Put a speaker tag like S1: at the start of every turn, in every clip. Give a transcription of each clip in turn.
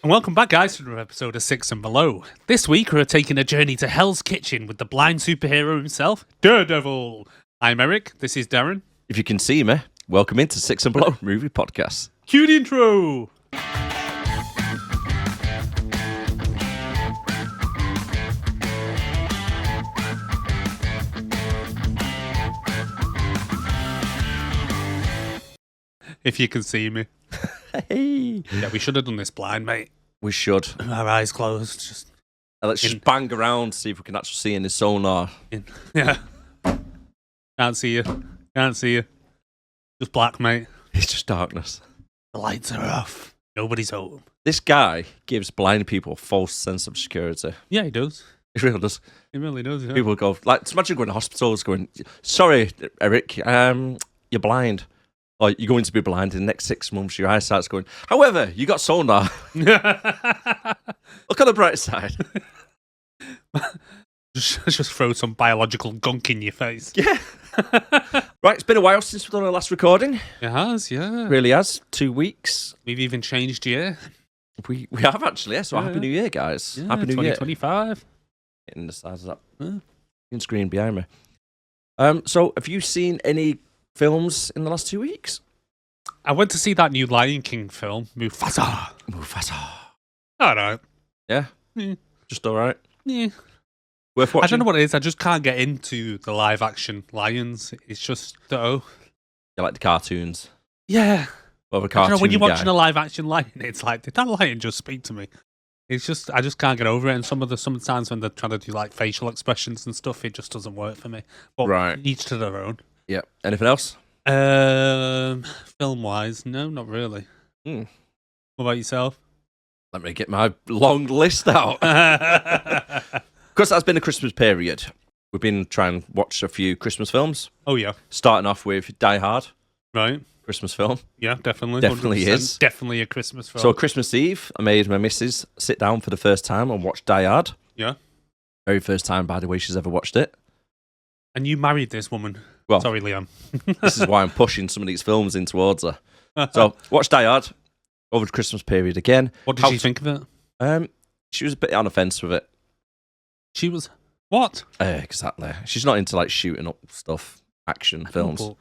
S1: And welcome back, guys, to another episode of Six and Below. This week, we're taking a journey to Hell's Kitchen with the blind superhero himself, Daredevil. I'm Erik, this is Darren.
S2: If you can see me, welcome into Six and Below Movie Podcast.
S1: Cue the intro! If you can see me.
S2: Hey.
S1: Yeah, we should have done this blind, mate.
S2: We should.
S1: Our eyes closed. Just
S2: Let's just bang around, see if we can actually see in the sonar.
S1: Yeah. Can't see you. Can't see you. Just black, mate.
S2: It's just darkness.
S1: The lights are off. Nobody's home.
S2: This guy gives blind people a false sense of security.
S1: Yeah, he does.
S2: It really does.
S1: He really does, yeah.
S2: People go, like, imagine going to hospitals going, sorry, Erik, you're blind. Or you're going to be blind in the next 6 months, your eyesight's going. However, you got sonar. Look on the bright side.
S1: just throw some biological gunk in your face.
S2: Yeah. Right, it's been a while since we've done our last recording.
S1: It has, yeah.
S2: Really has. 2 weeks.
S1: We've even changed year.
S2: We have actually, yeah. So
S1: Yeah.
S2: Happy New Year, guys.
S1: Yeah,
S2: Happy New Year.
S1: 2025.
S2: Hitting the size of that
S1: Yeah.
S2: screen behind me. So have you seen any films in the last 2 weeks?
S1: I went to see that new Lion King film, Mufasa. All right.
S2: Yeah?
S1: Mm.
S2: Just alright?
S1: Yeah.
S2: Worth watching?
S1: I don't know what it is. I just can't get into the live action lions. It's just,
S2: You like the cartoons?
S1: yeah.
S2: Well, the
S1: I don't
S2: cartoon
S1: know, when you're watching
S2: guy.
S1: a live action lion, it's like, did that lion just speak to me? It's just, I just can't get over it. And sometimes when they're trying to do like facial expressions and stuff, it just doesn't work for me. But
S2: Right.
S1: each to their own.
S2: Yeah. Anything else?
S1: Film wise, no, not really.
S2: Hmm.
S1: What about yourself?
S2: Let me get my long list out. Because that's been a Christmas period. We've been trying to watch a few Christmas films.
S1: Oh yeah,
S2: Starting off with Die Hard,
S1: right.
S2: Christmas film.
S1: Yeah, definitely.
S2: Definitely
S1: 100%.
S2: is.
S1: Definitely a Christmas film.
S2: So Christmas Eve, I made my missus sit down for the first time and watch Die Hard.
S1: Yeah.
S2: Very first time, by the way, she's ever watched it.
S1: And you married this woman.
S2: Well,
S1: Sorry, Liam.
S2: This is why I'm pushing some of these films in towards her. So, watch Die Hard over the Christmas period again.
S1: What did she think of it?
S2: She was a bit on the fence with it.
S1: She was what?
S2: Exactly. She's not into like shooting up stuff, action films.
S1: But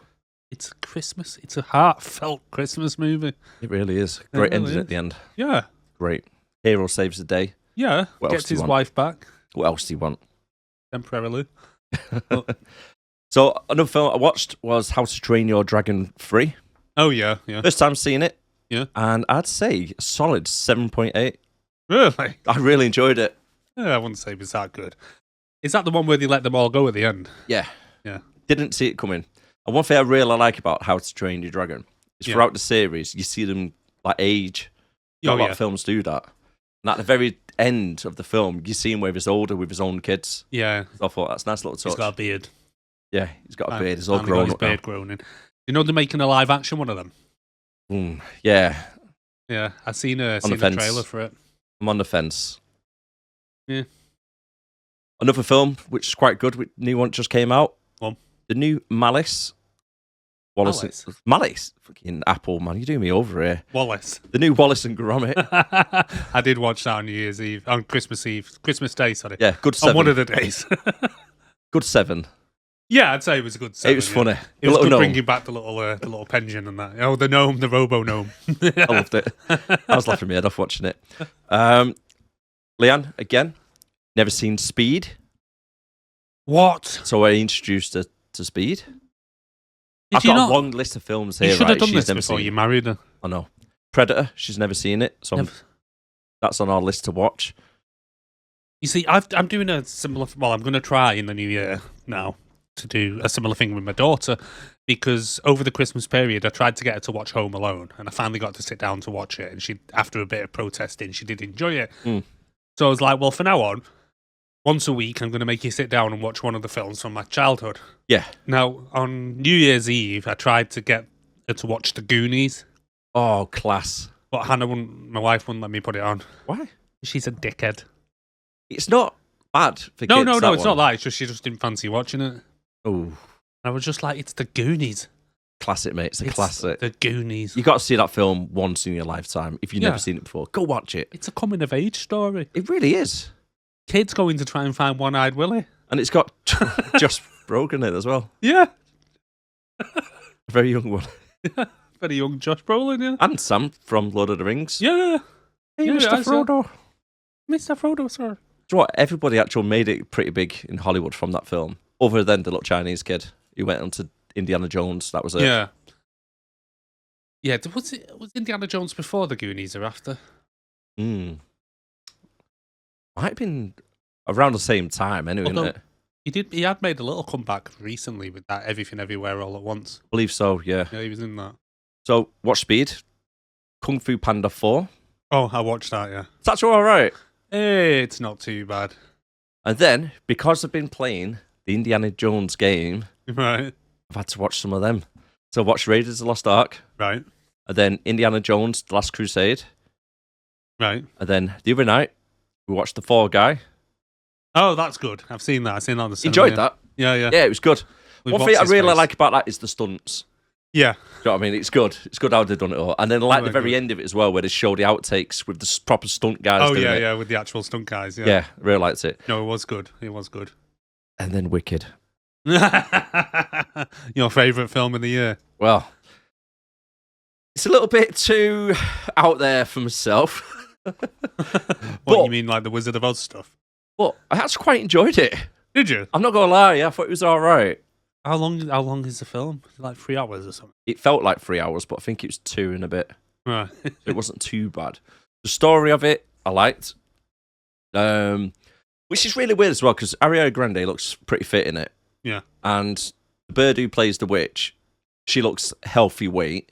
S1: it's Christmas. It's a heartfelt Christmas movie.
S2: It really is. Great
S1: really
S2: ending
S1: is.
S2: at the end.
S1: Yeah.
S2: Great. Hero saves the day.
S1: Yeah.
S2: What else
S1: Gets
S2: do you
S1: his
S2: want?
S1: wife back
S2: What else do you want?
S1: temporarily.
S2: So, another film I watched was How to Train Your Dragon 3.
S1: Oh yeah, yeah.
S2: First time seeing it.
S1: Yeah.
S2: And I'd say a solid 7.8.
S1: Really?
S2: I really enjoyed it.
S1: Yeah, I wouldn't say it was that good. Is that the one where they let them all go at the end?
S2: Yeah.
S1: Yeah.
S2: Didn't see it coming. And one thing I really like about How to Train Your Dragon is
S1: Yeah.
S2: throughout the series, you see them like age. Not
S1: Oh,
S2: a lot
S1: yeah.
S2: of films do that. And at the very end of the film, you see him where he's older with his own kids.
S1: Yeah.
S2: So I thought that's a nice little touch.
S1: He's got a beard.
S2: Yeah, he's got a
S1: And-
S2: beard. He's all
S1: and he got
S2: grown
S1: his
S2: up now.
S1: beard grown in. You know they're making a live action one of them?
S2: Yeah,
S1: Yeah. I seen a
S2: the fence.
S1: trailer for it.
S2: I'm on the fence.
S1: Yeah.
S2: Another film, which is quite good, new one just came out.
S1: One.
S2: The new Malice. Malice? Fucking Apple, man. You're doing me over here.
S1: Wallace.
S2: The new Wallace and Gromit.
S1: I did watch that on New Year's Eve. On Christmas Day, sorry.
S2: Yeah, good 7.
S1: On one of the days.
S2: Good 7.
S1: Yeah, I'd say it was a good 7.
S2: It was funny.
S1: It was good
S2: gnome.
S1: bringing back the little pension and that. Oh, the gnome, the robo gnome.
S2: I loved it. I was laughing my head off watching it. Leanne, again, never seen Speed.
S1: What?
S2: So I introduced her to Speed. I've
S1: you
S2: got
S1: not?
S2: a long list of films here.
S1: You should
S2: right?
S1: have done
S2: She's
S1: this
S2: never
S1: before
S2: seen
S1: you
S2: it.
S1: married her.
S2: I know. Predator, she's never seen it. So that's on our list to watch.
S1: You see, I'm doing a similar. Well, I'm going to try in the new year now to do a similar thing with my daughter, because over the Christmas period, I tried to get her to watch Home Alone, and I finally got to sit down to watch it. And she, after a bit of protesting, she did enjoy it.
S2: Mm.
S1: So I was like, well, from now on, once a week, I'm going to make you sit down and watch one of the films from my childhood.
S2: Yeah.
S1: Now, on New Year's Eve, I tried to get her to watch The Goonies,
S2: Oh, class.
S1: but my wife wouldn't let me put it on.
S2: Why?
S1: She's a dickhead.
S2: It's not bad for
S1: No,
S2: kids.
S1: no,
S2: that
S1: it's
S2: one.
S1: not that. It's just she just didn't fancy watching it.
S2: Oh,
S1: I was just like, it's The Goonies.
S2: Classic, mate. It's a classic.
S1: The Goonies.
S2: You got to see that film once in your lifetime. If you've never seen it before, go watch it.
S1: It's a coming of age story.
S2: It really is.
S1: Kids going to try and find One-Eyed Willie.
S2: And it's got Josh Brolin in it as well.
S1: Yeah.
S2: A very young one.
S1: Yeah. Very young Josh Brolin, yeah.
S2: And Sam from Lord of the Rings.
S1: Yeah.
S2: Hey,
S1: Yeah,
S2: Mr. Frodo.
S1: Mr. Frodo, sir.
S2: Do you know what? Everybody actually made it pretty big in Hollywood from that film, other than the little Chinese kid who went on to Indiana Jones. That was it.
S1: Yeah. Yeah, was Indiana Jones before the Goonies or after?
S2: Might have been around the same time, anyway,
S1: Although,
S2: isn't it?
S1: He had made a little comeback recently with that Everything Everywhere All at Once.
S2: I believe so, yeah.
S1: Yeah, he was in that.
S2: So, watch Speed. Kung Fu Panda 4.
S1: Oh, I watched that, yeah.
S2: It's actually all right.
S1: Hey, it's not too bad.
S2: And then, because I've been playing the Indiana Jones game,
S1: Right.
S2: I've had to watch some of them. So, watch Raiders of the Lost Ark.
S1: Right.
S2: And then Indiana Jones, The Last Crusade.
S1: Right.
S2: And then the other night, we watched The Fall Guy.
S1: Oh, that's good. I've seen that. I've seen that on the cinema.
S2: Enjoyed that.
S1: Yeah, yeah.
S2: Yeah, it was good. One thing I really like about that is the stunts.
S1: Yeah.
S2: Do you know what I mean? It's good. It's good how they've done it all. And then I like the very
S1: good.
S2: end of it as well, where they show the outtakes with the proper stunt guys
S1: Oh,
S2: doing
S1: yeah,
S2: it.
S1: yeah, with the actual stunt guys. Yeah.
S2: Yeah, I really liked it.
S1: No, it was good. It was good.
S2: And then Wicked.
S1: Your favourite film of the year?
S2: Well, it's a little bit too out there for myself.
S1: What, you mean like the Wizard of Oz stuff?
S2: But I actually quite enjoyed it.
S1: Did you?
S2: I'm not going to lie, I thought it was all right.
S1: How long is the film? Is it like 3 hours or something?
S2: It felt like 3 hours, but I think it was 2 and a bit.
S1: Right.
S2: So it wasn't too bad. The story of it, I liked. Which is really weird as well, because Ariana Grande looks pretty fit in it.
S1: Yeah.
S2: And the bird who plays the witch, she looks healthy weight.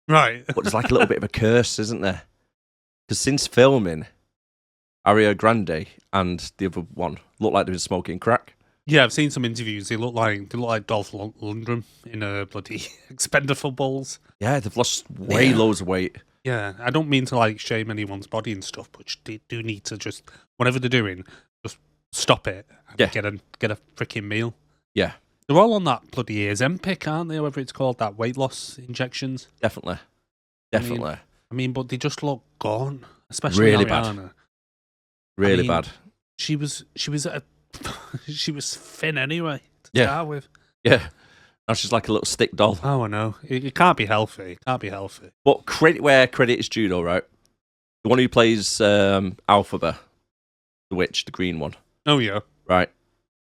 S1: Right.
S2: But there's like a little bit of a curse, isn't there? Because since filming, Ariana Grande and the other one look like they've been smoking crack.
S1: Yeah, I've seen some interviews. They look like Dolph Lundgren in a bloody Expendables.
S2: Yeah, they've lost loads of weight.
S1: Yeah, I don't mean to like shame anyone's body and stuff, but they do need to just, whatever they're doing, just stop it and get a freaking meal.
S2: Yeah.
S1: They're all on that bloody Ozempic, aren't they? Whatever it's called, that weight loss injections.
S2: Definitely.
S1: I mean, but they just look gone, especially
S2: really
S1: Ariana.
S2: bad. Really bad.
S1: She was she was thin anyway to start with.
S2: Yeah. Now she's like a little stick doll.
S1: Oh, I know. It can't be healthy. It can't be healthy.
S2: But credit where credit is due, though, right? The one who plays Alphaba, the witch, the green one.
S1: Oh, yeah.
S2: Right.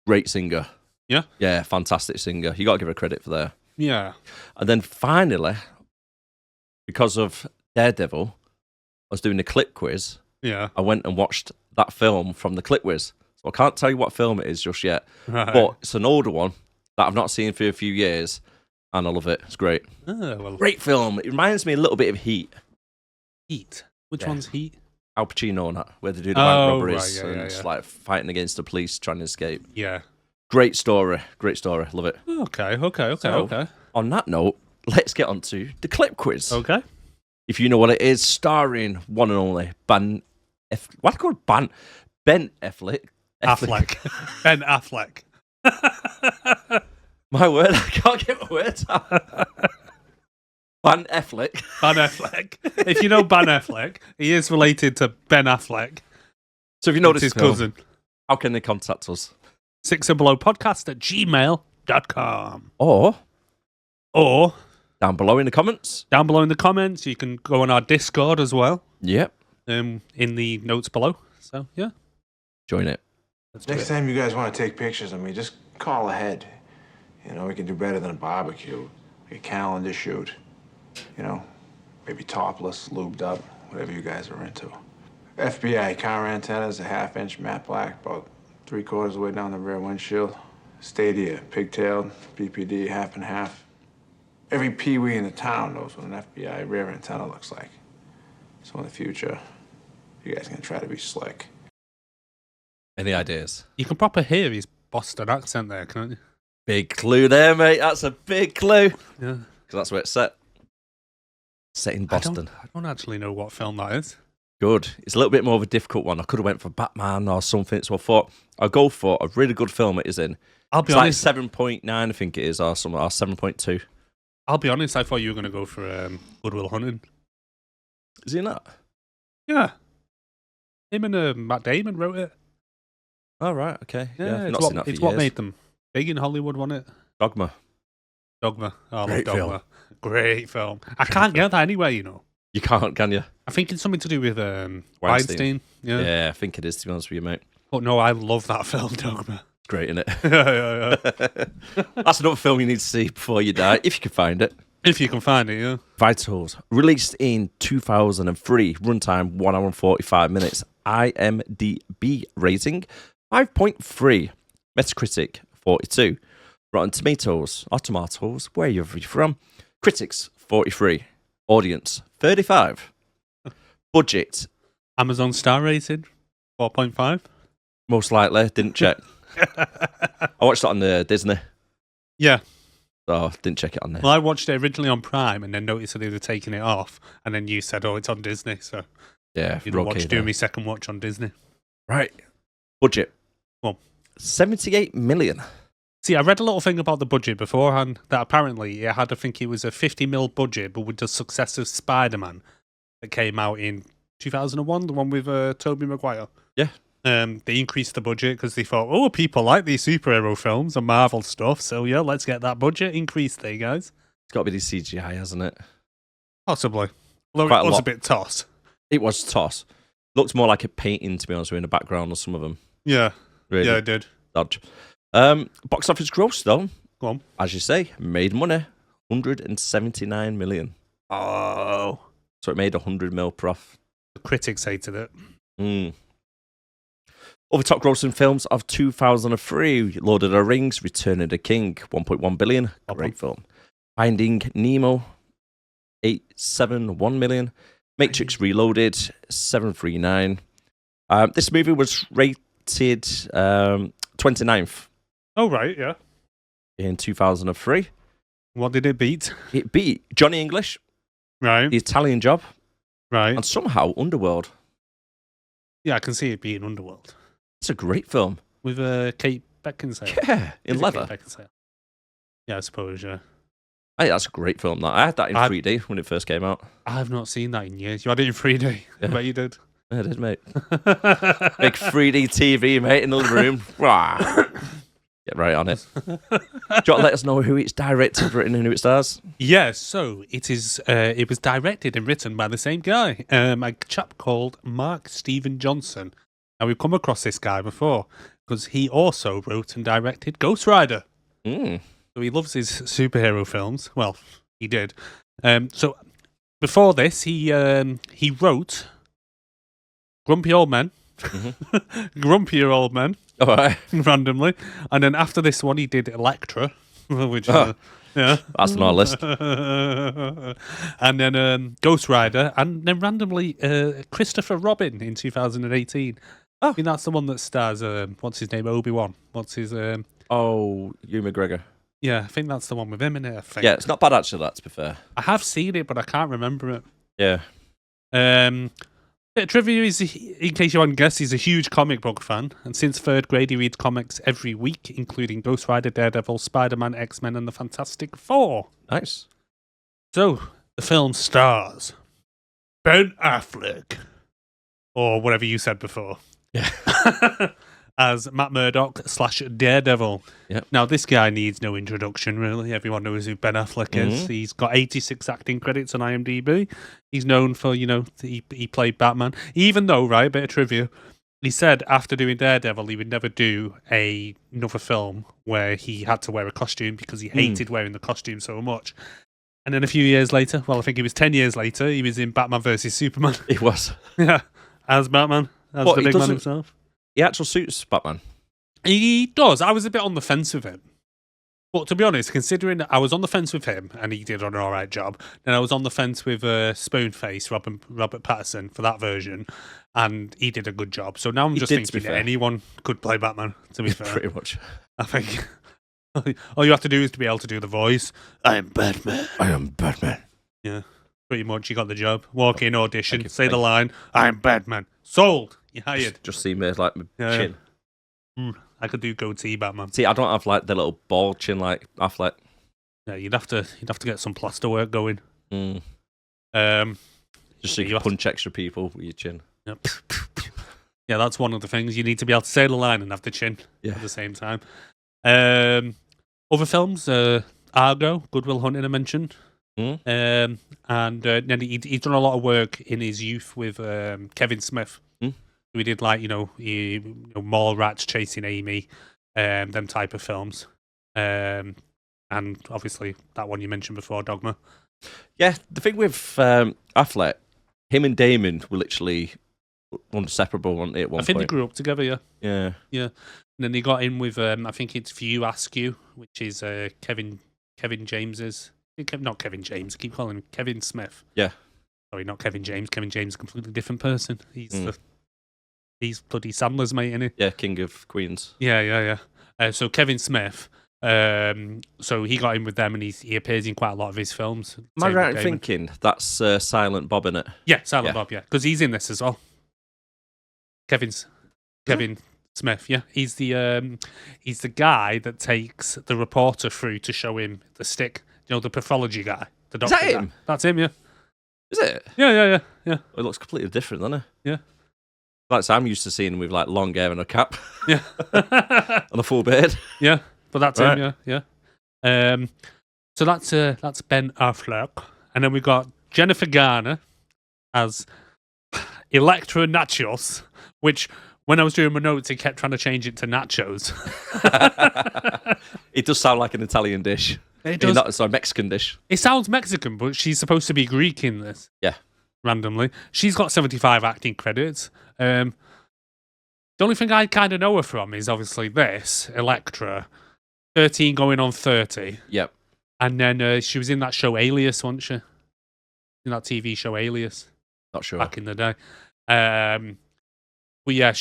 S2: Great singer.
S1: Yeah?
S2: Yeah, fantastic singer. You got to give her credit for that.
S1: Yeah.
S2: And then finally, because of Daredevil, I was doing a clip quiz.
S1: Yeah.
S2: I went and watched that film from the clip quiz. So I can't tell you what film it is just yet.
S1: Right.
S2: But it's an older one that I've not seen for a few years. And I love it. It's great.
S1: Oh, well.
S2: Great film. It reminds me a little bit of Heat.
S1: Heat? Which one's Heat?
S2: Al Pacino and that, where they do the bank robberies
S1: right,
S2: and like fighting against the police trying to escape.
S1: Yeah.
S2: Great story. Great story. Love it.
S1: Okay.
S2: On that note, let's get on to the clip quiz.
S1: Okay.
S2: If you know what it is, starring one and only Ben Affleck.
S1: Ben Affleck.
S2: My word, I can't get my words out. Ben Affleck.
S1: Ben Affleck. If you know Ben Affleck, he is related to Ben Affleck.
S2: So if you know this
S1: his cousin,
S2: how can they contact us?
S1: 6andbelowpodcast@gmail.com.
S2: Or
S1: down
S2: below in the comments.
S1: Down below in the comments, you can go on our Discord as well.
S2: Yep.
S1: In the notes below. So yeah,
S2: join it.
S3: Next time you guys want to take pictures of me, just call ahead. You know, we can do better than a barbecue, like a calendar shoot. You know, maybe topless, lubed up, whatever you guys are into. FBI car antennas, a 1/2-inch matte black, about 3/4 of the way down the rear windshield. Stadia, pigtailed, BPD, 1/2 and 1/2. Every peewee in the town knows what an FBI rear antenna looks like. So in the future, you guys can try to be slick.
S2: Any ideas?
S1: You can proper hear his Boston accent there, can't you?
S2: Big clue there, mate. That's a big clue.
S1: Yeah.
S2: Because that's where it's set. Set in Boston.
S1: I don't actually know what film that is.
S2: Good. It's a little bit more of a difficult one. I could have went for Batman or something. So I thought I'll go for a really good film it is in.
S1: I'll be
S2: honest.
S1: honest.
S2: Like 7.9, I think it is, or something, or 7.2.
S1: I'll be honest, I thought you were going to go for Good Will Hunting.
S2: Is he not?
S1: Yeah. Him and Matt Damon wrote it.
S2: Oh, right, okay. Yeah, I've not
S1: it's
S2: seen that for
S1: it's what
S2: years.
S1: made them big in Hollywood, wasn't it?
S2: Dogma.
S1: Dogma. Oh, I love
S2: Great
S1: Dogma.
S2: film.
S1: Great film. I can't get that anywhere, you know.
S2: You can't, can you?
S1: I think it's something to do with Weinstein. Yeah.
S2: Yeah, I think it is, to be honest with you, mate.
S1: But no, I love that film, Dogma.
S2: Great, isn't it?
S1: Yeah.
S2: That's another film you need to see before you die, if you can find it.
S1: If you can find it, yeah.
S2: Vitals, released in 2003, runtime 1 hour and 45 minutes, IMDb rating 5.3, Metacritic 42, Rotten Tomatoes, or Tomatoes, wherever you're from, critics 43, audience 35, budget
S1: Amazon star rated 4.5.
S2: most likely, didn't check. I watched it on Disney,
S1: Yeah.
S2: so didn't check it on there.
S1: Well, I watched it originally on Prime and then noticed that they were taking it off. And then you said, oh, it's on Disney. So
S2: Yeah,
S1: you know,
S2: okay,
S1: doing my second watch on Disney.
S2: right. Budget.
S1: Well,
S2: 78 million.
S1: see, I read a little thing about the budget beforehand that apparently it had, I think it was a 50 mil budget, but with the success of Spider-Man that came out in 2001, the one with Tobey Maguire.
S2: Yeah.
S1: They increased the budget because they thought, oh, people like these superhero films and Marvel stuff. So yeah, let's get that budget increased there, guys.
S2: It's got to be the CGI, hasn't it?
S1: Possibly. Although
S2: Quite
S1: it
S2: a
S1: was
S2: lot.
S1: a bit toss.
S2: It was toss. Looks more like a painting, to be honest with you, in the background of some of them.
S1: Yeah.
S2: Really
S1: Yeah, it did.
S2: dodge. Box office gross, though,
S1: Go on.
S2: as you say, made money. 179 million.
S1: Oh.
S2: So it made 100 mil prof.
S1: The critics hated it.
S2: Other top grossing films of 2003, Lord of the Rings, Return of the King, 1.1 billion. Great film. Finding Nemo, 871 million. Matrix Reloaded, 739. This movie was rated 29th
S1: Oh, right, yeah.
S2: in 2003.
S1: What did it beat?
S2: It beat Johnny English,
S1: Right,
S2: The Italian Job,
S1: right.
S2: and somehow Underworld.
S1: Yeah, I can see it being Underworld.
S2: It's a great film.
S1: With Kate Beckinsale.
S2: Yeah, in
S1: Is it
S2: leather.
S1: Kate Beckinsale? Yeah, I suppose, yeah.
S2: Hey, that's a great film. That I had that in
S1: I-
S2: 3D when it first came out.
S1: I've not seen that in years. You had it in 3D. I
S2: Yeah.
S1: bet you did.
S2: Yeah, I did, mate. Big 3D TV, mate, in the living room. Rah. Get right on it. Do you want to let us know who it's directed, written, and who it stars?
S1: Yeah, so it is. It was directed and written by the same guy, a chap called Mark Steven Johnson. Now we've come across this guy before because he also wrote and directed Ghost Rider.
S2: Mm.
S1: So he loves his superhero films. Well, he did. So before this, he wrote Grumpy Old Men, Grumpier Old Men,
S2: All right.
S1: randomly, and then after this one, he did Elektra, which is yeah,
S2: That's on our list.
S1: and then Ghost Rider, and then randomly Christopher Robin in 2018.
S2: Oh.
S1: I think that's the one that stars what's his name, Obi-Wan. What's his
S2: Oh, Hugh McGregor.
S1: Yeah, I think that's the one with him in it. I think.
S2: Yeah, it's not bad actually, that, to be fair.
S1: I have seen it, but I can't remember it.
S2: Yeah.
S1: Bit of trivia is, in case you hadn't guessed, he's a huge comic book fan, and since third grade he reads comics every week, including Ghost Rider, Daredevil, Spider-Man, X-Men, and the Fantastic Four.
S2: Nice.
S1: So, the film stars Ben Affleck, or whatever you said before.
S2: Yeah.
S1: As Matt Murdock / Daredevil.
S2: Yep.
S1: Now, this guy needs no introduction, really. Everyone knows who Ben Affleck is. He's got 86 acting credits on IMDb. He's known for, he played Batman. Even though, right, a bit of trivia, he said after doing Daredevil, he would never do another film where he had to wear a costume because he hated wearing the costume so much. And then a few years later, well, I think it was 10 years later, he was in Batman vs. Superman.
S2: It was.
S1: Yeah, as Batman, as
S2: What,
S1: the
S2: he
S1: big man
S2: doesn't-
S1: himself.
S2: He actually suits Batman.
S1: He does. I was a bit on the fence with him. But to be honest, considering I was on the fence with him and he did an alright job, then I was on the fence with Spoonface, Robert Pattinson, for that version, and he did a good job. So now I'm
S2: He
S1: just
S2: did, to be
S1: thinking that
S2: fair.
S1: anyone could play Batman, to be fair.
S2: Pretty much.
S1: I think all you have to do is to be able to do the voice. I am Batman.
S2: I am Batman.
S1: Yeah, pretty much. You got the job. Walk in, audition,
S2: Thank you,
S1: say the
S2: thank
S1: line. I am Batman. Sold. You're hired.
S2: Just see me like my
S1: Yeah.
S2: chin.
S1: I could do goatee Batman.
S2: See, I don't have like the little bald chin like Affleck.
S1: Yeah, you'd have to get some plaster work going.
S2: Mm. Just so you
S1: you
S2: can punch extra people with your chin.
S1: Yep. Yeah, that's one of the things. You need to be able to say the line and have the chin
S2: Yeah.
S1: at the same time. Other films, Argo, Good Will Hunting, I mentioned.
S2: Mm.
S1: And then he's done a lot of work in his youth with Kevin Smith.
S2: Mm.
S1: We did like Mall Rats Chasing Amy, them type of films, and obviously that one you mentioned before, Dogma.
S2: Yeah, the thing with Affleck, him and Damon were literally inseparable, weren't they? At one
S1: I think
S2: point,
S1: they grew up together. Yeah.
S2: yeah.
S1: And then they got in with I think it's View Askew, which is Kevin James's. Not Kevin James. I keep calling him Kevin Smith.
S2: Yeah.
S1: Sorry, not Kevin James. Kevin James is a completely different person. He's bloody Sandler's mate, isn't he?
S2: Yeah, King of Queens.
S1: Yeah. So Kevin Smith. So he got in with them, and he appears in quite a lot of his films.
S2: Am I right in thinking that's Silent Bob, in it?
S1: Yeah, Silent Bob. Yeah, because he's in this as well. Kevin Smith. Yeah, he's the guy that takes the reporter through to show him the stick. You know, the pathology guy. The doctor.
S2: Is that him?
S1: Guy. That's him. Yeah.
S2: Is it?
S1: Yeah.
S2: It looks completely different, doesn't it?
S1: Yeah.
S2: Like I'm used to seeing him with like long hair and a cap.
S1: Yeah.
S2: And a full beard.
S1: Yeah, but that's
S2: Right.
S1: him. Yeah. So that's Ben Affleck, and then we got Jennifer Garner as Electra Nachos, which when I was doing my notes, it kept trying to change it to nachos.
S2: It does sound like an Italian dish.
S1: It does.
S2: Not a Mexican dish.
S1: It sounds Mexican, but she's supposed to be Greek in this.
S2: Yeah.
S1: Randomly. She's got 75 acting credits. The only thing I kind of know her from is obviously this, Electra, 13 going on 30.
S2: Yep.
S1: And then she was in that show Alias, wasn't she? In that TV show Alias.
S2: Not sure.
S1: Back in the day. But yeah,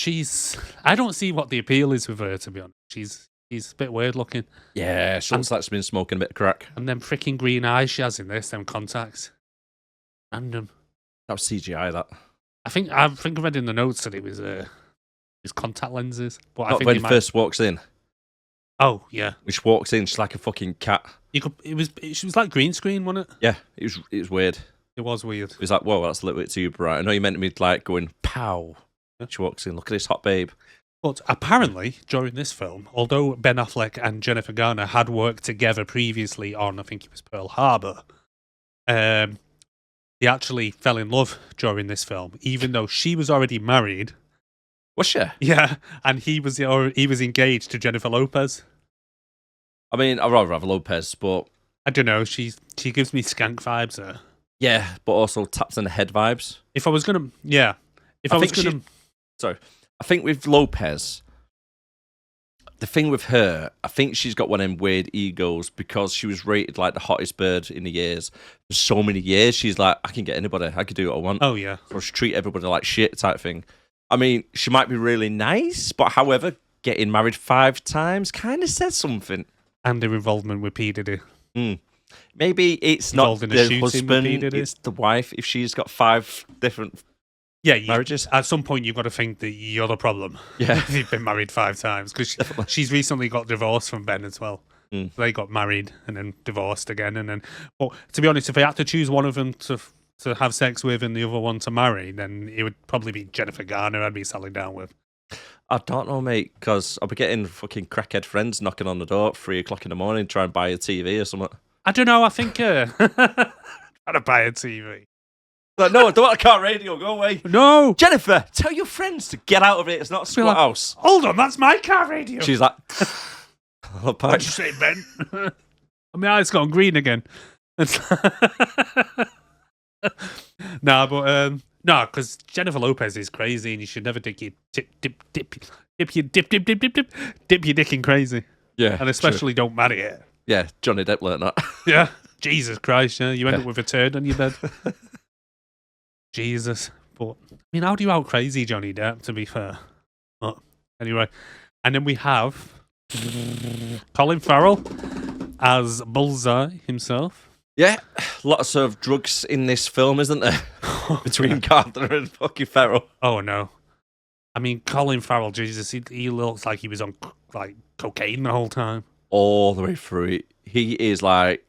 S1: I don't see what the appeal is with her, to be honest. She's a bit weird looking.
S2: Yeah, she looks like she's been smoking a bit of crack.
S1: And them freaking green eyes she has in this, them contacts. Random.
S2: That was CGI, that.
S1: I think I read in the notes that it was his contact lenses. But I
S2: Not
S1: think
S2: when he first walks in.
S1: Oh yeah.
S2: When she walks in, she's like a fucking cat.
S1: She was like green screen, wasn't it?
S2: Yeah, it was weird.
S1: It was weird.
S2: It was like, whoa, that's a little bit too bright. I know you meant to be like going pow.
S1: Yeah.
S2: She walks in, look at this hot babe.
S1: But apparently, during this film, although Ben Affleck and Jennifer Garner had worked together previously on, I think it was Pearl Harbor, they actually fell in love during this film, even though she was already married.
S2: Was she?
S1: Yeah, and he was engaged to Jennifer Lopez.
S2: I mean, I'd rather have Lopez, but
S1: I don't know. She gives me skank vibes there.
S2: yeah, but also taps in the head vibes. I think with Lopez, the thing with her, I think she's got one of them weird egos because she was rated like the hottest bird in the years for so many years. She's like, I can get anybody, I can do what I want.
S1: Oh yeah,
S2: or she treat everybody like shit type thing. I mean, she might be really nice, but however, getting married 5 times kind of says something.
S1: and their involvement with P Diddy.
S2: Maybe it's not
S1: Involved in a shooting
S2: the
S1: with
S2: husband,
S1: P. Diddy.
S2: it's the wife. If she's got 5 different
S1: Yeah,
S2: marriages.
S1: At some point, you've got to think that you're the problem.
S2: Yeah.
S1: If you've been married 5 times. Because she's recently got divorced from Ben as well. They got married and then divorced again. And then, well, to be honest, if I had to choose one of them to have sex with and the other one to marry, then it would probably be Jennifer Garner I'd be settling down with.
S2: I don't know, mate, because I'll be getting fucking crackhead friends knocking on the door at 3 o'clock in the morning trying to buy a TV or something.
S1: I don't know, I think trying to buy a TV.
S2: Like, no, I don't want a car radio, go away.
S1: No!
S2: Jennifer, tell your friends to get out of it. It's not a squat house.
S1: Hold on, that's my car radio.
S2: She's like,
S1: what'd you say, Ben? My eyes gone green again. Nah, but no, because Jennifer Lopez is crazy, and you should never dip your dick in crazy,
S2: yeah,
S1: and especially don't marry it.
S2: Yeah, Johnny Depp learned that.
S1: Yeah, Jesus Christ, yeah, you end up with a turd on your bed. Jesus, but I mean, how do you out crazy Johnny Depp? To be fair, but anyway, and then we have Colin Farrell as Bullseye himself.
S2: Yeah, lots of drugs in this film, isn't there? Between Gardner and fucking Farrell.
S1: Oh no, I mean Colin Farrell, Jesus, he looks like he was on like cocaine the whole time.
S2: All the way through it. He is like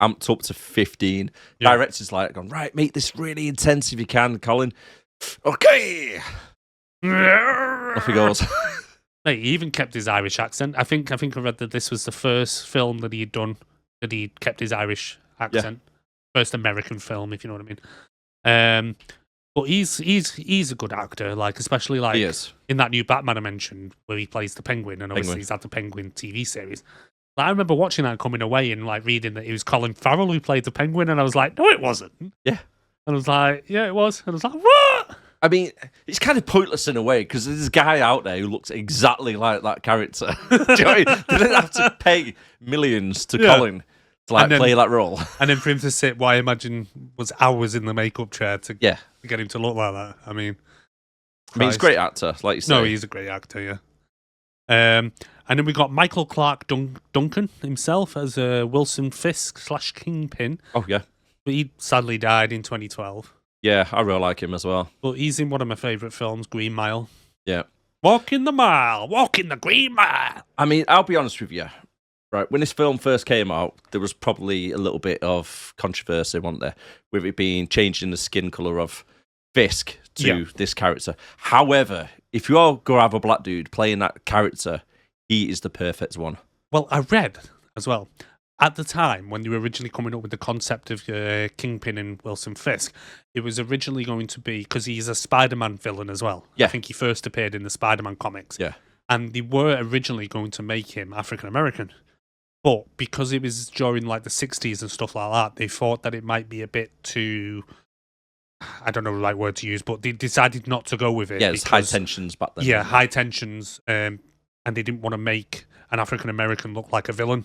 S2: amped up to 15.
S1: Yeah.
S2: Director's like, going, right, make this really intense if you can, Colin. Okay. Off he goes.
S1: Mate, he even kept his Irish accent. I think I read that this was the first film that he'd done that he kept his Irish accent. First American film, if you know what I mean. But he's a good actor, like especially like in that new Batman I mentioned where he plays the Penguin, and obviously he's had the Penguin TV series. Like, I remember watching that and coming away and like reading that it was Colin Farrell who played the Penguin, and I was like, no, it wasn't.
S2: Yeah.
S1: And I was like, yeah, it was. And I was like, what?
S2: I mean, it's kind of pointless in a way because there's a guy out there who looks exactly like that character. Do you know what I mean? They didn't have to pay millions to Colin to like play that role.
S1: And then for him to sit, what I imagine was hours in the makeup chair to get him to look like that. I mean,
S2: he's a great actor, like you say.
S1: No, he's a great actor, yeah. And then we got Michael Clark Duncan himself as Wilson Fisk / Kingpin.
S2: Oh, yeah.
S1: But he sadly died in 2012.
S2: Yeah, I really like him as well.
S1: But he's in one of my favourite films, Green Mile.
S2: Yeah.
S1: Walking the mile, walking the Green Mile.
S2: I mean, I'll be honest with you. Right, when this film first came out, there was probably a little bit of controversy, wasn't there? With it being changing the skin colour of Fisk to this character. However, if you are going to have a black dude playing that character, he is the perfect one.
S1: Well, I read as well. At the time, when they were originally coming up with the concept of Kingpin and Wilson Fisk, it was originally going to be, because he's a Spider-Man villain as well.
S2: Yeah.
S1: I think he first appeared in the Spider-Man comics.
S2: Yeah.
S1: And they were originally going to make him African-American. But because it was during like the 60s and stuff like that, they thought that it might be a bit too... I don't know the right word to use, but they decided not to go with it.
S2: Yeah, it's high tensions back then.
S1: Yeah, high tensions. And they didn't want to make an African-American look like a villain.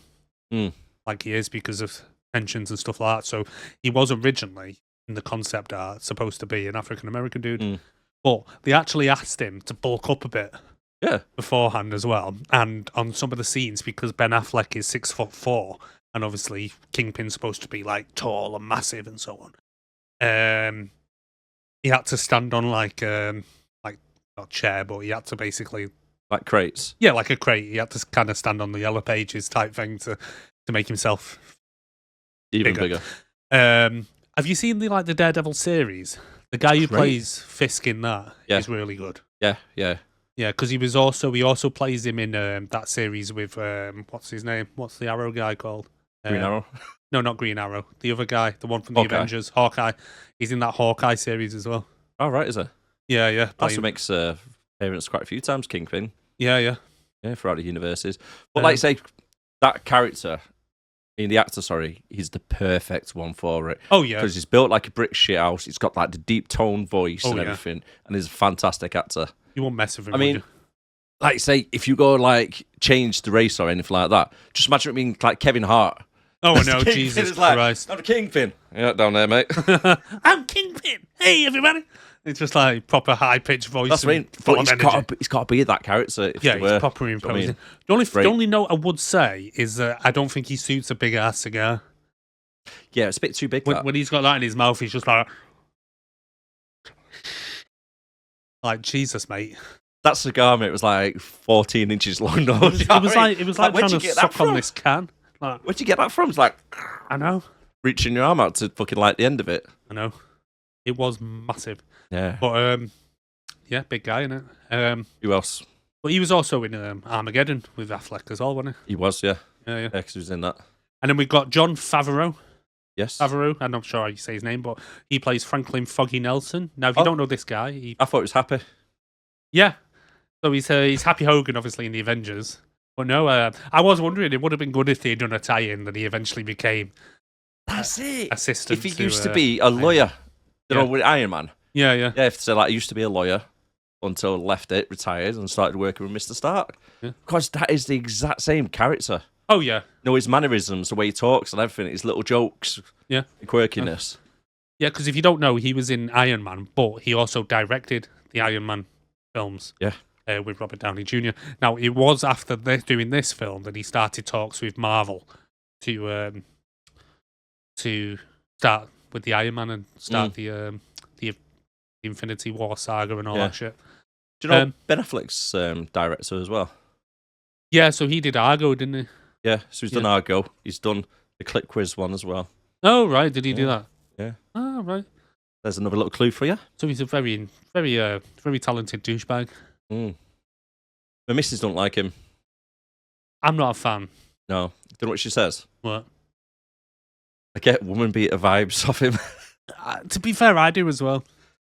S1: Like he is because of tensions and stuff like that. So he was originally, in the concept art, supposed to be an African-American dude. But they actually asked him to bulk up a bit beforehand as well. And on some of the scenes, because Ben Affleck is 6'4", and obviously Kingpin's supposed to be like tall and massive and so on, he had to stand on like not a chair, but he had to basically...
S2: Like crates?
S1: Yeah, like a crate. He had to kind of stand on the yellow pages type thing to make himself
S2: even bigger.
S1: Have you seen the Daredevil series? The guy who plays Fisk in that is really good.
S2: Yeah, yeah.
S1: Yeah, because he also plays him in that series with what's his name? What's the Arrow guy called?
S2: Green Arrow?
S1: No, not Green Arrow. The other guy, the one from the Avengers, Hawkeye. He's in that Hawkeye series as well.
S2: Oh, right, is it?
S1: Yeah, yeah.
S2: Also makes appearance quite a few times, Kingpin.
S1: Yeah, yeah.
S2: Yeah, throughout the universes. But like I say, that character, the actor, sorry, he's the perfect one for it.
S1: Oh, yeah.
S2: Because he's built like a brick shit house. He's got like the deep tone voice and everything. And he's a fantastic actor.
S1: You won't mess with him,
S2: I mean, like I say, if you go like change the race or anything like that, just imagine it being like Kevin Hart.
S1: Oh, no, Jesus Christ.
S2: I'm the Kingpin. Yeah, down there, mate.
S1: I'm Kingpin. Hey, everybody. It's just like proper high-pitched voice.
S2: That's right. But he's got to be that character.
S1: He's proper imposing. The only note I would say is that I don't think he suits a big-ass cigar.
S2: Yeah, it's a bit too big.
S1: When he's got that in his mouth, he's just like Jesus, mate.
S2: That cigar, mate, was like 14 inches long.
S1: It was like trying to suck on this can. Like,
S2: where'd you get that from? It's like,
S1: I know.
S2: Reaching your arm out to fucking like the end of it.
S1: I know. It was massive.
S2: Yeah.
S1: But, yeah, big guy, innit?
S2: Who else?
S1: But he was also in Armageddon with Affleck as well, wasn't he?
S2: He was, yeah.
S1: Yeah, yeah.
S2: because he was in that.
S1: And then we've got John Favreau.
S2: Yes.
S1: Favreau. I'm not sure how you say his name, but he plays Franklin Foggy Nelson. Now, if you don't know this guy...
S2: I thought he was Happy.
S1: Yeah. So he's Happy Hogan, obviously, in the Avengers. But no, I was wondering, it would have been good if they'd done a tie-in that he eventually became...
S2: That's it.
S1: Assistant.
S2: If he used to be a lawyer, with Iron Man.
S1: Yeah, yeah.
S2: Yeah, if he used to be a lawyer until left it, retired, and started working with Mr. Stark.
S1: Yeah.
S2: Because that is the exact same character.
S1: Oh, yeah.
S2: No, his mannerisms, the way he talks and everything, his little jokes,
S1: the
S2: quirkiness.
S1: Yeah, because if you don't know, he was in Iron Man, but he also directed the Iron Man films.
S2: Yeah.
S1: With Robert Downey Jr. Now, it was after doing this film that he started talks with Marvel to start with the Iron Man and start the Infinity War saga and all that shit.
S2: Do you know Ben Affleck's director as well?
S1: Yeah, so he did Argo, didn't he?
S2: Yeah, so he's done Argo. He's done The clip quiz one as well.
S1: Oh, right. Did he do that?
S2: Yeah.
S1: Oh, right.
S2: There's another little clue for you.
S1: So he's a very, very talented douchebag.
S2: Mm. My missus don't like him.
S1: I'm not a fan.
S2: No. Do you know what she says?
S1: What?
S2: I get woman beater vibes off him.
S1: To be fair, I do as well.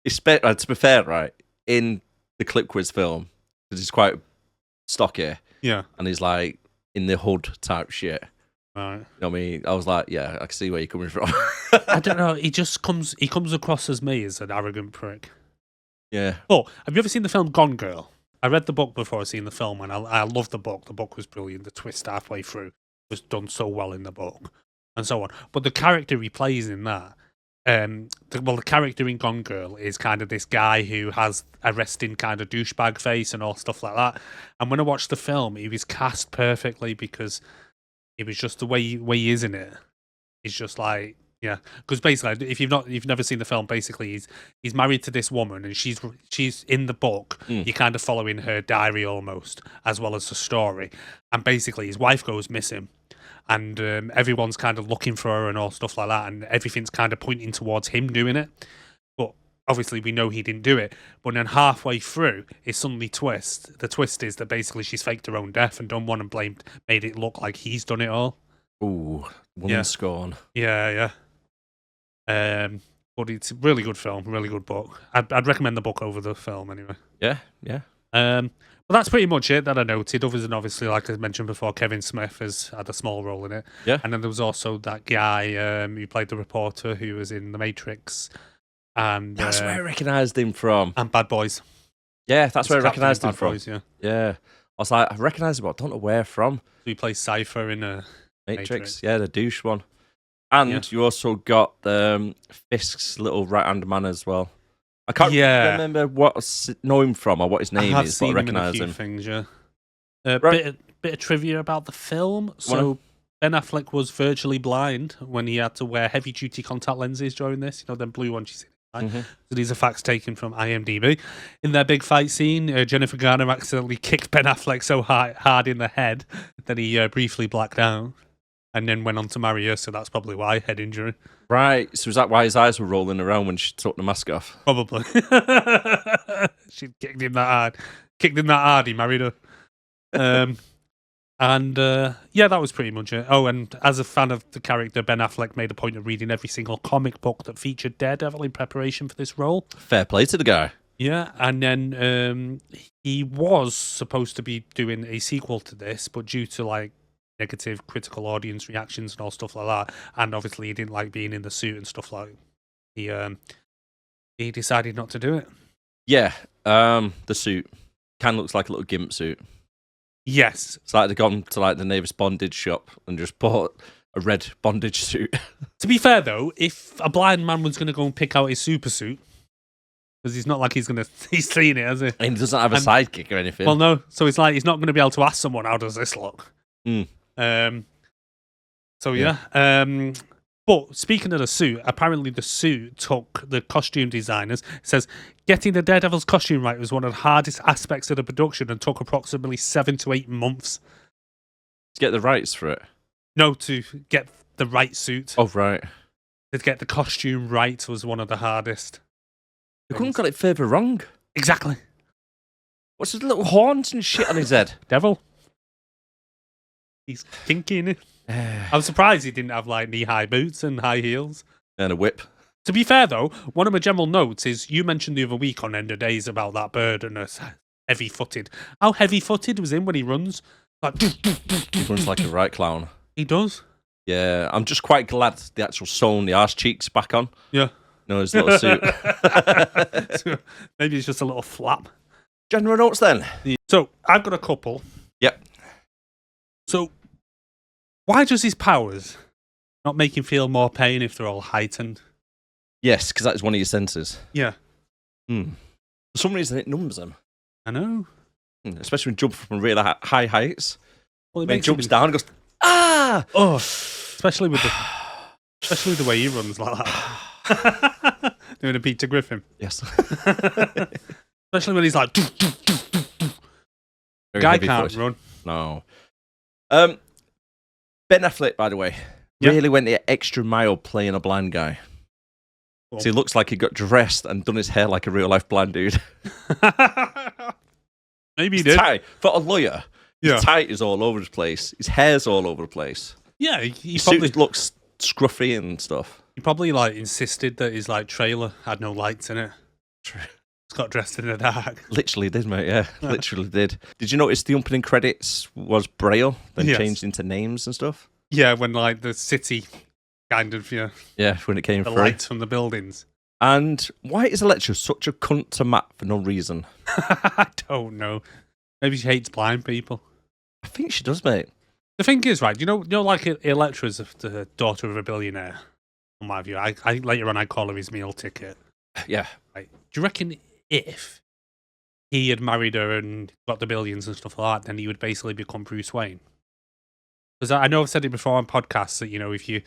S2: To be fair, right, in the clip quiz film, because he's quite stocky,
S1: Yeah.
S2: and he's like in the hood type shit.
S1: Right.
S2: You know what I mean? I was like, yeah, I can see where you're coming from.
S1: I don't know. He comes across as me as an arrogant prick.
S2: Yeah.
S1: Oh, have you ever seen the film Gone Girl? I read the book before I seen the film, and I loved the book. The book was brilliant. The twist halfway through was done so well in the book, and so on. But the character he plays in that, the character in Gone Girl is kind of this guy who has a resting kind of douchebag face and all stuff like that. And when I watched the film, he was cast perfectly because it was just the way he is in it. It's just like, yeah, because basically, if you've never seen the film, basically he's married to this woman, and she's in the book. You're kind of following her diary almost, as well as the story. And basically, his wife goes missing, and everyone's kind of looking for her and all stuff like that, and everything's kind of pointing towards him doing it. But obviously, we know he didn't do it. But then halfway through, it suddenly twists. The twist is that basically she's faked her own death and done one and made it look like he's done it all.
S2: Ooh, woman scorn.
S1: Yeah. But it's a really good film, really good book. I'd recommend the book over the film anyway.
S2: Yeah.
S1: But that's pretty much it that I noted. Other than obviously, like I mentioned before, Kevin Smith has had a small role in it.
S2: Yeah.
S1: And then there was also that guy who played the reporter who was in The Matrix. And
S2: That's where I recognised him from.
S1: And Bad Boys.
S2: Yeah, that's where I recognised him
S1: Bad
S2: from.
S1: Boys, yeah.
S2: Yeah. I was like, I recognise him, but I don't know where from.
S1: So he plays Cypher in
S2: Matrix. Yeah, the douche one. And you also got Fisk's little right-hand man as well. I can't remember know him from or what his name is, but I recognise him.
S1: Things, yeah. Bit of trivia about the film. So Ben Affleck was virtually blind when he had to wear heavy-duty contact lenses during this. You know, them blue ones you see. So these are facts taken from IMDb. In their big fight scene, Jennifer Garner accidentally kicked Ben Affleck so hard in the head that he briefly blacked out, and then went on to marry her. So that's probably why, head injury.
S2: Right. So is that why his eyes were rolling around when she took the mask off?
S1: Probably. She kicked him that hard. He married her. That was pretty much it. Oh, and as a fan of the character, Ben Affleck made a point of reading every single comic book that featured Daredevil in preparation for this role.
S2: Fair play to the guy.
S1: Yeah, and then he was supposed to be doing a sequel to this, but due to like negative critical audience reactions and all stuff like that, and obviously he didn't like being in the suit and stuff like that, he decided not to do it.
S2: Yeah, the suit kind of looks like a little gimp suit.
S1: Yes.
S2: It's like they've gone to like the nearest bondage shop and just bought a red bondage suit.
S1: To be fair though, if a blind man was going to go and pick out his super suit, because he's not like he's seen it, has he?
S2: And he doesn't have a sidekick or anything.
S1: Well, no. So it's like he's not going to be able to ask someone, how does this look? But speaking of the suit, apparently the suit took the costume designers. It says getting the Daredevil's costume right was one of the hardest aspects of the production and took approximately 7 to 8 months.
S2: To get the rights for it?
S1: No, to get the right suit.
S2: Oh, right.
S1: To get the costume right was one of the hardest.
S2: They couldn't have got it further wrong.
S1: Exactly.
S2: What's his little horns and shit on his head?
S1: Devil. He's kinky, innit? I'm surprised he didn't have like knee-high boots and high heels.
S2: And a whip.
S1: To be fair, though, one of my general notes is you mentioned the other week on End of Days about that bird and us heavy-footed. How heavy-footed was him when he runs? Like,
S2: he runs like a right clown.
S1: He does.
S2: Yeah, I'm just quite glad the actual sewn the arse cheeks back on.
S1: Yeah.
S2: No, his little suit.
S1: So maybe it's just a little flap.
S2: General notes then.
S1: So I've got a couple.
S2: Yep.
S1: So why does his powers not make him feel more pain if they're all heightened?
S2: Yes, because that is one of your senses.
S1: Yeah.
S2: For some reason, it numbs them.
S1: I know.
S2: Especially when jumping from really high heights.
S1: Well,
S2: when he jumps down and goes, ah!
S1: Oh, especially with the way he runs like that. Doing a Peter Griffin.
S2: Yes.
S1: Especially when he's like... Guy can't run.
S2: No. Ben Affleck, by the way,
S1: Yeah.
S2: really went the extra mile playing a blind guy.
S1: Cool.
S2: So he looks like he got dressed and done his hair like a real life blind dude.
S1: Maybe he
S2: His
S1: did.
S2: tie, for a lawyer,
S1: Yeah.
S2: his tie is all over the place. His hair's all over the place.
S1: Yeah, he
S2: His
S1: probably
S2: suit looks scruffy and stuff.
S1: he probably like insisted that his like trailer had no lights in it.
S2: True.
S1: It's got dressed in the dark.
S2: Literally did, mate. Yeah, literally did. Did you notice the opening credits was Braille, then
S1: Yes.
S2: changed into names and stuff?
S1: Yeah, when like the city kind of
S2: Yeah, when it came
S1: the
S2: through.
S1: lights from the buildings.
S2: And why is Electra such a cunt to Matt for no reason?
S1: I don't know. Maybe she hates blind people.
S2: I think she does, mate.
S1: The thing is, right? You know, like Electra's the daughter of a billionaire. In my view, I later on I call her his meal ticket.
S2: Yeah.
S1: Right? Do you reckon if he had married her and got the billions and stuff like that, then he would basically become Bruce Wayne? Because I know I've said it before on podcasts that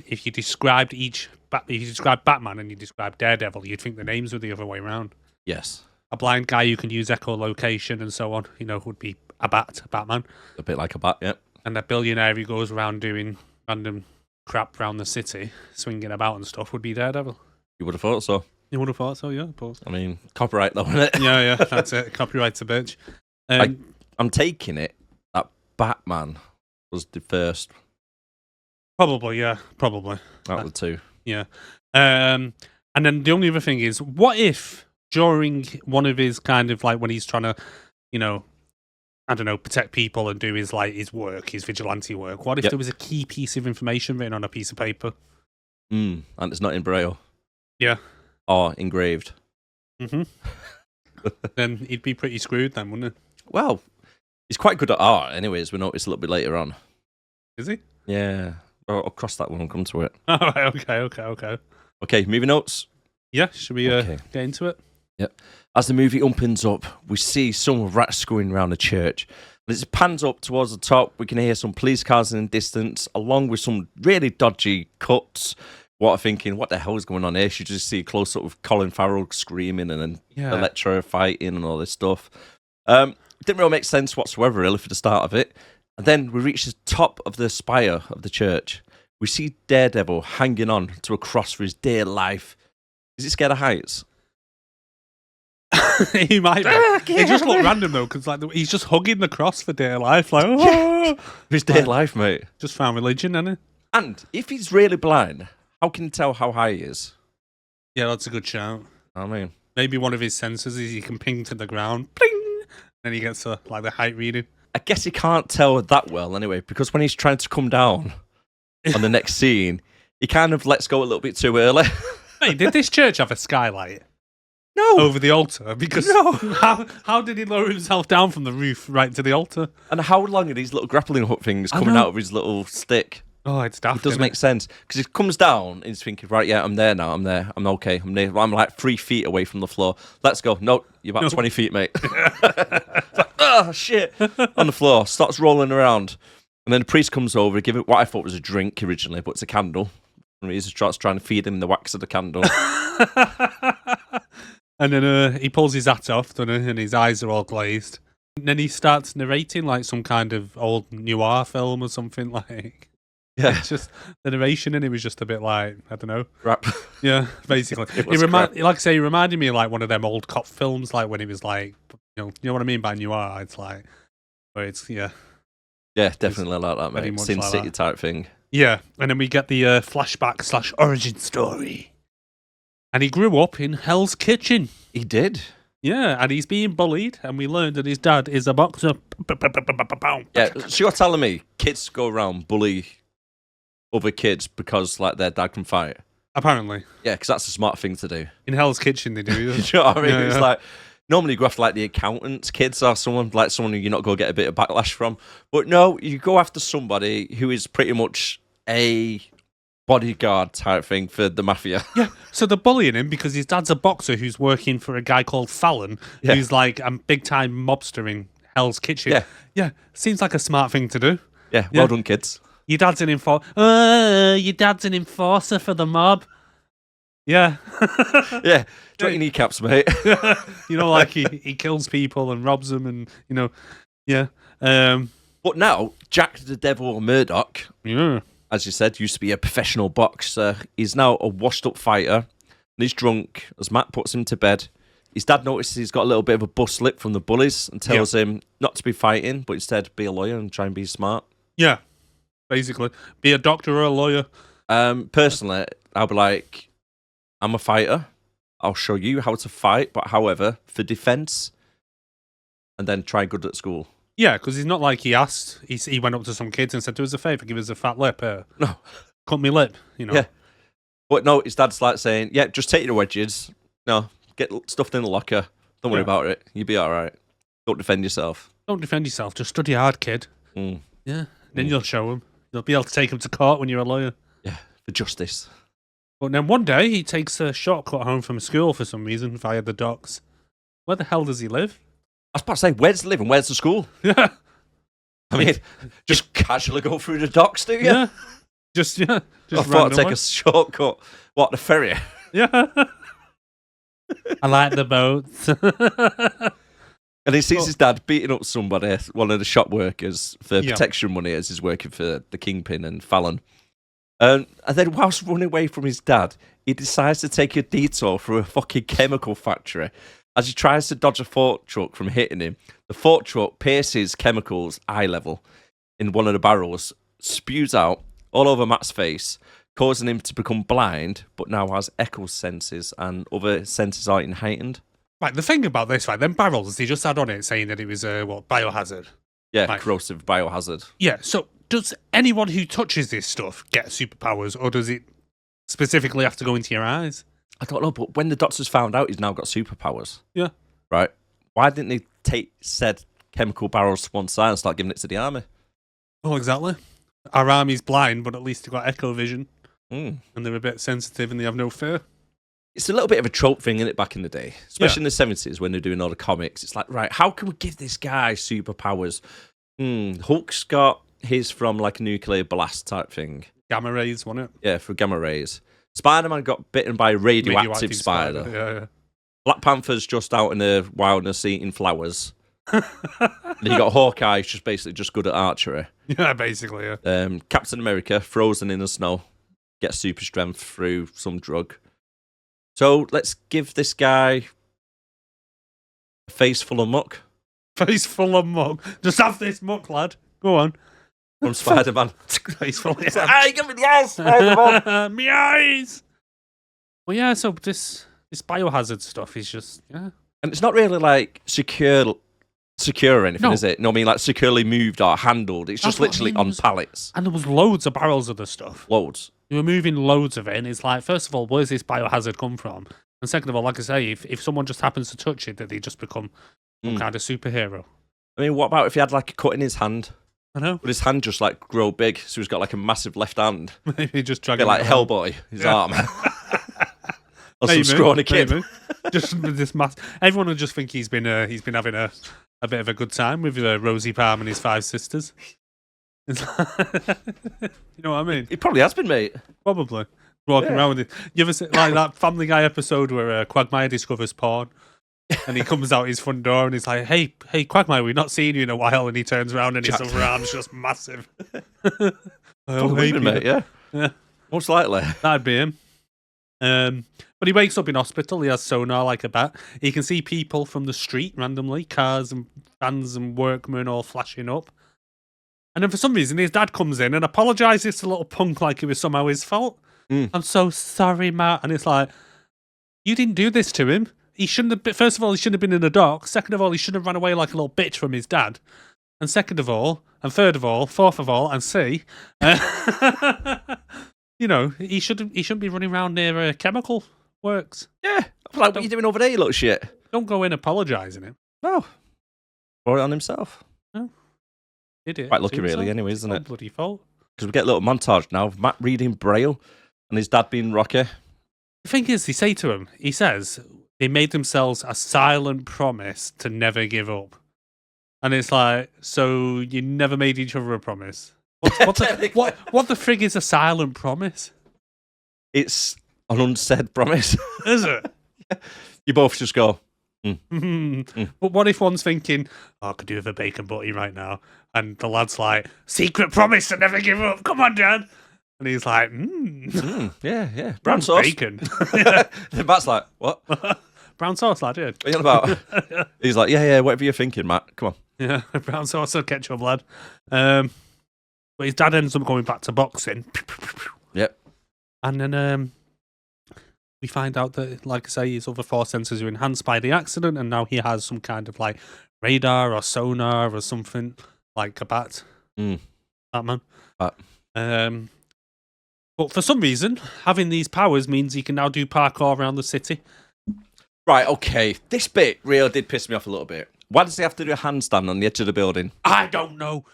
S1: if you described Batman and you described Daredevil, you'd think the names were the other way around.
S2: Yes.
S1: A blind guy who can use echolocation and so on, would be a Batman.
S2: A bit like a bat, yeah.
S1: And a billionaire who goes around doing random crap around the city, swinging about and stuff, would be Daredevil.
S2: You would have thought so.
S1: You would have thought so, yeah, I suppose.
S2: I mean, copyright though, isn't it?
S1: Yeah, that's it. Copyright's a bitch.
S2: I'm taking it that Batman was the first
S1: Probably.
S2: out of the two.
S1: Yeah. And then the only other thing is, what if during one of his kind of like when he's trying to, I don't know, protect people and do his work, his vigilante work, what if
S2: Yep.
S1: there was a key piece of information written on a piece of paper?
S2: And it's not in Braille.
S1: Yeah.
S2: Or engraved.
S1: Mm-hmm. Then he'd be pretty screwed then, wouldn't he?
S2: Well, he's quite good at art anyways, we noticed a little bit later on.
S1: Is he?
S2: Yeah. I'll cross that when I come to it.
S1: All right, okay.
S2: Okay, movie notes.
S1: Yeah, should we
S2: Okay.
S1: get into it?
S2: Yep. As the movie opens up, we see some rats going around the church. And as it pans up towards the top, we can hear some police cars in the distance, along with some really dodgy cuts. What I'm thinking, what the hell is going on here? You just see a close up of Colin Farrell screaming and then
S1: Yeah.
S2: Electra fighting and all this stuff. Didn't really make sense whatsoever, really, for the start of it. And then we reach the top of the spire of the church. We see Daredevil hanging on to a cross for his dear life. Is he scared of heights?
S1: He might be. It just looked random though, because he's just hugging the cross for dear life, like oh!
S2: His dear life, mate.
S1: Just found religion, hasn't he?
S2: And if he's really blind, how can you tell how high he is?
S1: Yeah, that's a good shout.
S2: I mean,
S1: Maybe one of his sensors is he can ping to the ground, pling, and he gets the height reading.
S2: I guess he can't tell that well anyway, because when he's trying to come down on the next scene, he kind of lets go a little bit too early.
S1: Hey, did this church have a skylight
S2: No.
S1: over the altar? Because
S2: No.
S1: how did he lower himself down from the roof right to the altar?
S2: And how long are these little grappling hook things coming
S1: know.
S2: out of his little stick?
S1: Oh, it's daft.
S2: It doesn't
S1: innit?
S2: make sense. Because he comes down and he's thinking, right, yeah, I'm there now. I'm there. I'm okay. I'm near. I'm like 3 feet away from the floor. Let's go. No, you're about 20 feet, mate. It's like, oh, shit. On the floor. Starts rolling around. And then the priest comes over, give it what I thought was a drink originally, but it's a candle. And he's just trying to feed him the wax of the candle.
S1: And then he pulls his hat off, doesn't he? And his eyes are all glazed. And then he starts narrating like some kind of old noir film or something like.
S2: Yeah.
S1: It's just the narration and it was just a bit like, I don't know.
S2: Rap.
S1: Yeah, basically.
S2: It was crap.
S1: Like I say, he reminded me of like one of them old cop films, like when it was like, you know what I mean by noir? It's like, where it's, yeah.
S2: Yeah, definitely like that,
S1: very
S2: mate.
S1: much
S2: Sin
S1: like
S2: City
S1: that.
S2: type thing.
S1: Yeah, and then we get the flashback / origin story. And he grew up in Hell's Kitchen.
S2: He did.
S1: Yeah, and he's being bullied, and we learned that his dad is a boxer.
S2: Yeah, so you're telling me kids go around bully other kids because like their dad can fight?
S1: Apparently.
S2: Yeah, because that's a smart thing to do.
S1: In Hell's Kitchen, they do.
S2: You know what I mean?
S1: Yeah,
S2: It's
S1: yeah.
S2: like normally you go after like the accountant's kids or someone who you're not going to get a bit of backlash from. But no, you go after somebody who is pretty much a bodyguard type thing for the mafia.
S1: Yeah, so they're bullying him because his dad's a boxer who's working for a guy called Fallon,
S2: Yeah.
S1: who's like a big-time mobster in Hell's Kitchen.
S2: Yeah.
S1: Yeah, seems like a smart thing to do.
S2: Yeah,
S1: Yeah.
S2: well done, kids.
S1: Your dad's an enforcer for the mob. Yeah.
S2: Yeah, drop your kneecaps, mate.
S1: Like he kills people and robs them and, yeah.
S2: But now, Jack the Devil Murdoch
S1: Yeah.
S2: as you said, used to be a professional boxer. He's now a washed-up fighter, and he's drunk. As Matt puts him to bed, his dad notices he's got a little bit of a bust lip from the bullies and tells him not to be fighting, but instead be a lawyer and try and be smart.
S1: Yeah, basically. Be a doctor or a lawyer.
S2: Personally, I'll be like, I'm a fighter. I'll show you how to fight, but however, for defense, and then try good at school.
S1: Yeah, because he's not like he asked. He went up to some kids and said, "Do us a favour, give us a fat lip.
S2: No,
S1: cut me lip." You know.
S2: Yeah, but no, his dad's like saying, "Yeah, just take your wedges. No, get stuffed in the locker. Don't worry about it. You'll be all right. Don't defend yourself.
S1: Don't defend yourself. Just study hard, kid.
S2: Mm.
S1: Yeah. Then you'll show him. You'll be able to take him to court when you're a lawyer.
S2: Yeah, for justice."
S1: But then one day he takes a shortcut home from school for some reason via the docks. Where the hell does he live?
S2: I was about to say, where's the live and where's the school?
S1: Yeah.
S2: I mean, just casually go through the docks, do you?
S1: Yeah. Just
S2: I thought I'd take a shortcut. What, the ferry?
S1: Yeah. I like the boats.
S2: And he sees his dad beating up somebody, one of the shop workers, for protection money as he's working for the Kingpin and Fallon. And then whilst running away from his dad, he decides to take a detour through a fucking chemical factory. As he tries to dodge a fork truck from hitting him, the fork truck pierces chemicals eye level in one of the barrels, spews out all over Matt's face, causing him to become blind, but now has echo senses and other senses are heightened.
S1: Right, the thing about this, right, them barrels, they just had on it saying that it was a, biohazard?
S2: Yeah,
S1: right.
S2: Corrosive biohazard.
S1: Yeah, so does anyone who touches this stuff get superpowers, or does it specifically have to go into your eyes?
S2: I don't know, but when the doctors found out he's now got superpowers,
S1: yeah,
S2: right? Why didn't they take said chemical barrels to one side and start giving it to the army?
S1: Oh, exactly. Our army's blind, but at least they've got echo vision, and they're a bit sensitive and they have no fear.
S2: It's a little bit of a trope thing, isn't it, back in the day? Especially in the 70s when they're doing all the comics. It's like, right, how can we give this guy superpowers? Hulk's got his from like a nuclear blast type thing.
S1: Gamma rays, wasn't it?
S2: Yeah, for gamma rays. Spider-Man got bitten by a radioactive spider.
S1: Yeah.
S2: Black Panther's just out in the wilderness eating flowers. And you got Hawkeye, just basically just good at archery.
S1: Yeah, basically, yeah.
S2: Captain America, frozen in the snow, gets super strength through some drug. So let's give this guy a face full of muck.
S1: Face full of muck. Just have this muck, lad. Go on.
S2: From Spider-Man.
S1: Face full of muck.
S2: Hey, give me the eyes, Spider-Man.
S1: Me eyes. Well, yeah, so this biohazard stuff is just, yeah.
S2: And it's not really like secure or anything, is it? No, I mean like securely moved or handled. It's just literally on pallets.
S1: And there was loads of barrels of the stuff.
S2: Loads.
S1: You were moving loads of it, and it's like, first of all, where's this biohazard come from? And second of all, like I say, if someone just happens to touch it, that they just become some kind of superhero.
S2: I mean, what about if he had like a cut in his hand?
S1: I know.
S2: Would his hand just like grow big, so he's got like a massive left hand?
S1: Maybe just drag
S2: it like Hellboy, his arm. Or some scrawny kid.
S1: Just with this mass. Everyone will just think he's been having a bit of a good time with Rosie Palm and his 5 sisters. You know what I mean?
S2: He probably has been, mate.
S1: Probably. Walking around with it. You ever see like that Family Guy episode where Quagmire discovers porn? And he comes out his front door and he's like, hey, Quagmire, we've not seen you in a while. And he turns around and his other arm's just massive.
S2: Probably been, mate, yeah. Most likely.
S1: That'd be him. But he wakes up in hospital. He has sonar like a bat. He can see people from the street randomly, cars and vans and workmen all flashing up. And then for some reason, his dad comes in and apologises to little punk like it was somehow his fault. I'm so sorry, Matt. And it's like, you didn't do this to him. He shouldn't have. First of all, he shouldn't have been in the dock. Second of all, he shouldn't have run away like a little bitch from his dad. And second of all, and third of all, fourth of all, and C. You know, he shouldn't be running around near chemical works.
S2: Yeah. Like, what are you doing over there, you little shit?
S1: Don't go in apologising him.
S2: No. Brought it on himself.
S1: No. Did it.
S2: Quite lucky, really, anyway, isn't it?
S1: Bloody fault.
S2: Because we get a little montage now of Matt reading Braille and his dad being Rocky.
S1: The thing is, he says, they made themselves a silent promise to never give up. And it's like, so you never made each other a promise? What the frig is a silent promise?
S2: It's an unsaid promise.
S1: Is it?
S2: You both just go,
S1: But what if one's thinking, I could do with a bacon butty right now, and the lad's like, secret promise to never give up. Come on, Dad. And he's like,
S2: Yeah. Brown sauce.
S1: bacon.
S2: Then Matt's like, what?
S1: Brown sauce, lad, yeah.
S2: What are you on about? He's like, yeah, whatever you're thinking, Matt. Come on.
S1: Yeah, brown sauce and ketchup, lad. But his dad ends up going back to boxing.
S2: Yep.
S1: And then we find out that, like I say, his other 4 senses are enhanced by the accident, and now he has some kind of like radar or sonar or something, like a bat. Batman.
S2: Bat.
S1: But for some reason, having these powers means he can now do parkour around the city.
S2: Right, okay. This bit really did piss me off a little bit. Why does he have to do a handstand on the edge of the building?
S1: I don't know.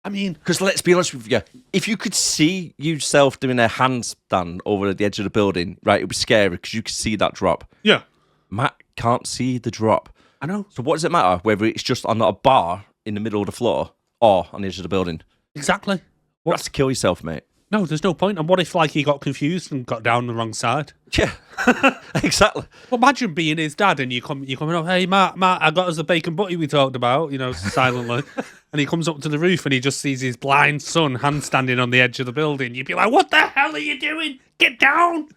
S1: I mean...
S2: Because let's be honest with you, if you could see yourself doing a handstand over the edge of the building, right, it'd be scary because you could see that drop.
S1: Yeah.
S2: Matt can't see the drop.
S1: I know.
S2: So what does it matter whether it's just on a bar in the middle of the floor or on the edge of the building?
S1: Exactly.
S2: You have to kill yourself, mate.
S1: No, there's no point. And what if, like, he got confused and got down the wrong side?
S2: Yeah, exactly.
S1: Well, imagine being his dad and you're coming up, hey, Matt, I got us the bacon butty we talked about, silently. And he comes up to the roof and he just sees his blind son handstanding on the edge of the building. You'd be like, what the hell are you doing? Get down!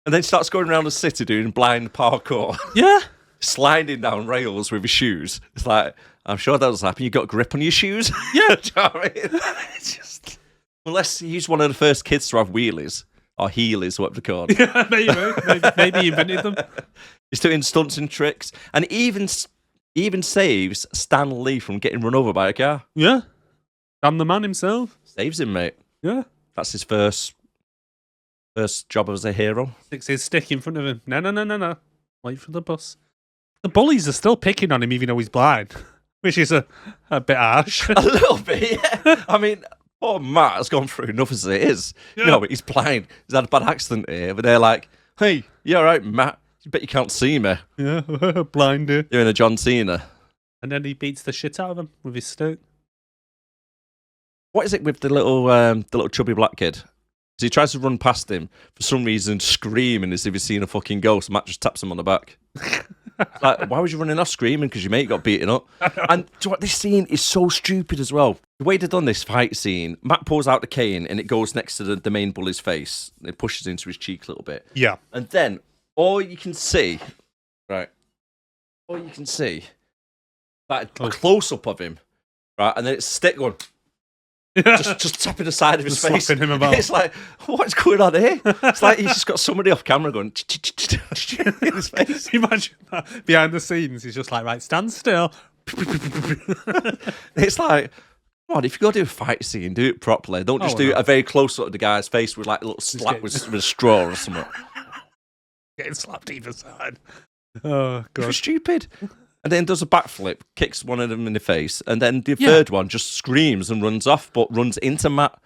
S2: And then starts going around the city doing blind parkour.
S1: Yeah.
S2: Sliding down rails with his shoes. It's like, I'm sure that doesn't happen. You got grip on your shoes?
S1: Yeah.
S2: Do you know what I mean? It's just... Unless he's one of the first kids to have wheelies. Or heelys, whatever they're called.
S1: Yeah, maybe he invented them.
S2: He's doing stunts and tricks. And even saves Stan Lee from getting run over by a car.
S1: Yeah. I'm the man himself.
S2: Saves him, mate.
S1: Yeah.
S2: That's his first job as a hero.
S1: Sticks his stick in front of him. No. Wait for the bus. The bullies are still picking on him even though he's blind. Which is a bit harsh.
S2: A little bit, yeah. I mean... Oh, Matt has gone through enough as it is.
S1: Yeah.
S2: You know, he's blind. He's had a bad accident here. But they're like, hey, you all right, Matt? You bet you can't see me.
S1: Yeah, blind dude.
S2: You're in a John Cena.
S1: And then he beats the shit out of him with his stick.
S2: What is it with the little chubby black kid? Because he tries to run past him, for some reason screaming as if he's seen a fucking ghost. Matt just taps him on the back. Like, why was you running off screaming? Because your mate got beaten up. And do you know what? This scene is so stupid as well. The way they've done this fight scene, Matt pulls out the cane and it goes next to the main bully's face. It pushes into his cheek a little bit.
S1: Yeah.
S2: And then all you can see, like a close-up of him, right? And then it's stick going... just tapping the side of his face.
S1: Slapping him about.
S2: It's like, what's going on here? It's like he's just got somebody off camera going in his face.
S1: Imagine that. Behind the scenes, he's just like, right, stand still.
S2: It's like, come on, if you go do a fight scene, do it properly. Don't just do a very close up of the guy's face with like a little slap with a straw or something.
S1: Getting slapped either side. Oh, God.
S2: It's stupid. And then does a backflip, kicks one of them in the face, and then the third one just screams and runs off, but runs into Matt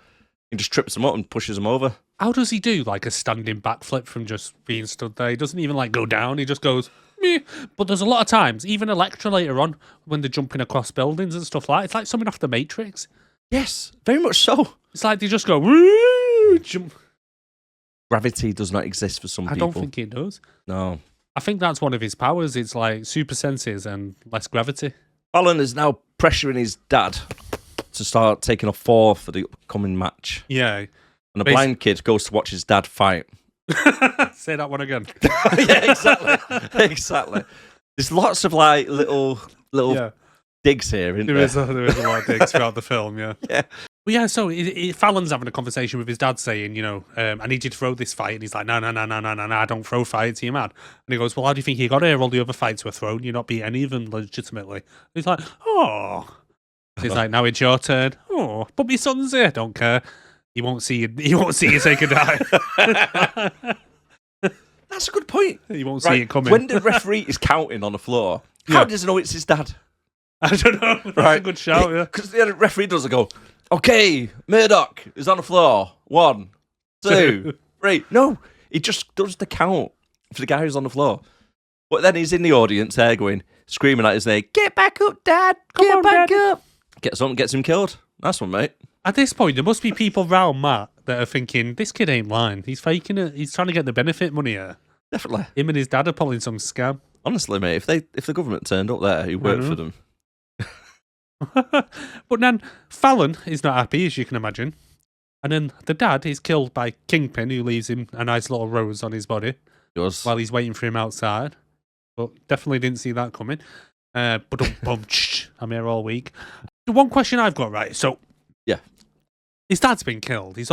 S2: and just trips him up and pushes him over.
S1: How does he do like a standing backflip from just being stood there? He doesn't even like go down, he just goes, meh. But there's a lot of times, even Elektra later on, when they're jumping across buildings and stuff like that, it's like something off the Matrix.
S2: Yes, very much so.
S1: It's like they just go, woo, jump.
S2: Gravity does not exist for some people.
S1: I don't think it does.
S2: No.
S1: I think that's one of his powers. It's like super senses and less gravity.
S2: Fallon is now pressuring his dad to start taking a fall for the upcoming match.
S1: Yeah.
S2: And a blind kid goes to watch his dad fight.
S1: Say that one again.
S2: Yeah, exactly. There's lots of like little digs here, isn't there?
S1: There is a lot of digs throughout the film, yeah.
S2: Yeah.
S1: Well, yeah, so Fallon's having a conversation with his dad saying, I need you to throw this fight. And he's like, no, I don't throw fights, are you mad? And he goes, well, how do you think you got here? All the other fights were thrown. You're not beat any of them legitimately. And he's like, oh. He's like, now it's your turn. Oh, but my son's here. Don't care. He won't see you take a dive.
S2: That's a good point.
S1: He won't see it coming.
S2: When the referee is counting on the floor, how does he know it's his dad?
S1: I don't know. That's a good shout, yeah.
S2: Because the referee doesn't go, okay, Murdoch is on the floor. 1, 2, 3. No, he just does the count for the guy who's on the floor. But then he's in the audience there screaming at his name, get back up, Dad. Get back up. Gets him killed. Nice one, mate.
S1: At this point, there must be people around Matt that are thinking, this kid ain't lying. He's faking it. He's trying to get the benefit money here.
S2: Definitely.
S1: Him and his dad are pulling some scam.
S2: Honestly, mate, if the government turned up there, he worked for them.
S1: But then Fallon is not happy, as you can imagine. And then the dad is killed by Kingpin, who leaves him a nice little rose on his body while he's waiting for him outside. But definitely didn't see that coming. But I'm here all week. The one question I've got, right? So,
S2: yeah,
S1: his dad's been killed. His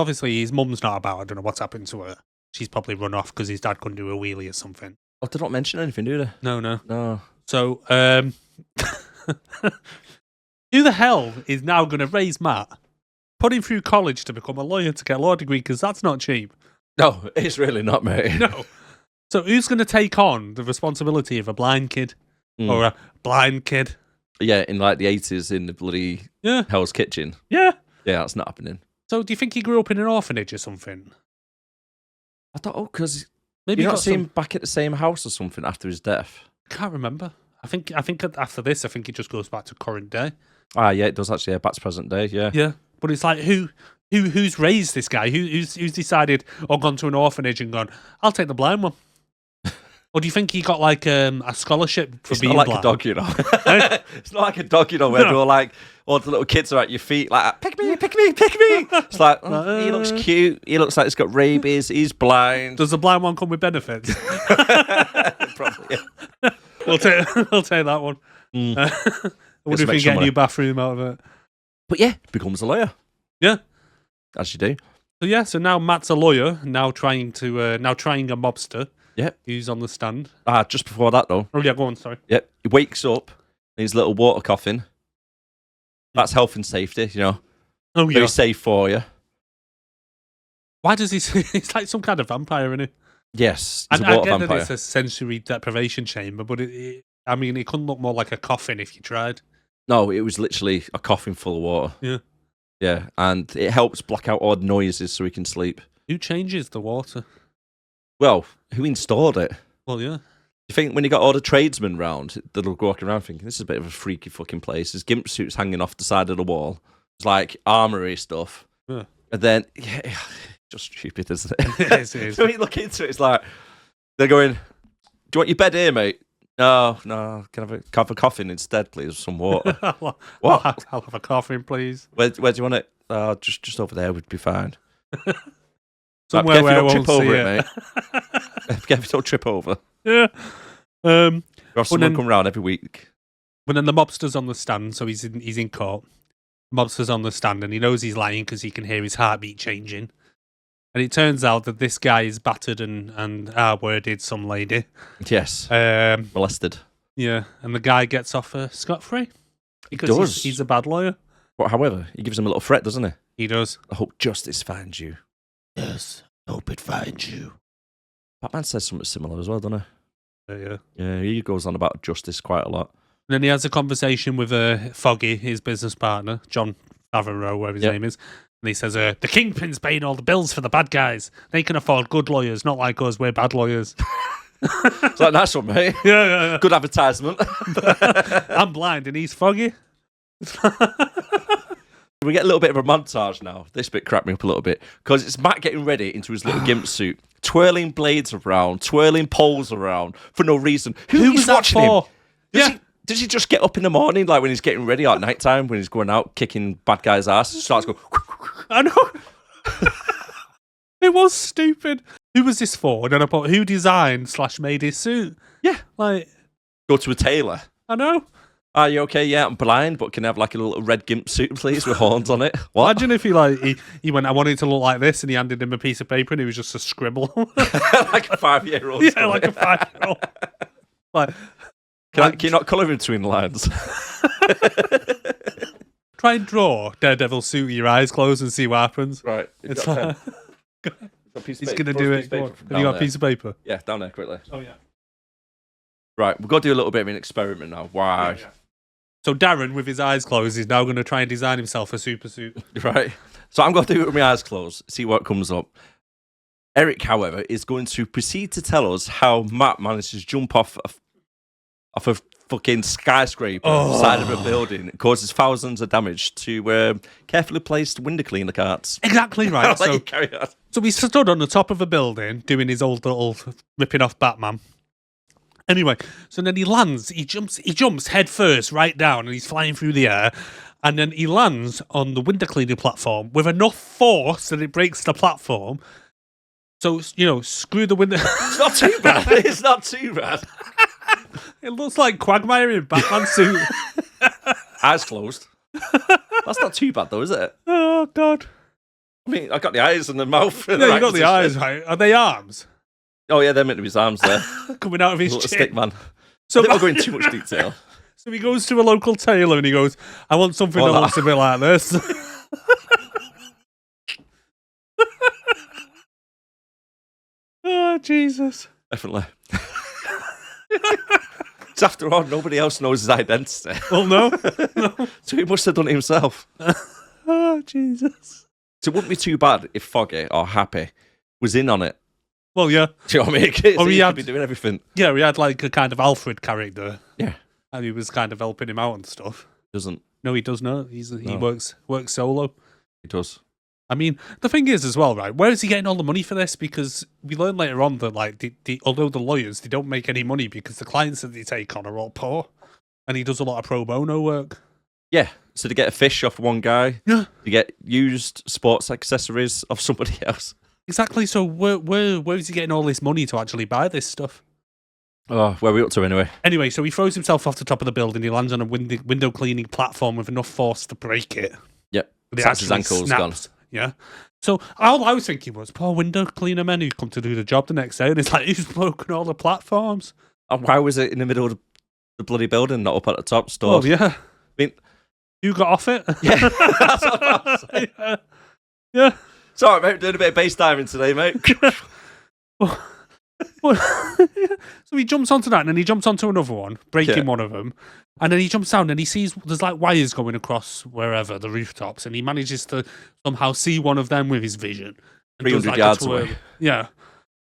S1: mum's not about. I don't know what's happened to her. She's probably run off because his dad couldn't do a wheelie or something.
S2: Oh, they don't mention anything, do they?
S1: No. So, who the hell is now going to raise Matt, put him through college to become a lawyer to get a law degree? Because that's not cheap.
S2: No, it's really not, mate.
S1: No. So who's going to take on the responsibility of a blind kid or a blind kid?
S2: Yeah, in like the 80s in the bloody Hell's Kitchen.
S1: Yeah.
S2: Yeah, that's not happening.
S1: So do you think he grew up in an orphanage or something?
S2: I don't know, because
S1: Maybe
S2: you not see him back at the same house or something after his death.
S1: Can't remember. I think after this, I think it just goes back to current day.
S2: Ah, yeah, it does actually. Yeah, back to present day. Yeah.
S1: Yeah, but it's like who's raised this guy? Who's decided or gone to an orphanage and gone, I'll take the blind one. Or do you think he got like a scholarship for being blind?
S2: It's not like a dog, you know. It's not like a dog, you know, where they're all like, all the little kids are at your feet, like, pick me, pick me, pick me. It's like, he looks cute. He looks like he's got rabies. He's blind.
S1: Does the blind one come with benefits?
S2: Probably. Yeah.
S1: We'll take that one. I wonder if you get a new bathroom out of it.
S2: But yeah, becomes a lawyer.
S1: Yeah,
S2: as you do.
S1: So now Matt's a lawyer, now trying a mobster.
S2: Yep.
S1: Who's on the stand.
S2: Just before that, though.
S1: Oh, yeah, go on, sorry.
S2: Yep. He wakes up in his little water coffin. That's health and safety, you know.
S1: Oh, yeah.
S2: Very safe for you.
S1: Why does he... He's like some kind of vampire, isn't he?
S2: Yes, he's
S1: and
S2: a water
S1: I get
S2: vampire.
S1: that it's a sensory deprivation chamber, but it couldn't look more like a coffin if you tried.
S2: No, it was literally a coffin full of water.
S1: Yeah.
S2: Yeah, and it helps block out odd noises so he can sleep.
S1: Who changes the water?
S2: Well, who installed it?
S1: Well, yeah.
S2: You think when you got all the tradesmen round, they'll go walking around thinking, this is a bit of a freaky fucking place. There's gimp suits hanging off the side of the wall. It's like armoury stuff.
S1: Yeah.
S2: And then, just stupid, isn't it?
S1: It is.
S2: So when you look into it, it's like, they're going, do you want your bed here, mate? No, can I have a coffin instead, please? Some water. What?
S1: I'll have a coffin, please.
S2: Where do you want it? Just over there would be fine.
S1: Somewhere where I won't
S2: trip over
S1: see
S2: it, mate. Get don't trip over.
S1: Yeah.
S2: We have someone come round every week.
S1: But then the mobster's on the stand, so he's in court. The mobster's on the stand, and he knows he's lying because he can hear his heartbeat changing. And it turns out that this guy is battered and R-worded some lady.
S2: Yes. Molested.
S1: Yeah, and the guy gets off scot-free. Because he's a bad lawyer.
S2: But however, he gives him a little threat, doesn't he?
S1: He does.
S2: I hope justice finds you.
S1: Yes, I hope it finds you.
S2: Batman says something similar as well, doesn't he?
S1: Yeah.
S2: Yeah, he goes on about justice quite a lot.
S1: And then he has a conversation with Foggy, his business partner, John Favreau, whatever his name is. And he says, the Kingpin's paying all the bills for the bad guys. They can afford good lawyers, not like us, we're bad lawyers.
S2: It's like, nice one, mate.
S1: Yeah.
S2: Good advertisement.
S1: I'm blind and he's foggy.
S2: We get a little bit of a montage now. This bit cracked me up a little bit. Because it's Matt getting ready into his little gimp suit, twirling blades around, twirling poles around for no reason.
S1: Who was that
S2: watching
S1: for?
S2: him? Does he just get up in the morning, like when he's getting ready at night time, when he's going out kicking bad guys' ass, starts going...
S1: I know. It was stupid. Who was this for? And then I thought, who designed / made his suit?
S2: Yeah.
S1: Like...
S2: Go to a tailor.
S1: I know.
S2: Are you okay? Yeah, I'm blind, but can I have like a little red gimp suit, please, with horns on it? What?
S1: Imagine if he went, I want it to look like this, and he handed him a piece of paper and it was just a scribble.
S2: Like a 5-year-old.
S1: Yeah, like a 5-year-old. Like...
S2: Can you not colour in between the lines?
S1: Try and draw Daredevil suit with your eyes closed and see what happens.
S2: Right.
S1: It's like... He's going to do it. Have you got a piece of paper?
S2: Yeah, down there, quickly.
S1: Oh, yeah.
S2: Right, we've got to do a little bit of an experiment now. Why?
S1: Yeah. So Darren, with his eyes closed, is now going to try and design himself a super suit.
S2: Right. So I'm going to do it with my eyes closed, see what comes up. Eric, however, is going to proceed to tell us how Matt managed to jump off a fucking skyscraper side of a building. It causes thousands of damage to carefully placed window cleaner carts.
S1: Exactly right.
S2: So carry on.
S1: So he stood on the top of a building doing his old little ripping off Batman. Anyway, so then he lands, he jumps head first right down, and he's flying through the air. And then he lands on the window cleaning platform with enough force that it breaks the platform. So, screw the window.
S2: It's not too bad. It's not too bad.
S1: It looks like Quagmire in Batman suit.
S2: Eyes closed. That's not too bad, though, is it?
S1: Oh, God.
S2: I mean, I got the eyes and the mouth.
S1: Yeah, you got the eyes, right? Are they arms?
S2: Oh, yeah, they're meant to be his arms there.
S1: Coming out of his
S2: Little
S1: chin.
S2: stick man.
S1: So
S2: I think we're going too much detail.
S1: So he goes to a local tailor and he goes, I want something that looks a bit like this. Oh, Jesus.
S2: Definitely. So after all, nobody else knows his identity.
S1: Well, no.
S2: So he must have done it himself.
S1: Oh, Jesus.
S2: So it wouldn't be too bad if Foggy or Happy was in on it.
S1: Well, yeah.
S2: Do you know what I mean?
S1: Or
S2: he
S1: he
S2: could be doing everything.
S1: Yeah, we had like a kind of Alfred character.
S2: Yeah.
S1: And he was kind of helping him out and stuff.
S2: Doesn't.
S1: No, he does not. He works solo.
S2: He does.
S1: I mean, the thing is as well, right? Where is he getting all the money for this? Because we learn later on that, like, although the lawyers, they don't make any money because the clients that they take on are all poor, and he does a lot of pro bono work.
S2: Yeah. So to get a fish off one guy,
S1: Yeah,
S2: to get used sports accessories off somebody else.
S1: exactly. So where is he getting all this money to actually buy this stuff?
S2: Oh, where are we up to anyway?
S1: Anyway, so he throws himself off the top of the building. He lands on a window cleaning platform with enough force to break it.
S2: Yep.
S1: But it
S2: That's his
S1: actually
S2: ankle's
S1: snaps. Yeah. So all I was thinking was, poor window cleaner men who come to do the job the next day, and it's like he's broken all the platforms.
S2: And why was it in the middle of the bloody building, not up at the top store?
S1: Oh yeah.
S2: I mean,
S1: you got off it?
S2: yeah. That's what I was saying.
S1: Yeah.
S2: Sorry, mate. Doing a bit of base diving today, mate.
S1: So he jumps onto that, and then he jumps onto another one, breaking one of them, and then he jumps down, and he sees there's like wires going across wherever the rooftops, and he manages to somehow see one of them with his vision.
S2: 300 yards away.
S1: Yeah,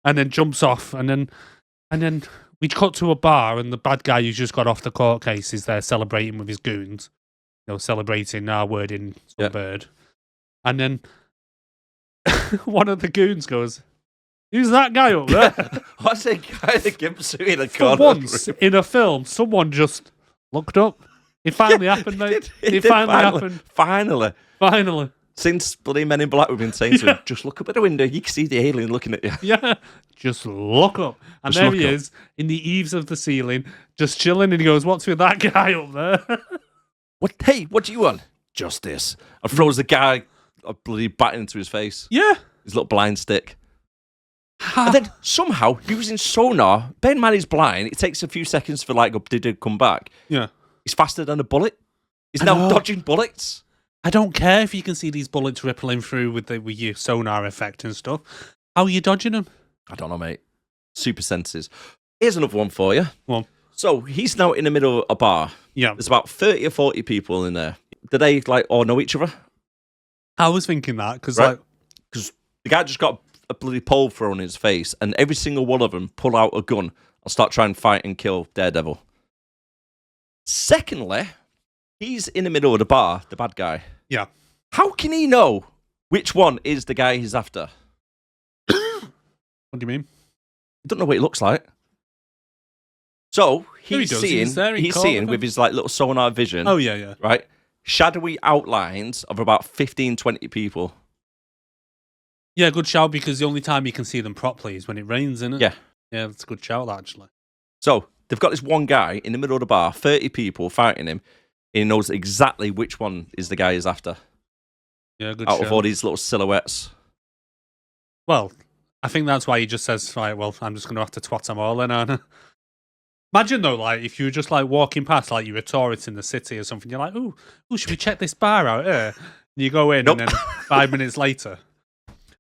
S1: and then jumps off, and then we cut to a bar, and the bad guy who's just got off the court case is there celebrating with his goons, celebrating our word in some bird, and then one of the goons goes, "Who's that guy up there?"
S2: What's that guy that gives you in a
S1: For
S2: corner?
S1: once in a film, someone just looked up. It finally happened, mate. It finally happened.
S2: Finally. Since bloody Men in Black we've been saying to him, just look up at the window, you can see the alien looking at you.
S1: Yeah, just look up. And
S2: Just
S1: there
S2: look
S1: he
S2: up.
S1: is, in the eaves of the ceiling, just chilling, and he goes, "What's with that guy up there?"
S2: Hey, what do you want? Justice. And throws the guy a bloody bat into his face.
S1: Yeah.
S2: His little blind stick. And then somehow, using sonar, bear in mind he's blind, it takes a few seconds for like did it come back.
S1: Yeah.
S2: He's faster than a bullet. He's
S1: I
S2: now
S1: know.
S2: dodging bullets.
S1: I don't care if you can see these bullets rippling through with your sonar effect and stuff. How are you dodging them?
S2: I don't know, mate. Super senses. Here's another one for you.
S1: Well,
S2: So he's now in the middle of a bar.
S1: yeah.
S2: There's about 30 or 40 people in there. Do they like all know each other?
S1: I was thinking that because,
S2: Right. Because the guy just got a bloody pole thrown in his face, and every single one of them pull out a gun and start trying to fight and kill Daredevil. Secondly, he's in the middle of the bar, the bad guy.
S1: Yeah.
S2: How can he know which one is the guy he's after?
S1: What do you mean?
S2: I don't know what he looks like. So
S1: he
S2: he's
S1: does. He was there in
S2: he's
S1: court
S2: seeing
S1: with
S2: with his like little sonar vision.
S1: Oh, yeah.
S2: Right? Shadowy outlines of about 15, 20 people.
S1: Yeah, good shout, because the only time you can see them properly is when it rains, isn't it?
S2: Yeah.
S1: Yeah, that's a good shout, actually.
S2: So they've got this one guy in the middle of the bar, 30 people fighting him. He knows exactly which one is the guy he's after.
S1: Yeah, good
S2: Out
S1: shout.
S2: of all these little silhouettes.
S1: Well, I think that's why he just says, right, well, I'm just going to have to twat them all then, aren't I? Imagine, though, like, if you were just, like, walking past, like, you're a tourist in the city or something, you're like, ooh, should we check this bar out here? And you go in,
S2: Nope.
S1: and then 5 minutes later.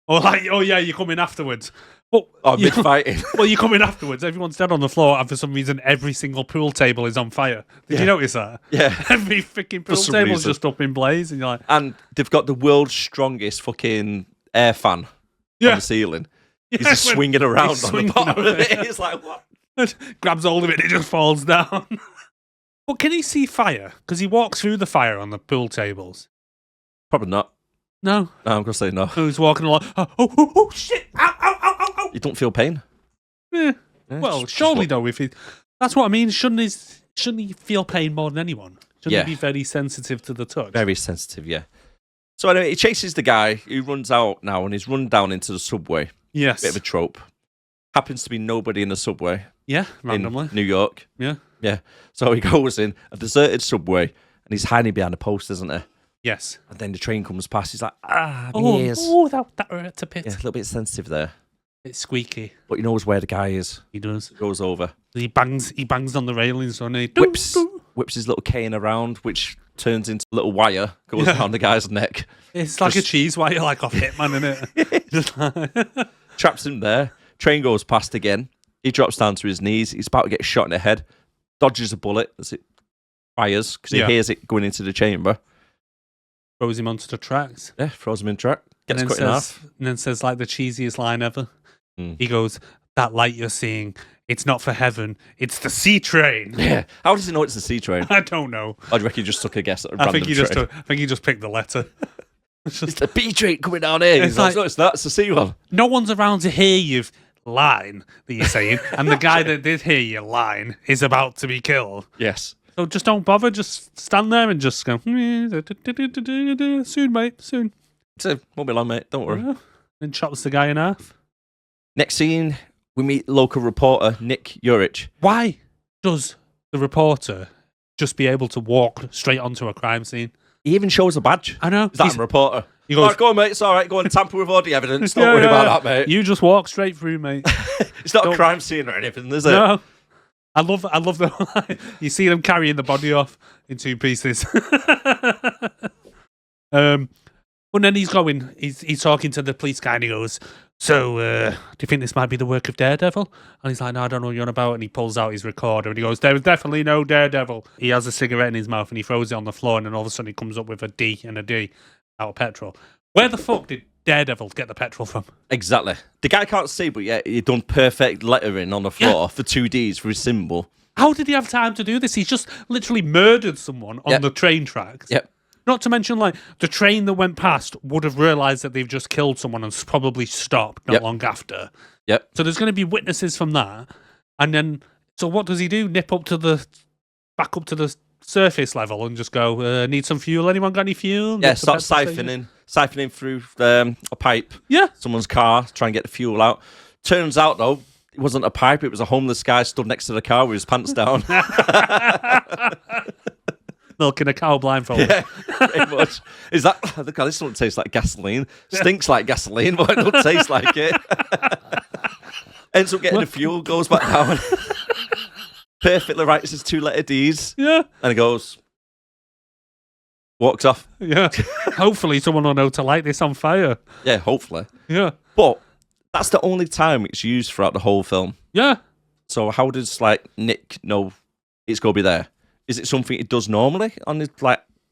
S1: Or, like, oh, yeah, you're coming afterwards. But,
S2: Or mid-fighting.
S1: well, you're coming afterwards. Everyone's dead on the floor, and for some reason, every single pool table is on fire. Did you notice that?
S2: Yeah.
S1: Every freaking pool
S2: some
S1: table's
S2: reason.
S1: just up in blaze, and you're like,
S2: And they've got the world's strongest fucking air fan on
S1: yeah.
S2: the ceiling.
S1: Yeah,
S2: He's just
S1: when
S2: swinging around
S1: he's
S2: on
S1: swinging
S2: the bottom of
S1: over
S2: it.
S1: it.
S2: It's like, what?
S1: Grabs hold of it, and it just falls down. But can he see fire? Because he walks through the fire on the pool tables.
S2: Probably not.
S1: No.
S2: No, I'm going to say no.
S1: So he's walking along. Oh, shit. Ow, ow, ow, ow, ow.
S2: You don't feel pain?
S1: Eh.
S2: Yeah,
S1: Well,
S2: just
S1: surely,
S2: look.
S1: though, if he... That's what I mean. Shouldn't he feel pain more than anyone? Shouldn't he be very sensitive to the touch?
S2: Very sensitive, yeah. So anyway, he chases the guy who runs out now, and he's run down into the subway.
S1: Yes.
S2: Bit of a trope. Happens to be nobody in the subway.
S1: Yeah, randomly.
S2: In New York.
S1: Yeah.
S2: Yeah. So he goes in a deserted subway, and he's hiding behind a post, isn't he?
S1: Yes.
S2: And then the train comes past. He's like, my ears.
S1: Oh, that hurts a bit.
S2: Yeah, a little bit sensitive there.
S1: It's squeaky.
S2: But he knows where the guy is.
S1: He does.
S2: He goes over.
S1: He bangs on the railings, doesn't he?
S2: Whips his little cane around, which turns into a little wire, goes down the guy's neck.
S1: It's like a cheese wire, like off Hitman, isn't it?
S2: Traps him there. Train goes past again. He drops down to his knees. He's about to get shot in the head. Dodges a bullet as it fires because he hears it going into the chamber.
S1: Throws him onto the tracks.
S2: Yeah, throws him in track. Gets cut in half.
S1: And then says like the cheesiest line ever. He goes, "That light you're seeing, it's not for heaven, it's the C train."
S2: Yeah. How does he know it's the C train?
S1: I don't know.
S2: I reckon he just took a guess at a
S1: I
S2: random train.
S1: think he just picked the letter.
S2: It's the B train coming down here. He's like, no, it's not. It's the C one.
S1: No one's around to hear your line that you're saying, and the guy that did hear your line is about to be killed.
S2: Yes.
S1: So just don't bother. Just stand there and just go, soon, mate, soon.
S2: So, won't be long, mate. Don't worry.
S1: And chops the guy in half.
S2: Next scene, we meet local reporter Nick Urich.
S1: Why does the reporter just be able to walk straight onto a crime scene?
S2: He even shows a badge.
S1: I know.
S2: Is that a reporter?
S1: He goes,
S2: go on, mate. It's all right. Go on, tamper with all the evidence. Don't worry about that, mate.
S1: You just walk straight through, mate.
S2: It's not a crime scene or anything, is it?
S1: No. I love the you see them carrying the body off in two pieces. But then he's talking to the police guy and he goes, "So, do you think this might be the work of Daredevil?" And he's like, "No, I don't know what you're on about." And he pulls out his recorder and he goes, "There was definitely no Daredevil." He has a cigarette in his mouth and he throws it on the floor and then all of a sudden he comes up with a D and a D out of petrol. Where the fuck did Daredevil get the petrol from?
S2: Exactly. The guy can't see, but yeah, he done perfect lettering on the floor for 2 Ds for his symbol.
S1: How did he have time to do this? He's just literally murdered someone on the train tracks.
S2: Yep.
S1: Not to mention, like, the train that went past would have realised that they've just killed someone and probably stopped not long after.
S2: Yep.
S1: So there's going to be witnesses from that. And then, so what does he do? Back up to the surface level and just go, need some fuel? Anyone got any fuel?
S2: Yeah, start siphoning through a pipe.
S1: Yeah.
S2: Someone's car, try and get the fuel out. Turns out, though, it wasn't a pipe. It was a homeless guy stood next to the car with his pants down.
S1: Milking a cow blindfolded.
S2: Yeah, pretty much. Is that? God, this doesn't taste like gasoline. Stinks like gasoline, but it don't taste like it. Ends up getting the fuel, goes back down. Perfectly writes his 2-letter Ds.
S1: Yeah.
S2: And he goes, walks off.
S1: Yeah. Hopefully someone will know to light this on fire.
S2: Yeah, hopefully.
S1: Yeah.
S2: But that's the only time it's used throughout the whole film.
S1: Yeah.
S2: So how does Nick know it's going to be there? Is it something he does normally on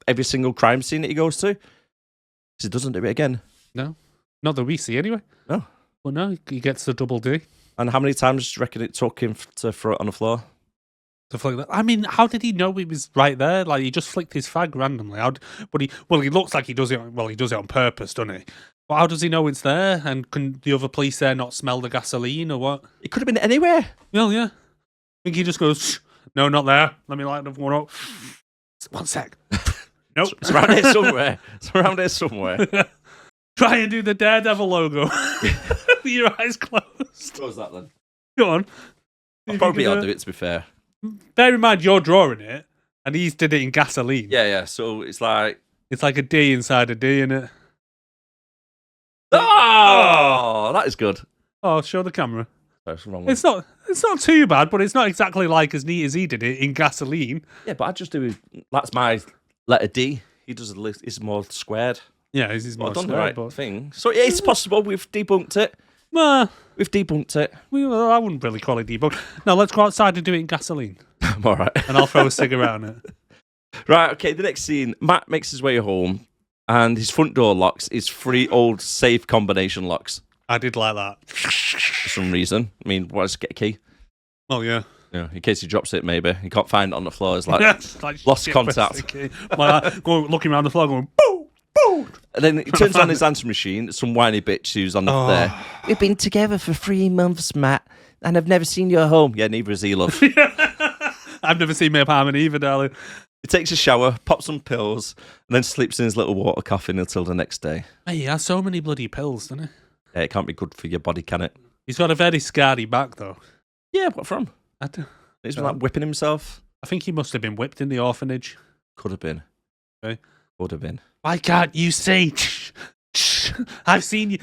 S2: every single crime scene that he goes to? Because he doesn't do it again.
S1: No. Not that we see anyway.
S2: No.
S1: Well, no, he gets the double D.
S2: And how many times do you reckon it took him to throw it on the floor?
S1: To flick that. I mean, how did he know he was right there? Like, he just flicked his fag randomly. He looks like he does it. Well, he does it on purpose, doesn't he? But how does he know it's there? And can the other police there not smell the gasoline or what?
S2: It could have been anywhere.
S1: Well, yeah. I think he just goes, "Shh, no, not there. Let me light another one up. 1 sec. Nope.
S2: It's around here somewhere. It's around here somewhere.
S1: Try and do the Daredevil logo. With your eyes closed.
S2: What was that then?
S1: Go on.
S2: I'll probably do it, to be fair.
S1: Bear in mind, you're drawing it, and he's did it in gasoline.
S2: Yeah. So it's like...
S1: It's like a D inside a D, innit?
S2: Oh, that is good.
S1: Oh, show the camera.
S2: That's wrong.
S1: It's not too bad, but it's not exactly like as neat as he did it in gasoline.
S2: Yeah, but I just do... That's my letter D. He does it's more squared.
S1: Yeah, he's more
S2: done
S1: square,
S2: the right
S1: but...
S2: thing. So yeah, it's possible. We've debunked it. We've debunked it.
S1: I wouldn't really call it debunked. No, let's go outside and do it in gasoline.
S2: I'm all right.
S1: And I'll throw a cigarette on it.
S2: Right, okay, the next scene. Matt makes his way home, and his front door locks is 3 old safe combination locks.
S1: I did like that.
S2: For some reason. I mean, why does he get a key?
S1: Oh, yeah.
S2: Yeah, in case he drops it, maybe. He can't find it on the floor. It's like,
S1: like
S2: lost contact.
S1: Looking around the floor going, boo, boo.
S2: And then he turns on his answer machine. Some whiny bitch who's on there. We've been together for 3 months, Matt, and I've never seen you at home. Yeah, neither has he, love.
S1: I've never seen me at Harmony either, darling.
S2: He takes a shower, pops some pills, and then sleeps in his little water coffin until the next day.
S1: Hey, he has so many bloody pills, doesn't he?
S2: Yeah, it can't be good for your body, can it?
S1: He's got a very scardy back, though.
S2: Yeah, what from? He's
S1: don't-
S2: like whipping himself.
S1: I think he must have been whipped in the orphanage.
S2: Could have been.
S1: Okay.
S2: Could have been.
S1: Why can't you see? I've seen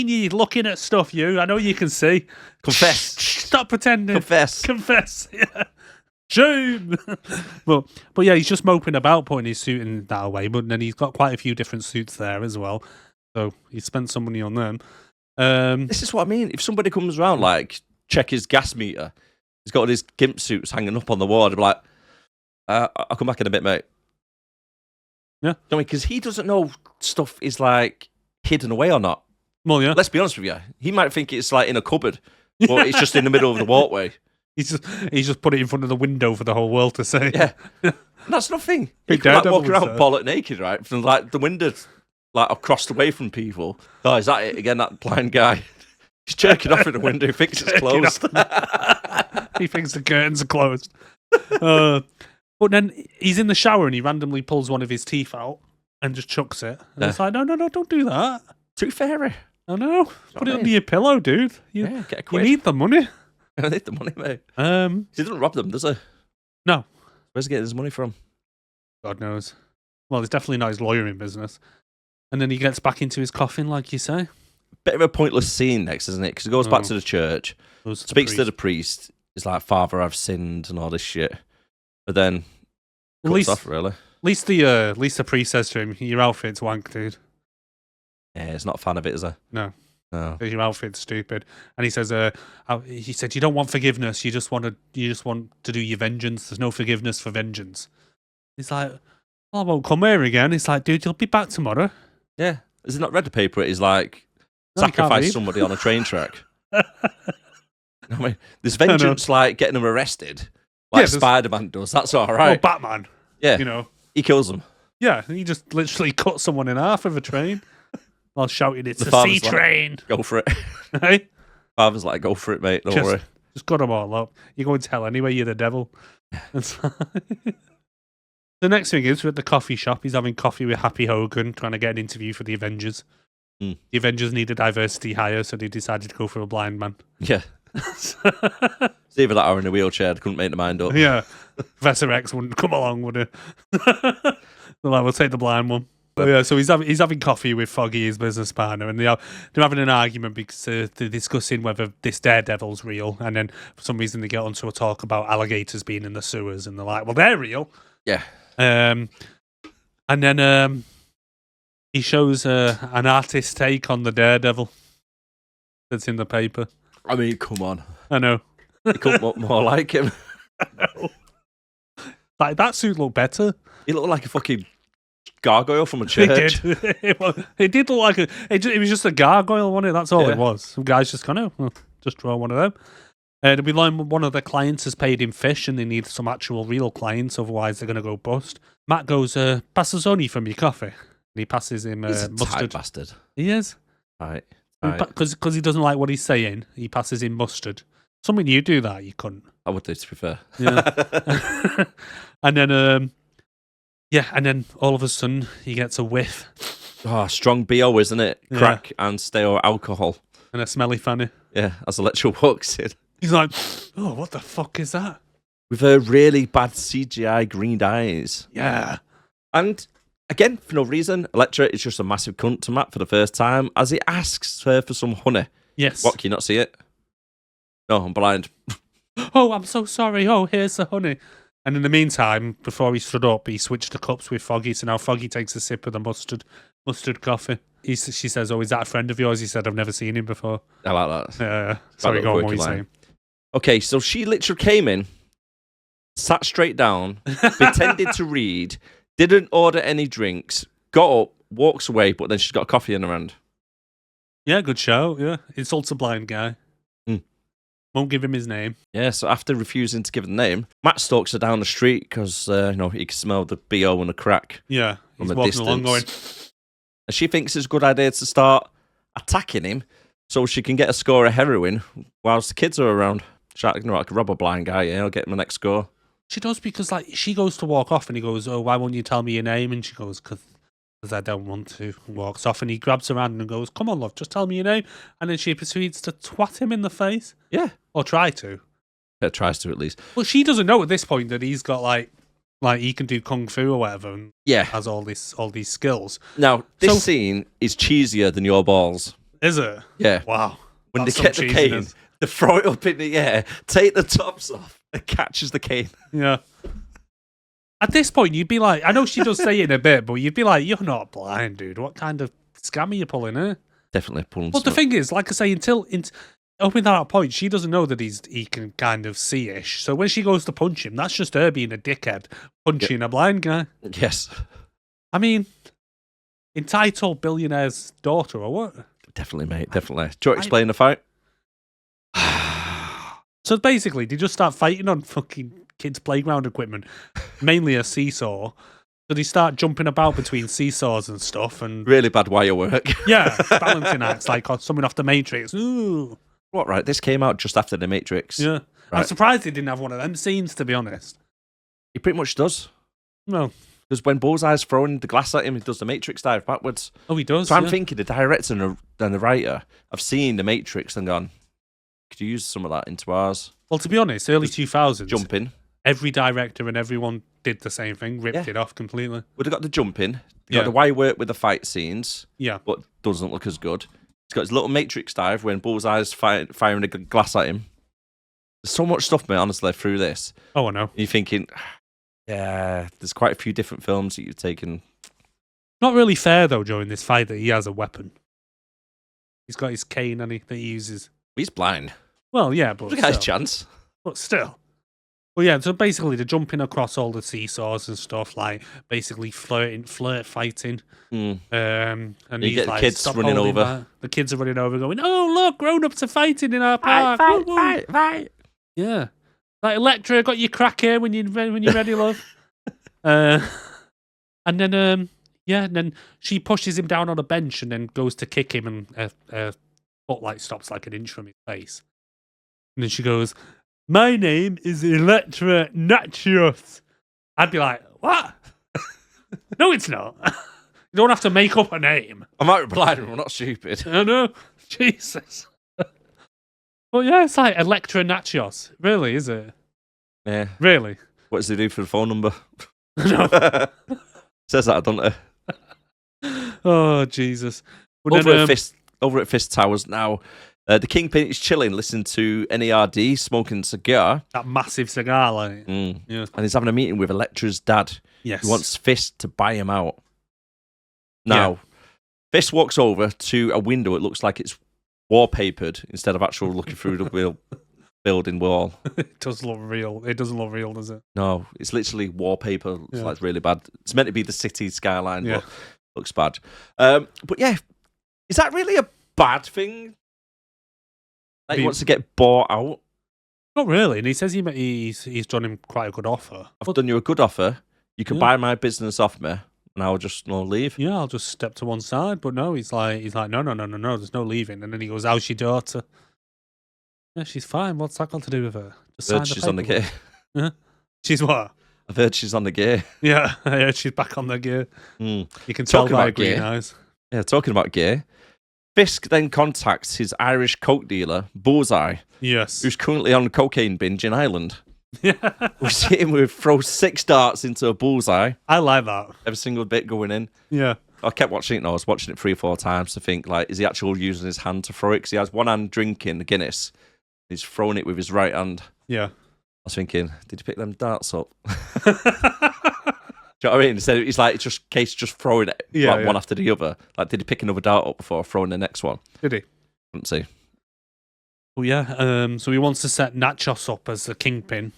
S1: you looking at stuff, you. I know you can see.
S2: Confess.
S1: Stop pretending.
S2: Confess.
S1: Yeah. Shame. but yeah, he's just moping about putting his suit in that away, but then he's got quite a few different suits there as well. So he spent some money on them.
S2: This is what I mean. If somebody comes around, like, check his gas meter, he's got all his gimp suits hanging up on the wall, I'd be like, I'll come back in a bit, mate.
S1: Yeah.
S2: Because he doesn't know stuff is, like, hidden away or not.
S1: Well, yeah.
S2: Let's be honest with you. He might think it's, like, in a cupboard, but it's just in the middle of the walkway.
S1: He's just put it in front of the window for the whole world to see.
S2: Yeah. That's nothing. He
S1: Big
S2: can, like,
S1: Daredevil
S2: walk around
S1: was,
S2: bollock naked, right? From, like, the window, like, across away from people. Oh, is that it again, that blind guy? He's jerking off in the window, he thinks it's closed.
S1: He thinks the curtains are closed. But then he's in the shower and he randomly pulls one of his teeth out and just chucks it. And it's like, no, don't do that.
S2: Too fairy.
S1: I know. Put it under your pillow, dude.
S2: Yeah, get a
S1: You
S2: quid.
S1: need the money.
S2: I need the money, mate. He doesn't rob them, does he?
S1: No.
S2: Where's he getting his money from?
S1: God knows. Well, it's definitely not his lawyering business. And then he gets back into his coffin, like you say.
S2: Bit of a pointless scene next, isn't it? Because he goes back to the church, speaks to the priest. He's like, Father, I've sinned and all this shit. But then,
S1: At least,
S2: off, really.
S1: at least the priest says to him, your outfit's wank, dude.
S2: Yeah, he's not a fan of it, is he?
S1: No.
S2: No.
S1: Your outfit's stupid. And he says, he said, you don't want forgiveness. You just want to do your vengeance. There's no forgiveness for vengeance. He's like, well, I won't come here again. It's like, dude, you'll be back tomorrow.
S2: Yeah. Has he not read the paper? He's like,
S1: No, he can't
S2: sacrifice
S1: read.
S2: somebody on a train track. I mean, there's vengeance like getting them arrested, like Spider-Man does. That's all right.
S1: Or Batman.
S2: Yeah.
S1: You know.
S2: He kills them.
S1: Yeah, he just literally cut someone in half with a train while shouting, it's
S2: The
S1: a
S2: father's
S1: sea train.
S2: Go for it.
S1: Hey?
S2: Father's like, go for it, mate. Don't worry.
S1: Just cut them all up. You're going to hell anyway, you're the devil. The next thing is, we're at the coffee shop. He's having coffee with Happy Hogan, trying to get an interview for the Avengers. The Avengers need a diversity hire, so they decided to go for a blind man.
S2: Yeah. It's either that or in a wheelchair. They couldn't make their mind up.
S1: Yeah. Professor X wouldn't come along, would he? They're like, we'll take the blind one. But yeah, so he's having coffee with Foggy, his business partner, and they're having an argument because they're discussing whether this Daredevil's real, and then for some reason they get onto a talk about alligators being in the sewers, and they're like, well, they're real.
S2: Yeah.
S1: And then he shows an artist's take on the Daredevil that's in the paper.
S2: I mean, come on.
S1: I know.
S2: You couldn't look more like him.
S1: Like, that suit looked better.
S2: He looked like a fucking gargoyle from a church.
S1: It did look like it was just a gargoyle, wasn't it? That's all it was. Some guys just kind of, well, just draw one of them. We learn one of the clients has paid in fish and they need some actual real clients, otherwise they're going to go bust. Matt goes, pass us only from your coffee. And he passes him
S2: He's a
S1: mustard.
S2: tight bastard.
S1: He is.
S2: Right.
S1: Because he doesn't like what he's saying, he passes him mustard. Something you do that, you couldn't.
S2: I would do, to be fair.
S1: Yeah. And then, and then all of a sudden he gets a whiff.
S2: Oh, strong BO, isn't it?
S1: Yeah.
S2: Crack and stale alcohol.
S1: And a smelly fanny.
S2: Yeah, as Electro walks in.
S1: He's like, oh, what the fuck is that?
S2: With her really bad CGI green eyes.
S1: Yeah.
S2: And again, for no reason, Electra is just a massive cunt to Matt for the first time as he asks her for some honey.
S1: Yes.
S2: What, can you not see it? No, I'm blind.
S1: Oh, I'm so sorry. Oh, here's the honey. And in the meantime, before he stood up, he switched to cups with Foggy. So now Foggy takes a sip of the mustard coffee. She says, oh, is that a friend of yours? He said, I've never seen him before.
S2: I like that.
S1: Sorry, go on, what
S2: quirky
S1: are you
S2: line.
S1: saying?
S2: Okay, so she literally came in, sat straight down, pretended to read, didn't order any drinks, got up, walks away, but then she's got a coffee in her hand.
S1: Yeah, good show. Yeah. Insults a blind guy. Won't give him his name.
S2: Yeah, so after refusing to give the name, Matt stalks her down the street because, he can smell the BO and the crack.
S1: Yeah.
S2: From
S1: He's
S2: a
S1: walking along going,
S2: And she thinks it's a good idea to start attacking him so she can get a score of heroin whilst the kids are around. She's like, I can rob a blind guy, I'll get him the next score.
S1: She does, because like she goes to walk off and he goes, "Oh, why won't you tell me your name?" And she goes, "Because I don't want to." And walks off, and he grabs her hand and goes, "Come on, love, just tell me your name." And then she proceeds to twat him in the face.
S2: Yeah.
S1: Or try to.
S2: It tries to, at least.
S1: Well, she doesn't know at this point that he's got like he can do kung fu or whatever, and has all these skills.
S2: Now, this scene is cheesier than your balls.
S1: Is it?
S2: Yeah.
S1: Wow.
S2: When they get the cane, they throw it up in the air, take the tops off, and catches the cane.
S1: Yeah. At this point, you'd be like, I know she does say it in a bit, but you'd be like, you're not blind, dude. What kind of scam are you pulling, eh?
S2: Definitely pulling.
S1: But the thing is, like I say, until up in that point, she doesn't know that he can kind of see-ish. So when she goes to punch him, that's just her being a dickhead, punching a blind guy.
S2: Yes.
S1: I mean, entitled billionaire's daughter, or what?
S2: Definitely, mate. Definitely. Do you want to explain the fight?
S1: So basically, they just start fighting on fucking kids' playground equipment, mainly a seesaw. So they start jumping about between seesaws and stuff, and
S2: really bad wire work.
S1: Yeah, balancing acts like someone off the Matrix. Ooh.
S2: What? Right, this came out just after the Matrix.
S1: Yeah,
S2: right.
S1: I'm surprised he didn't have one of them scenes, to be honest.
S2: He pretty much does.
S1: No,
S2: because when Bullseye's throwing the glass at him, he does the Matrix dive backwards.
S1: Oh, he does.
S2: So I'm thinking the director and the writer have seen the Matrix and gone, could you use some of that into ours?
S1: Well, to be honest, early 2000s,
S2: jumping.
S1: Every director and everyone did the same thing, ripped it off completely.
S2: Would have got the jumping, got the wire work with the fight scenes, but doesn't look as good. He's got his little Matrix dive when Bullseye's firing a glass at him. There's so much stuff, mate, honestly, through this.
S1: Oh, I know.
S2: You're thinking, yeah, there's quite a few different films that you've taken.
S1: Not really fair, though, during this fight that he has a weapon. He's got his cane that he uses.
S2: He's blind.
S1: Well, yeah, but
S2: look at his chance.
S1: But still. Well, yeah, so basically they're jumping across all the seesaws and stuff, like basically flirt fighting.
S2: Mm.
S1: And
S2: you get the kids running over.
S1: That. The kids are running over going, "Oh, look, grown-ups are fighting in our park.
S2: Fight.
S1: Yeah. Like, Electra, got your crack here when you're ready, love. And then, and then she pushes him down on a bench and then goes to kick him, and her foot stops like an inch from his face. And then she goes, "My name is Electra Natchios." I'd be like, what? No, it's not. You don't have to make up a name.
S2: I might be blind, I'm not stupid.
S1: I know. Jesus. Well, yeah, it's like Electra Natchios. Really, is it?
S2: Yeah.
S1: Really?
S2: What does he do for the phone number?
S1: No.
S2: Says that, doesn't it?
S1: Oh, Jesus.
S2: But over at Fist Towers now, the Kingpin is chilling, listening to NERD, smoking a cigar.
S1: That massive cigar, like.
S2: Yeah. And he's having a meeting with Electra's dad.
S1: Yes.
S2: He wants Fist to buy him out. Now, Fist walks over to a window. It looks like it's wallpapered instead of actual looking through the building wall.
S1: It does look real. It doesn't look real, does it?
S2: No, it's literally wallpaper. It's like really bad. It's meant to be the city skyline, but looks bad. But yeah, is that really a bad thing? Like he wants to get bought out?
S1: Not really. And he says he's done him quite a good offer.
S2: I've done you a good offer. You can buy my business off me, and I'll just leave.
S1: Yeah, I'll just step to one side. But no, he's like, no, there's no leaving. And then he goes, "How's your daughter?" Yeah, she's fine. What's that got to do with her?
S2: Just I've heard she's on the gear.
S1: Yeah. She's what?
S2: I've heard she's on the gear.
S1: Yeah, I heard she's back on the gear. You can
S2: talking
S1: tell by
S2: about
S1: green
S2: gear.
S1: eyes.
S2: Yeah, talking about gear. Fisk then contacts his Irish coke dealer, Bullseye, who's currently on a cocaine binge in Ireland.
S1: Yeah.
S2: We see him throw 6 darts into a bullseye.
S1: I like that.
S2: Every single bit going in.
S1: Yeah.
S2: I kept watching it, and I was watching it 3 or 4 times to think, like, is he actually using his hand to throw it? Because he has one hand drinking the Guinness. He's throwing it with his right hand.
S1: Yeah.
S2: I was thinking, did he pick them darts up? Do you know what I mean? So he's like, just throwing it one after the other. Like, did he pick another dart up before throwing the next one?
S1: Did he?
S2: Couldn't see.
S1: Well, yeah. So he wants to set Nachos up as the kingpin.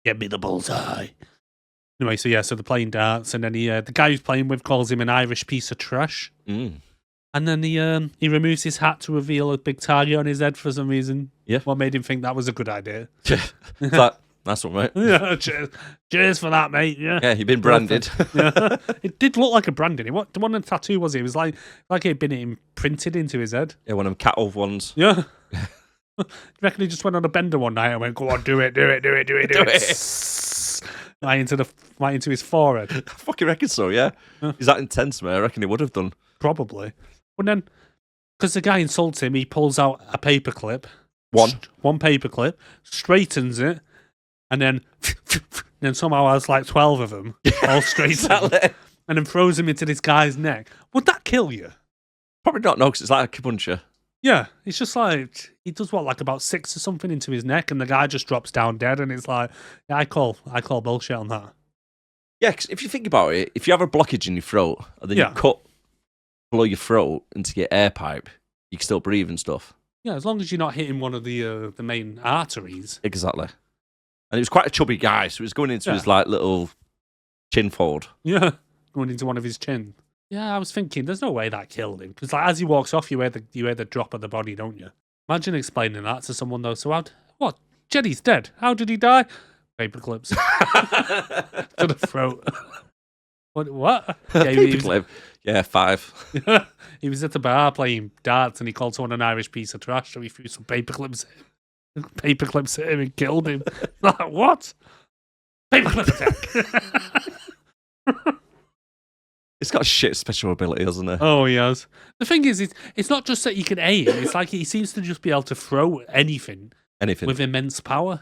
S1: Get me the bullseye. Anyway, so they're playing darts, and then the guy who's playing with calls him an Irish piece of trash. And then he removes his hat to reveal a big target on his head for some reason.
S2: Yeah.
S1: What made him think that was a good idea?
S2: It's like, that's one, mate.
S1: Yeah, cheers for that, mate. Yeah,
S2: you've been branded.
S1: Yeah. It did look like a branding. What one of the tattoo was it? It was like it had been imprinted into his head.
S2: Yeah, one of them cattle ones.
S1: Yeah. Do you reckon he just went on a bender one night and went, "Go on, do it. right into his forehead.
S2: I fucking reckon so, yeah. He's that intense, man. I reckon he would have done.
S1: Probably. But then, because the guy insults him, he pulls out a paperclip. One paperclip, straightens it, and then somehow has like 12 of them all straightened.
S2: Exactly.
S1: And then throws him into this guy's neck. Would that kill you?
S2: Probably not, no, because it's like a puncher.
S1: Yeah, it's just like, he does what, like about 6 or something into his neck, and the guy just drops down dead, and it's like, yeah, I call bullshit on that.
S2: Yeah, because if you think about it, if you have a blockage in your throat, and then you cut below your throat into your air pipe, you can still breathe and stuff.
S1: Yeah, as long as you're not hitting one of the main arteries.
S2: Exactly. And he was quite a chubby guy, so he was going into his like little chin fold.
S1: Yeah, going into one of his chin. Yeah, I was thinking, there's no way that killed him. Because like, as he walks off, you hear the drop of the body, don't you? Imagine explaining that to someone, though. So what? Jenny's dead. How did he die? Paperclips. To the throat. What? Yeah,
S2: Paperclip. Yeah, 5.
S1: He was at the bar playing darts, and he called someone an Irish piece of trash, so he threw some paperclips at him and killed him. Like, what? Paperclip attack.
S2: It's got shit special ability, hasn't it?
S1: Oh, he has. The thing is, it's not just that you can aim. It's like he seems to just be able to throw anything with immense power.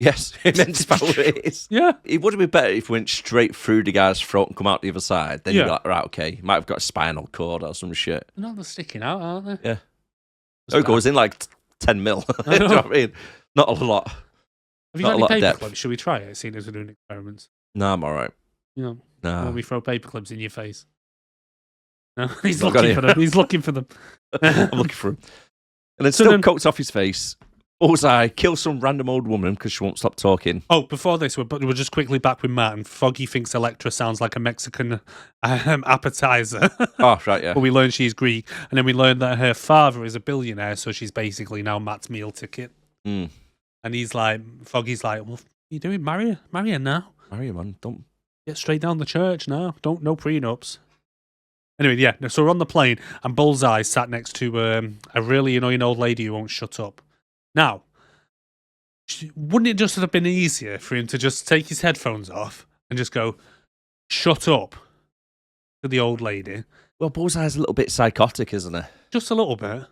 S2: Yes, immense power it is.
S1: Yeah.
S2: It would have been better if he went straight through the guy's throat and come out the other side. Then you're like, right, okay, he might have got a spinal cord or some shit.
S1: No, they're sticking out, aren't they?
S2: Yeah. It goes in like 10 mil. You know what I mean? Not a lot.
S1: Have you got any paperclips? Should we try it, seeing as we're doing experiments?
S2: No, I'm all right.
S1: You know,
S2: no.
S1: When we throw paperclips in your face. No, he's looking for them. He's looking for them.
S2: I'm looking for him. And then still coats off his face. Bullseye kills some random old woman because she won't stop talking.
S1: Oh, before this, we're just quickly back with Matt, and Foggy thinks Electra sounds like a Mexican appetizer.
S2: Oh, right, yeah.
S1: But we learn she's Greek, and then we learn that her father is a billionaire, so she's basically now Matt's meal ticket.
S2: Mm.
S1: And Foggy's like, well, what are you doing? Marry her now.
S2: Marry her, man. Don't
S1: get straight down the church now. No prenups. Anyway, yeah, so we're on the plane, and Bullseye sat next to a really annoying old lady who won't shut up. Now, wouldn't it just have been easier for him to just take his headphones off and just go, shut up, to the old lady?
S2: Well, Bullseye's a little bit psychotic, isn't he?
S1: Just a little bit.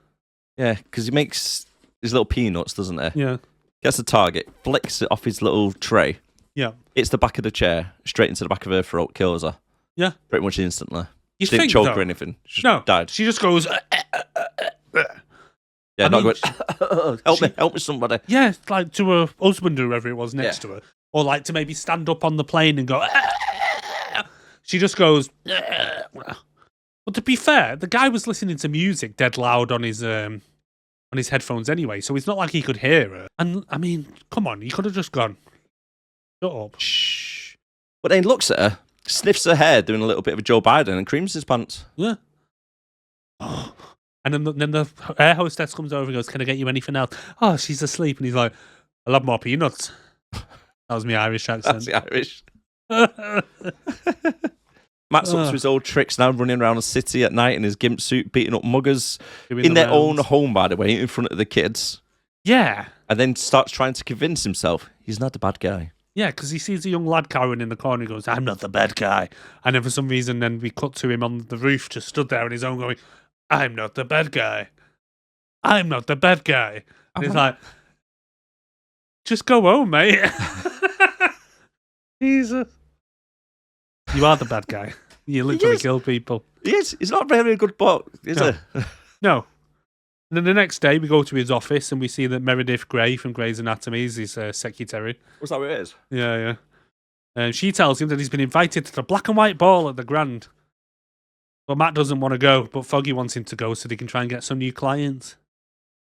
S2: Yeah, because he makes his little peanuts, doesn't he?
S1: Yeah.
S2: Gets the target, flicks it off his little tray.
S1: Yeah.
S2: Hits the back of the chair, straight into the back of her throat, kills her.
S1: Yeah.
S2: Pretty much instantly.
S1: You
S2: she didn't choke or anything. She just died.
S1: She just goes...
S2: Yeah, not going, help me, somebody.
S1: Yeah, like to her husband or whoever it was next to her. Or like to maybe stand up on the plane and go... She just goes... But to be fair, the guy was listening to music dead loud on his headphones anyway, so it's not like he could hear her. And, I mean, come on, he could have just gone, shut up.
S2: Shh. But then he looks at her, sniffs her hair, doing a little bit of a Joe Biden, and creams his pants.
S1: Yeah. Oh. And then the air hostess comes over and goes, can I get you anything else? Oh, she's asleep. And he's like, I'll have more peanuts. That was my Irish accent.
S2: That's the Irish. Matt's up to his old tricks now, running around the city at night in his gimp suit, beating up muggers in their own home, by the way, in front of the kids.
S1: Yeah.
S2: And then starts trying to convince himself he's not the bad guy.
S1: Yeah, because he sees a young lad cowering in the corner and goes, I'm not the bad guy. And then for some reason, then we cut to him on the roof, just stood there on his own going, I'm not the bad guy. I'm not the bad guy. And he's like, just go home, mate. Jesus. You are the bad guy. You literally kill people.
S2: He is. He's not very good bloke, is he?
S1: No. And then the next day, we go to his office and we see that Meredith Grey from Grey's Anatomy is his secretary.
S2: Was that what it is?
S1: Yeah. And she tells him that he's been invited to the black and white ball at the Grand. But Matt doesn't want to go, but Foggy wants him to go so they can try and get some new clients.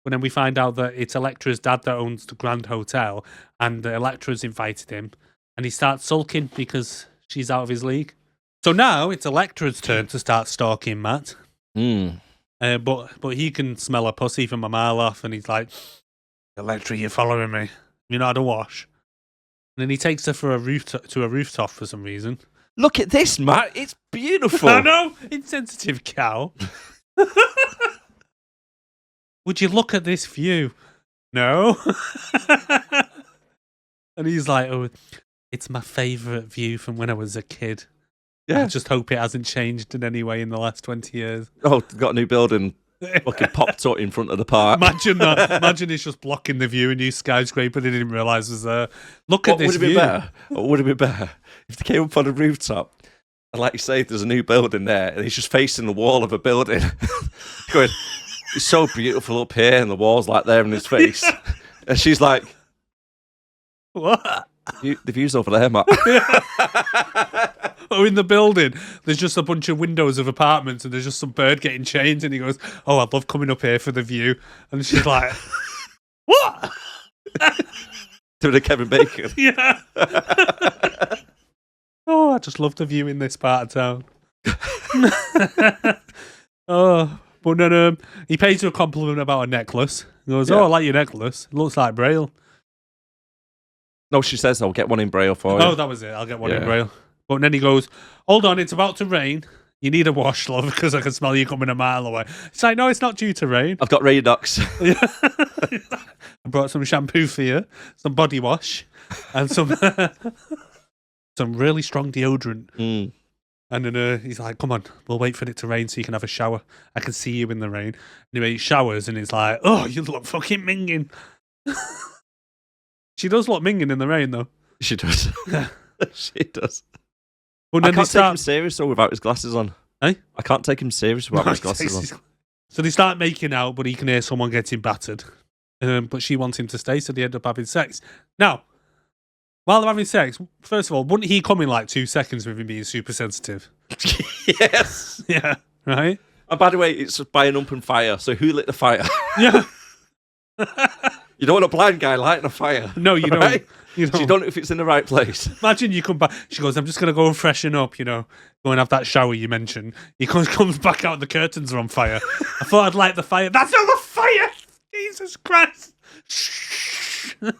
S1: But then we find out that it's Electra's dad that owns the Grand Hotel, and Electra's invited him, and he starts sulking because she's out of his league. So now it's Electra's turn to start stalking Matt. But he can smell a pussy from a mile off, and he's like, Electra, you're following me. You're not a wash. And then he takes her to a rooftop for some reason.
S2: Look at this, Matt. It's beautiful.
S1: I know. Insensitive cow. Would you look at this view? No. And he's like, oh, It's my favourite view from when I was a kid.
S2: Yeah.
S1: I just hope it hasn't changed in any way in the last 20 years.
S2: Oh, got a new building. Fucking popped up in front of the park.
S1: Imagine that. Imagine it's just blocking the view, a new skyscraper they didn't realise was there. Look at this
S2: would it
S1: view.
S2: be better? What would it be better if they came up on the rooftop and, like you say, there's a new building there and he's just facing the wall of a building, going, "It's so beautiful up here," and the wall's like there in his face, and she's like,
S1: What?
S2: "The view's over there, Matt."
S1: Or in the building, there's just a bunch of windows of apartments and there's just some bird getting changed and he goes, "Oh, I'd love coming up here for the view." And she's like, "What?"
S2: Doing a Kevin Bacon.
S1: Yeah. Oh, I just love the view in this part of town. Oh, but then he pays her a compliment about a necklace. He goes, "Oh, I like your necklace. It looks like Braille."
S2: No, she says, "I'll get one in Braille for you."
S1: Oh, that was it. I'll get one in Braille. But then he goes, "Hold on, it's about to rain. You need a wash, love, because I can smell you coming a mile away." It's like, "No, it's not due to rain."
S2: I've got Radox.
S1: I brought some shampoo for you, some body wash, and some really strong deodorant.
S2: Mm.
S1: And then he's like, "Come on, we'll wait for it to rain so you can have a shower. I can see you in the rain." Anyway, he showers and he's like, "Oh, you look fucking minging." She does look minging in the rain, though.
S2: She does. She does.
S1: But
S2: I
S1: then
S2: can't take him serious though without his glasses on.
S1: Eh?
S2: I can't take him serious without his glasses on.
S1: So they start making out, but he can hear someone getting battered. But she wants him to stay, so they end up having sex. Now, while they're having sex, first of all, wouldn't he come in like 2 seconds with him being super sensitive?
S2: Yes.
S1: Yeah, right?
S2: And by the way, it's by an open fire, so who lit the fire?
S1: Yeah.
S2: You don't want a blind guy lighting a fire.
S1: No, you don't.
S2: Right?
S1: You
S2: So you don't know if it's in the right place.
S1: Imagine you come back. She goes, "I'm just going to go and freshen up, go and have that shower you mentioned." He comes back out, the curtains are on fire. I thought I'd light the fire. That's not a fire! Jesus Christ!
S2: I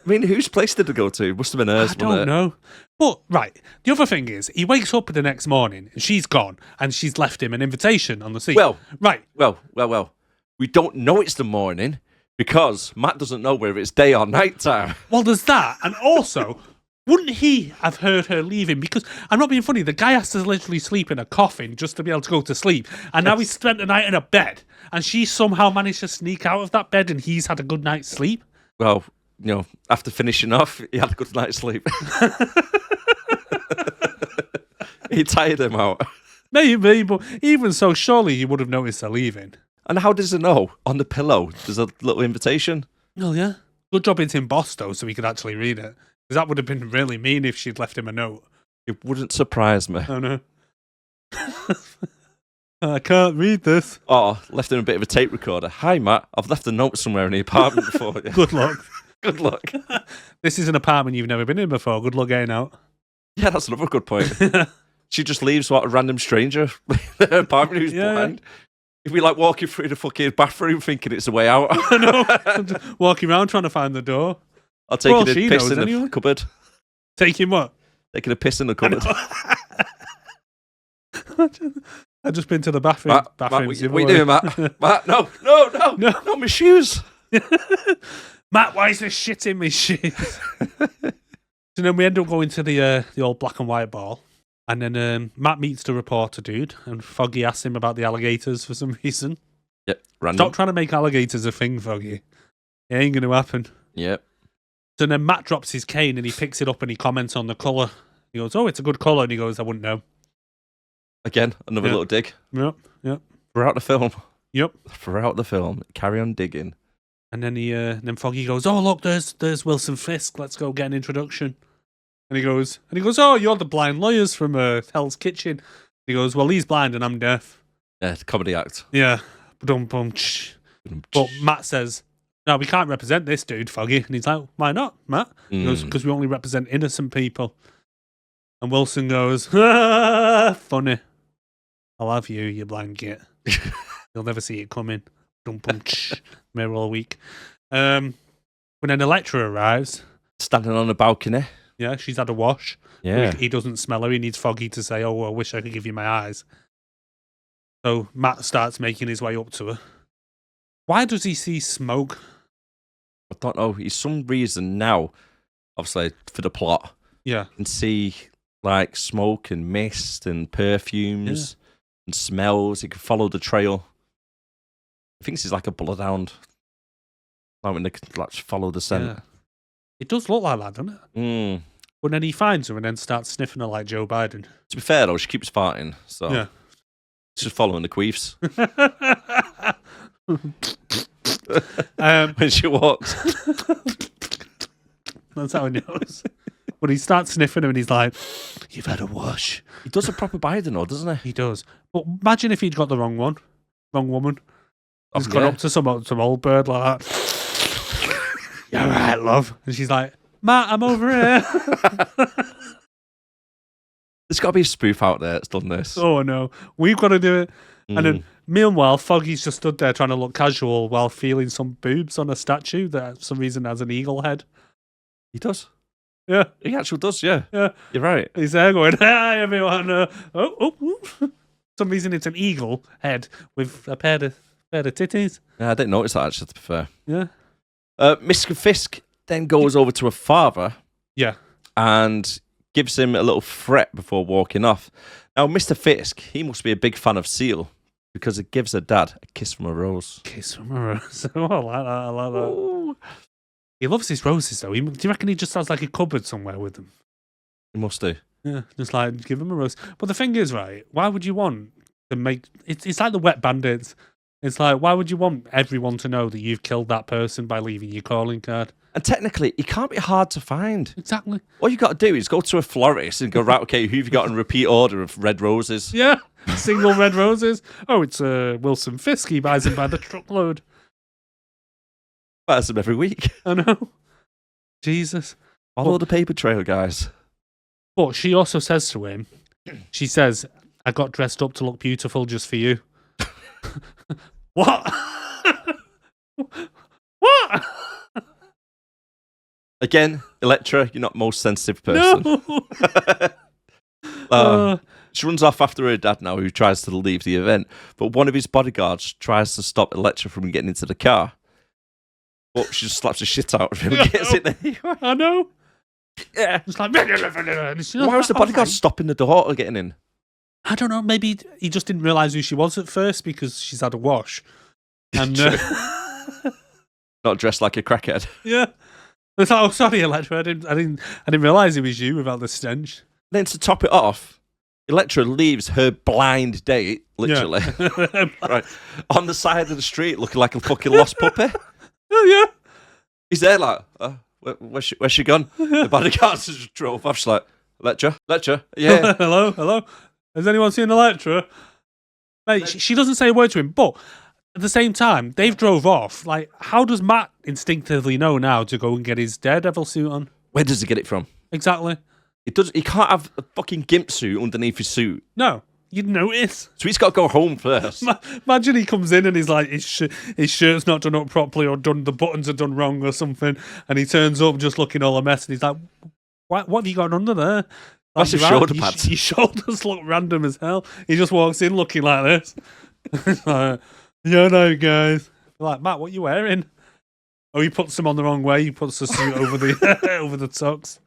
S2: mean, whose place did it go to? Must have been hers.
S1: I don't know. But, right, the other thing is, he wakes up the next morning and she's gone and she's left him an invitation on the seat.
S2: Well,
S1: right.
S2: Well. We don't know it's the morning because Matt doesn't know whether it's day or night time.
S1: Well, there's that. And also, wouldn't he have heard her leaving? Because, I'm not being funny, the guy has to literally sleep in a coffin just to be able to go to sleep. And now he's spent the night in a bed. And she somehow managed to sneak out of that bed and he's had a good night's sleep.
S2: Well, after finishing off, he had a good night's sleep. He tired him out.
S1: Maybe, but even so, surely he would have noticed her leaving.
S2: And how does he know? On the pillow, there's a little invitation.
S1: Oh, yeah. Good job it's in Boss, though, so he could actually read it. Because that would have been really mean if she'd left him a note.
S2: It wouldn't surprise me.
S1: Oh, no. I can't read this.
S2: Oh, left him a bit of a tape recorder. "Hi, Matt. I've left a note somewhere in the apartment for you."
S1: Good luck.
S2: Good luck.
S1: This is an apartment you've never been in before. Good luck getting out.
S2: Yeah, that's another good point. She just leaves a random stranger in her apartment who's blind. If we like walking through the fucking bathroom thinking it's the way out.
S1: I know. I'm just walking around trying to find the door.
S2: I'll take a piss
S1: knows,
S2: in
S1: anyway.
S2: the cupboard.
S1: Taking what?
S2: Taking a piss in the cupboard.
S1: I've just been to the bathroom.
S2: Matt, what are you doing, Matt? Matt, no, not my shoes.
S1: Matt, why is there shit in my shoes? So then we end up going to the old black and white ball. And then Matt meets the reporter dude, and Foggy asks him about the alligators for some reason.
S2: Yep, random.
S1: Stop trying to make alligators a thing, Foggy. It ain't going to happen.
S2: Yep.
S1: So then Matt drops his cane and he picks it up and he comments on the colour. He goes, "Oh, it's a good colour." And he goes, "I wouldn't know."
S2: Again, another little dig.
S1: Yep.
S2: Throughout the film.
S1: Yep.
S2: Throughout the film. Carry on digging.
S1: And then then Foggy goes, "Oh, look, there's Wilson Fisk. Let's go get an introduction." And he goes, "Oh, you're the blind lawyers from Hell's Kitchen." He goes, "Well, he's blind and I'm deaf."
S2: Yeah, it's a comedy act.
S1: Yeah. But Matt says, "No, we can't represent this dude, Foggy." And he's like, "Why not, Matt?" He goes, "Because we only represent innocent people." And Wilson goes, "Funny. I'll have you, you blind git. You'll never see it coming." Mirror all week. When then the lecturer arrives.
S2: Standing on a balcony.
S1: Yeah, she's had a wash.
S2: Yeah.
S1: He doesn't smell her. He needs Foggy to say, "Oh, I wish I could give you my eyes." So Matt starts making his way up to her. Why does he see smoke?
S2: I don't know. For some reason now, obviously for the plot.
S1: Yeah.
S2: And see like smoke and mist and perfumes and smells. He can follow the trail. I think he's like a bloodhound. Like when they can like follow the scent.
S1: Yeah. It does look like that, doesn't it?
S2: Mm.
S1: But then he finds her and then starts sniffing her like Joe Biden.
S2: To be fair though, she keeps farting, so
S1: Yeah.
S2: she's just following the queefs when she walks.
S1: That's how he knows. But he starts sniffing her and he's like, "You've had a wash."
S2: He does a proper Biden though, doesn't he?
S1: He does. But imagine if he'd got the wrong woman. He's gone
S2: yeah.
S1: up to some old bird like that. "You all right, love?" And she's like, "Matt, I'm over here."
S2: There's got to be a spoof out there that's done this.
S1: Oh no, we've got to do it. And then meanwhile, Foggy's just stood there trying to look casual while feeling some boobs on a statue that for some reason has an eagle head.
S2: He does.
S1: Yeah.
S2: He actually does, yeah.
S1: Yeah.
S2: You're right.
S1: He's there going, "Hi, everyone." For some reason it's an eagle head with a pair of titties.
S2: Yeah, I didn't notice that actually, to be fair.
S1: Yeah.
S2: Mr. Fisk then goes over to her father
S1: Yeah.
S2: and gives him a little threat before walking off. Now, Mr. Fisk, he must be a big fan of Seal because it gives her dad a kiss from a rose.
S1: Kiss from a rose. Oh, I like that. I like that.
S2: Ooh.
S1: He loves his roses, though. Do you reckon he just has like a cupboard somewhere with them?
S2: He must do.
S1: Yeah, just like give him a rose. But the thing is, right? Why would you want to make it's like the wet bandits? It's like, why would you want everyone to know that you've killed that person by leaving your calling card?
S2: And technically, he can't be hard to find.
S1: Exactly.
S2: All you got to do is go to a florist and go, right, okay, who have you got in repeat order of red roses?
S1: Yeah, single red roses. Oh, it's Wilson Fisk. He buys them by the truckload.
S2: Buys them every week.
S1: I know. Jesus.
S2: Follow the paper trail, guys.
S1: But she also says to him, she says, "I got dressed up to look beautiful just for you." What? What?
S2: Again, Elektra, you're not the most sensitive person.
S1: No.
S2: She runs off after her dad now, who tries to leave the event. But one of his bodyguards tries to stop Elektra from getting into the car. But she just slaps the shit out of him and gets in there.
S1: I know.
S2: Yeah.
S1: It's like,
S2: Why was the bodyguard stopping the daughter getting in?
S1: I don't know. Maybe he just didn't realise who she was at first because she's had a wash. And
S2: Not dressed like a crackhead.
S1: yeah. It's like, "Oh, sorry, Elektra. I didn't realise it was you without the stench."
S2: Then to top it off, Elektra leaves her blind date, literally,
S1: Yeah.
S2: right, on the side of the street looking like a fucking lost puppy.
S1: Oh, yeah.
S2: He's there like, where's she gone? The bodyguards just drove off. She's like, Elektra, yeah.
S1: Hello. Has anyone seen Elektra? Mate, she doesn't say a word to him, but at the same time, they've drove off. Like, how does Matt instinctively know now to go and get his Daredevil suit on?
S2: Where does he get it from?
S1: Exactly.
S2: He can't have a fucking gimp suit underneath his suit.
S1: No, you'd notice.
S2: So he's got to go home first.
S1: Imagine he comes in and he's like, his shirt's not done up properly or the buttons are done wrong or something, and he turns up just looking all a mess, and he's like, what have you got under there? Like,
S2: Massive shoulder pads.
S1: Your shoulders look random as hell. He just walks in looking like this. Like, "Yeah, no, guys." Like, "Matt, what are you wearing?" Oh, he puts them on the wrong way. He puts the suit over the over the tux.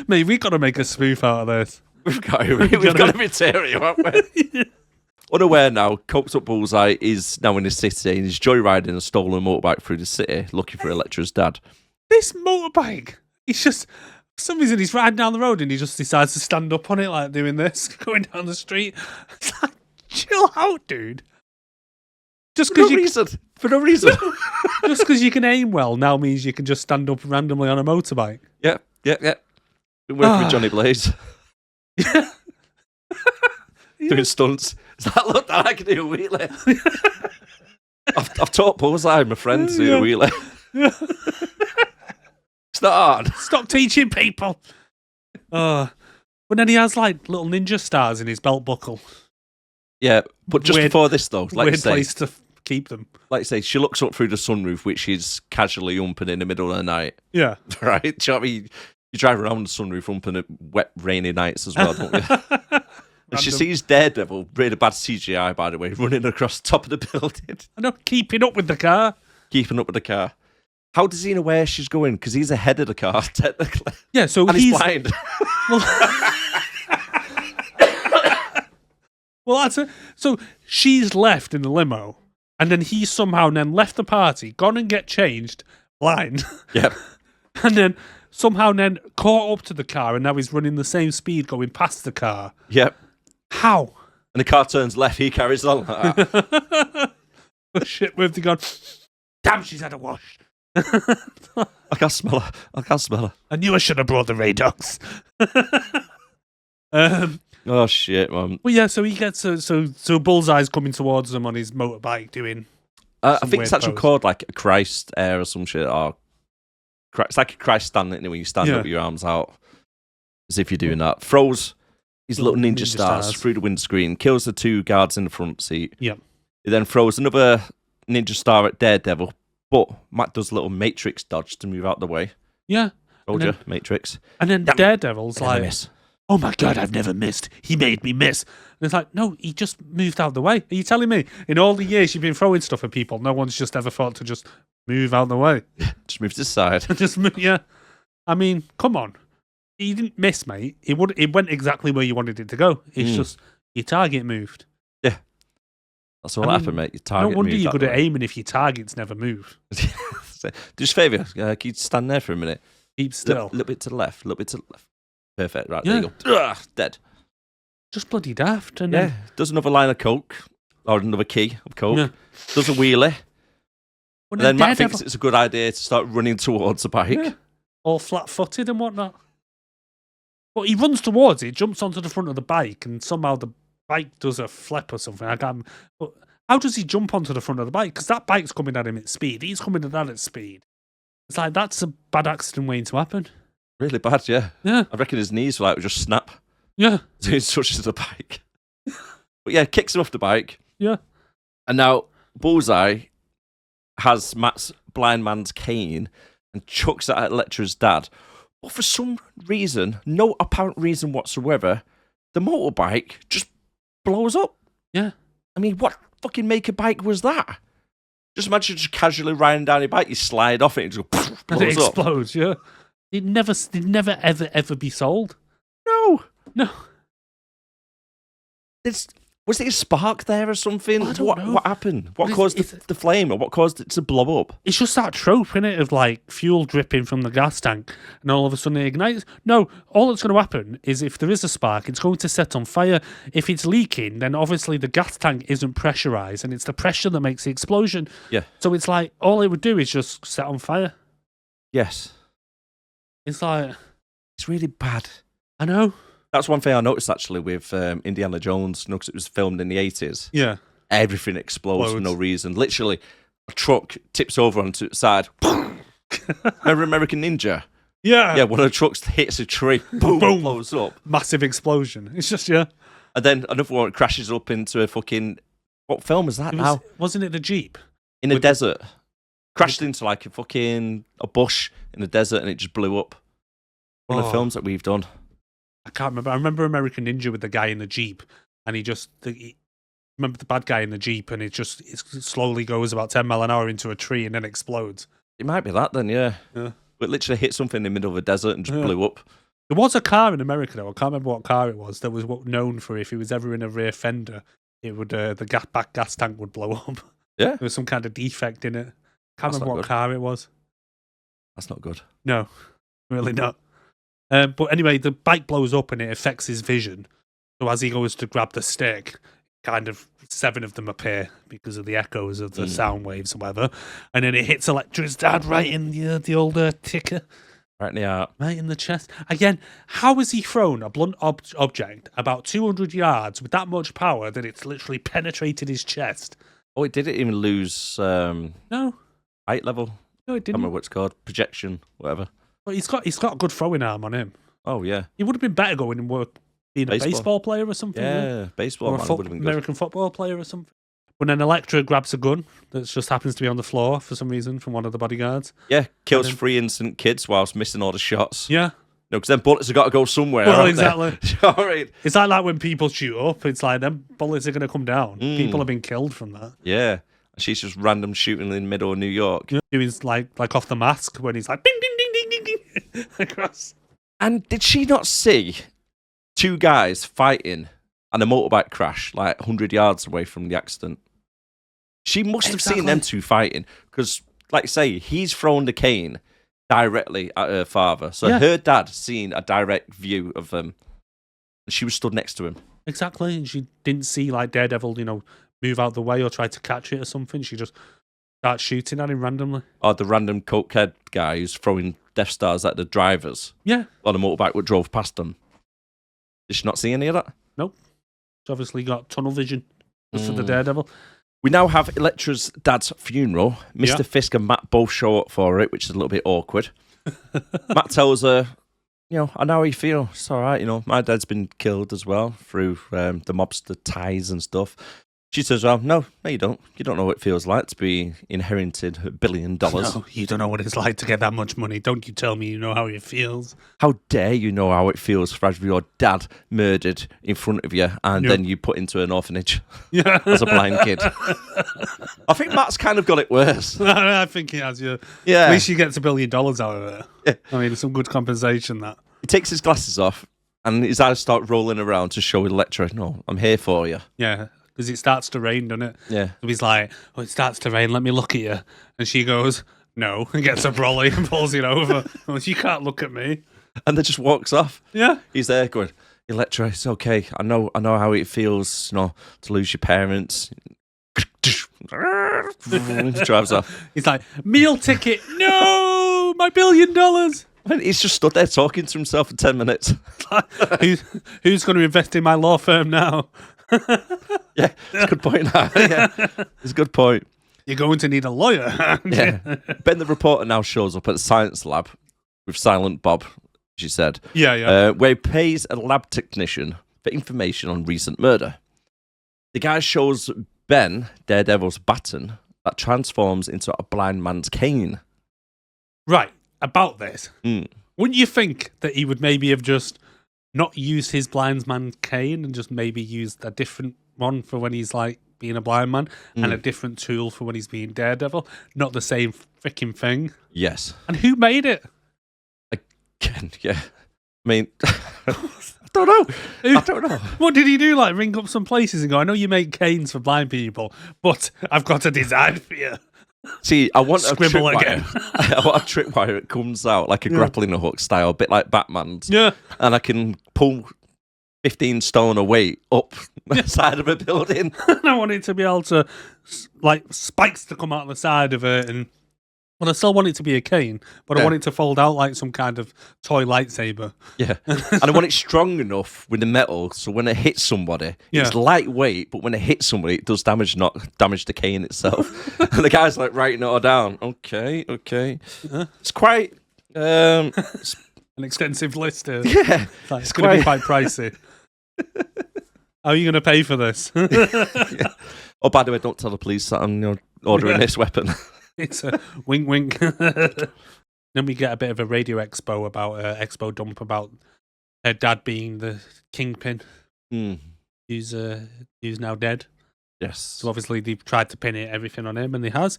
S1: Mate, we've got to make a spoof out of this.
S2: We've got to material, haven't we? Unaware now, coked up Bullseye is now in the city and he's joyriding a stolen motorbike through the city looking for Elektra's dad.
S1: This motorbike, he's just, for some reason, he's riding down the road and he just decides to stand up on it, like doing this, going down the street. It's like, chill out, dude. Just because
S2: For no reason.
S1: just because you can aim well now means you can just stand up randomly on a motorbike.
S2: Yeah. Been working with Johnny Blaze.
S1: Yeah.
S2: Doing stunts. Look, I can do a wheelie. I've taught Bullseye, my friend, to do a wheelie.
S1: Yeah.
S2: It's not hard.
S1: Stop teaching people. But then he has like little ninja stars in his belt buckle.
S2: Yeah, but just before this though, like
S1: Weird
S2: you say,
S1: place to keep them.
S2: like you say, she looks up through the sunroof, which is casually umping in the middle of the night.
S1: Yeah.
S2: Right? Do you know what I mean? You drive around the sunroof umping at wet, rainy nights as well, don't you? And she sees Daredevil, really bad CGI, by the way, running across the top of the building.
S1: I know, keeping up with the car.
S2: Keeping up with the car. How does he know where she's going? Because he's ahead of the car, technically.
S1: Yeah, so
S2: And he's blind.
S1: Well, that's it. So she's left in the limo, and then he somehow then left the party, gone and get changed, blind.
S2: Yep.
S1: And then somehow then caught up to the car, and now he's running the same speed going past the car.
S2: Yep.
S1: How?
S2: And the car turns left, he carries on like that.
S1: Shit, where've they gone? Damn, she's had a wash.
S2: I can't smell her. I can't smell her.
S1: I knew I should have brought the Ray dogs.
S2: Oh, shit, man.
S1: Well, yeah, so he gets... So Bullseye's coming towards him on his motorbike doing...
S2: I think it's actually
S1: pose.
S2: called like a Christ air or some shit. Or it's like a Christ stand, isn't it, when you stand
S1: Yeah.
S2: up with your arms out. As if you're doing that. Throws his little ninja stars through the windscreen, kills the 2 guards in the front seat.
S1: Yep.
S2: He then throws another ninja star at Daredevil, but Matt does a little Matrix dodge to move out the way.
S1: Yeah.
S2: Told you, Matrix.
S1: And then Daredevil's
S2: Never
S1: like...
S2: miss.
S1: Oh my God, I've never missed. He made me miss. And it's like, no, he just moved out the way. Are you telling me in all the years you've been throwing stuff at people, no one's just ever thought to just move out the way?
S2: Just move to the side.
S1: Just move, yeah. I mean, come on. He didn't miss, mate. It went exactly where you wanted it to go. It's just your target moved.
S2: Yeah. That's all that happened, mate. Your target
S1: No wonder
S2: moved
S1: you're
S2: that
S1: good at
S2: way.
S1: aiming if your targets never move.
S2: Do us a favour. Can you stand there for a minute?
S1: Keep still.
S2: A little bit to the left. A little bit to the left. Perfect. Right,
S1: Yeah.
S2: there you go. Ugh, dead.
S1: Just bloody daft. And
S2: Yeah.
S1: then,
S2: Does another line of coke. Or another key of coke.
S1: Yeah.
S2: Does a wheelie.
S1: when
S2: And then Matt
S1: Daredevil-
S2: thinks it's a good idea to start running towards the bike.
S1: Yeah. all flat-footed and whatnot. But he runs towards it, jumps onto the front of the bike, and somehow the bike does a flip or something. I can't. But how does he jump onto the front of the bike? Because that bike's coming at him at speed. He's coming at that at speed. It's like that's a bad accident waiting to happen.
S2: Really bad, yeah.
S1: Yeah,
S2: I reckon his knees would just snap
S1: yeah,
S2: as he touches the bike. But yeah, kicks him off the bike.
S1: yeah.
S2: And now Bullseye has Matt's blind man's cane and chucks it at Elektra's dad. But for some reason, no apparent reason whatsoever, the motorbike just blows up.
S1: Yeah.
S2: I mean, what fucking make a bike was that? Just imagine just casually riding down your bike, you slide off it and just
S1: And
S2: blows
S1: it
S2: up.
S1: explodes. Yeah. They'd never ever be sold.
S2: No.
S1: No.
S2: Was it a spark there or something?
S1: I don't know.
S2: What happened? What
S1: But
S2: caused
S1: it's-
S2: the flame or what caused it to blow up?
S1: It's just that trope, innit, of like fuel dripping from the gas tank and all of a sudden it ignites. No, all that's going to happen is if there is a spark, it's going to set on fire. If it's leaking, then obviously the gas tank isn't pressurized and it's the pressure that makes the explosion.
S2: Yeah.
S1: So it's like all it would do is just set on fire.
S2: Yes.
S1: It's like,
S2: It's really bad.
S1: I know.
S2: That's one thing I noticed actually with Indiana Jones, because it was filmed in the 80s.
S1: Yeah.
S2: Everything explodes for
S1: Explodes.
S2: no reason. Literally, a truck tips over onto its side. Remember American Ninja?
S1: Yeah.
S2: Yeah, one of the trucks hits a tree, boom,
S1: Boom.
S2: blows up.
S1: Massive explosion. It's just, yeah.
S2: And then another one crashes up into a fucking... What film is that now?
S1: Wasn't it the Jeep?
S2: In a
S1: with-
S2: desert. Crashed into like a bush in the desert and it just blew up. One of the
S1: Oh.
S2: films that we've done.
S1: I can't remember. I remember American Ninja with the guy in the Jeep, and remember the bad guy in the Jeep, and it slowly goes about 10 mile an hour into a tree and then explodes.
S2: It might be that then, yeah.
S1: Yeah.
S2: But literally hit something in the middle of a desert and just
S1: Yeah.
S2: blew up.
S1: There was a car in America, though. I can't remember what car it was. That was known for if it was ever in a rear fender, it would the back gas tank would blow up.
S2: Yeah.
S1: There was some kind of defect in it. Can't
S2: That's
S1: remember
S2: not
S1: what
S2: good.
S1: car it was.
S2: That's not good.
S1: No, really not. But anyway, the bike blows up and it affects his vision. So as he goes to grab the stick, kind of 7 of them appear because of the echoes of the sound waves or whatever. And then it hits Elektra's dad right in the old ticker,
S2: Right in the heart.
S1: right in the chest. Again, how has he thrown a blunt object about 200 yards with that much power that it's literally penetrated his chest?
S2: Oh, it didn't even lose
S1: No,
S2: height level.
S1: no, it
S2: I don't
S1: didn't.
S2: remember what it's called. Projection, whatever.
S1: But he's got a good throwing arm on him.
S2: Oh, yeah.
S1: He would have been better going and being a
S2: Baseball.
S1: baseball player or something.
S2: Yeah, baseball
S1: Or a
S2: man would have been good.
S1: American football player or something. But then Elektra grabs a gun that just happens to be on the floor for some reason from one of the bodyguards.
S2: Yeah, kills
S1: And then-
S2: 3 innocent kids whilst missing all the shots.
S1: Yeah.
S2: No, because then bullets have got to go somewhere.
S1: Well,
S2: haven't they?
S1: exactly.
S2: All right.
S1: It's like when people shoot up, it's like them bullets are going to come down.
S2: Mm.
S1: People have been killed from that.
S2: Yeah. She's just random shooting in the middle of New York.
S1: Doing like off the mask when he's like, ding, ding, ding, ding, ding, ding, across.
S2: And did she not see two guys fighting and a motorbike crash like 100 yards away from the accident? She must have seen them two fighting because, like I say, he's thrown the cane directly at her father. So her dad seen a direct view of them. And she was stood next to him.
S1: Exactly. And she didn't see like Daredevil, move out the way or try to catch it or something. She just starts shooting at him randomly.
S2: Or the random cokehead guy who's throwing Death Stars at the drivers.
S1: Yeah.
S2: On a motorbike that drove past them. Did she not see any of that?
S1: Nope. She's obviously got tunnel vision just for the Daredevil.
S2: We now have Elektra's dad's funeral. Mr. Fisk and Matt both show up for it, which is a little bit awkward. Matt tells her, I know how you feel. It's all right, my dad's been killed as well through the mobster ties and stuff. She says, well, no, you don't. You don't know what it feels like to be inherited $1 billion.
S1: No, you don't know what it's like to get that much money. Don't you tell me you know how it feels.
S2: How dare you know how it feels for your dad murdered in front of you and then you put into an orphanage as a blind kid. I think Matt's kind of got it worse.
S1: I think he has, yeah. At least he gets $1 billion out of it. Yeah. I mean, it's some good compensation, that.
S2: He takes his glasses off and his eyes start rolling around to show Elektra, no, I'm here for you.
S1: Yeah. Because it starts to rain, doesn't it?
S2: Yeah.
S1: So he's like, it starts to rain, let me look at you. And she goes, no, and gets a brolly and pulls it over. Well, you can't look at me.
S2: And then just walks off.
S1: Yeah.
S2: He's there going, Elektra, it's okay. I know how it feels, to lose your parents. Drives off.
S1: He's like, meal ticket, no, my $1 billion.
S2: And he's just stood there talking to himself for 10 minutes.
S1: Who's going to invest in my law firm now?
S2: Yeah, it's a good point. Yeah, it's a good point.
S1: You're going to need a lawyer.
S2: Yeah. Ben the reporter now shows up at the science lab with Silent Bob, she said.
S1: Yeah.
S2: Where he pays a lab technician for information on recent murder. The guy shows Ben Daredevil's baton that transforms into a blind man's cane.
S1: Right, about this. Wouldn't you think that he would maybe have just not used his blind man cane and just maybe used a different one for when he's like being a blind man and a different tool for when he's being Daredevil? Not the same freaking thing.
S2: Yes.
S1: And who made it?
S2: Again, yeah. I mean, I don't know.
S1: What did he do? Like ring up some places and go, I know you make canes for blind people, but I've got a design for you.
S2: See, I want
S1: Scribble
S2: a
S1: again.
S2: I want a tripwire that comes out like a grappling hook style, a bit like Batman's.
S1: Yeah.
S2: And I can pull 15 stone of weight up the side of a building.
S1: And I want it to be able to, like, spikes to come out the side of it. And, well, I still want it to be a cane, but I want it to fold out like some kind of toy lightsaber.
S2: Yeah. And I want it strong enough with the metal so when it hits somebody, it's lightweight, but when it hits somebody, it does damage, not damage the cane itself. And the guy's like writing it all down. Okay. It's quite...
S1: an extensive list here.
S2: Yeah.
S1: It's going to be quite pricey. How are you going to pay for this?
S2: Yeah. Oh, by the way, don't tell the police that I'm ordering this weapon.
S1: It's a wink, wink. Then we get a bit of a radio expo expo dump about her dad being the kingpin, who's now dead.
S2: Yes.
S1: So obviously they've tried to pin everything on him, and he has.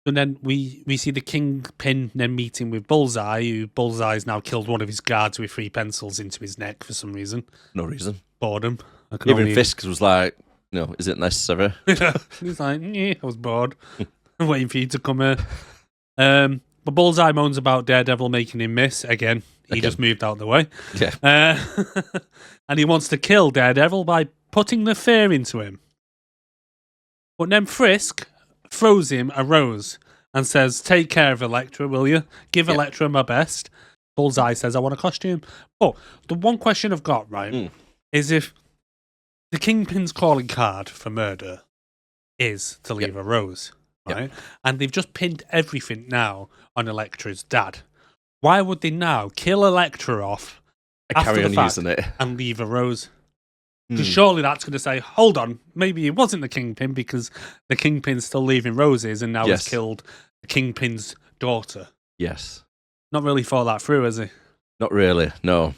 S1: And then we see the kingpin then meeting with Bullseye, who Bullseye's now killed one of his guards with 3 pencils into his neck for some reason.
S2: No reason.
S1: Boredom.
S2: Even Fisk was like, is it necessary?
S1: He's like, I was bored. I'm waiting for you to come here. But Bullseye moans about Daredevil making him miss again. He just moved out of the way.
S2: Yeah.
S1: And he wants to kill Daredevil by putting the fear into him. But then Frisk throws him a rose and says, take care of Elektra, will you? Give Elektra my best. Bullseye says, I want a costume. But the one question I've got, right, is if the Kingpin's calling card for murder is to leave a rose, right? And they've just pinned everything now on Elektra's dad. Why would they now kill Elektra off
S2: carry on using it
S1: and leave a rose? Because surely that's going to say, hold on, maybe it wasn't the Kingpin because the Kingpin's still leaving roses and now he's killed the Kingpin's daughter.
S2: Yes.
S1: Not really thought that through, has he?
S2: Not really, no.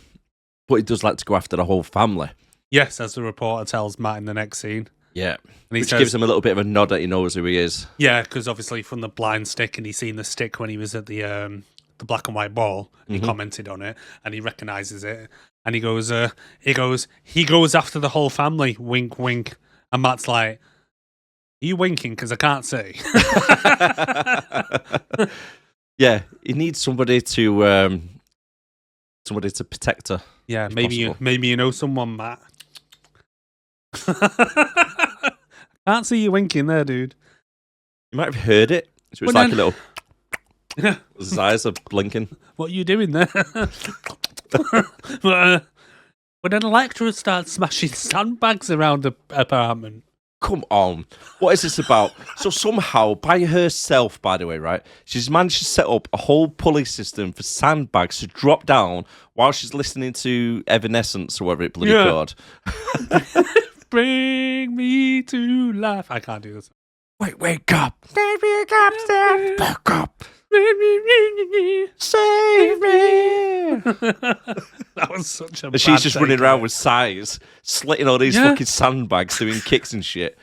S2: But he does like to go after the whole family.
S1: Yes, as the reporter tells Matt in the next scene.
S2: Yeah.
S1: And he
S2: Which
S1: says,
S2: gives him a little bit of a nod that he knows who he is.
S1: yeah, because obviously from the blind stick, and he's seen the stick when he was at the black and white ball. And he commented on it, and he recognizes it, and he goes after the whole family. Wink, wink. And Matt's like, "Are you winking? Because I can't see."
S2: Yeah, he needs somebody to protect her.
S1: Yeah,
S2: if
S1: maybe
S2: possible.
S1: you know someone, Matt. Can't see you winking there, dude.
S2: You might have heard it. So it's
S1: Well,
S2: like
S1: then-
S2: a little. His eyes are blinking.
S1: What are you doing there? When an Electra starts smashing sandbags around the apartment.
S2: Come on. What is this about? So somehow, by herself, by the way, right? She's managed to set up a whole pulley system for sandbags to drop down while she's listening to Evanescence or whatever it bloody called.
S1: Bring me to life. I can't do this.
S2: Wake up. Wake up, Steph. Wake up. Save me.
S1: That was such a
S2: And
S1: bad
S2: she's just
S1: take
S2: running
S1: of
S2: around
S1: it.
S2: with sighs, slitting all these fucking sandbags, doing kicks and shit.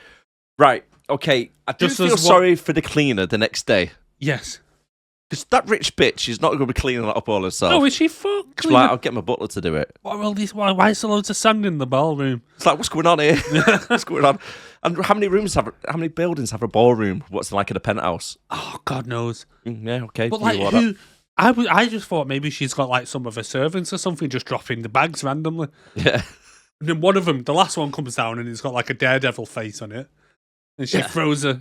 S2: Right, okay. I do
S1: Just
S2: feel
S1: as what-
S2: sorry for the cleaner the next day.
S1: Yes.
S2: Because that rich bitch is not going to be cleaning that up all herself.
S1: Oh, is she fuck?
S2: She's like, I'll get my butler to do it.
S1: Why is there loads of sand in the ballroom?
S2: It's like, what's going on here? What's going on? And how many buildings have a ballroom? What's like in a penthouse?
S1: Oh, God knows.
S2: Yeah, okay.
S1: But
S2: you
S1: like,
S2: want that.
S1: who? I just thought maybe she's got like some of her servants or something just dropping the bags randomly.
S2: Yeah.
S1: And then one of them, the last one, comes down and it's got like a Daredevil face on it. And she throws it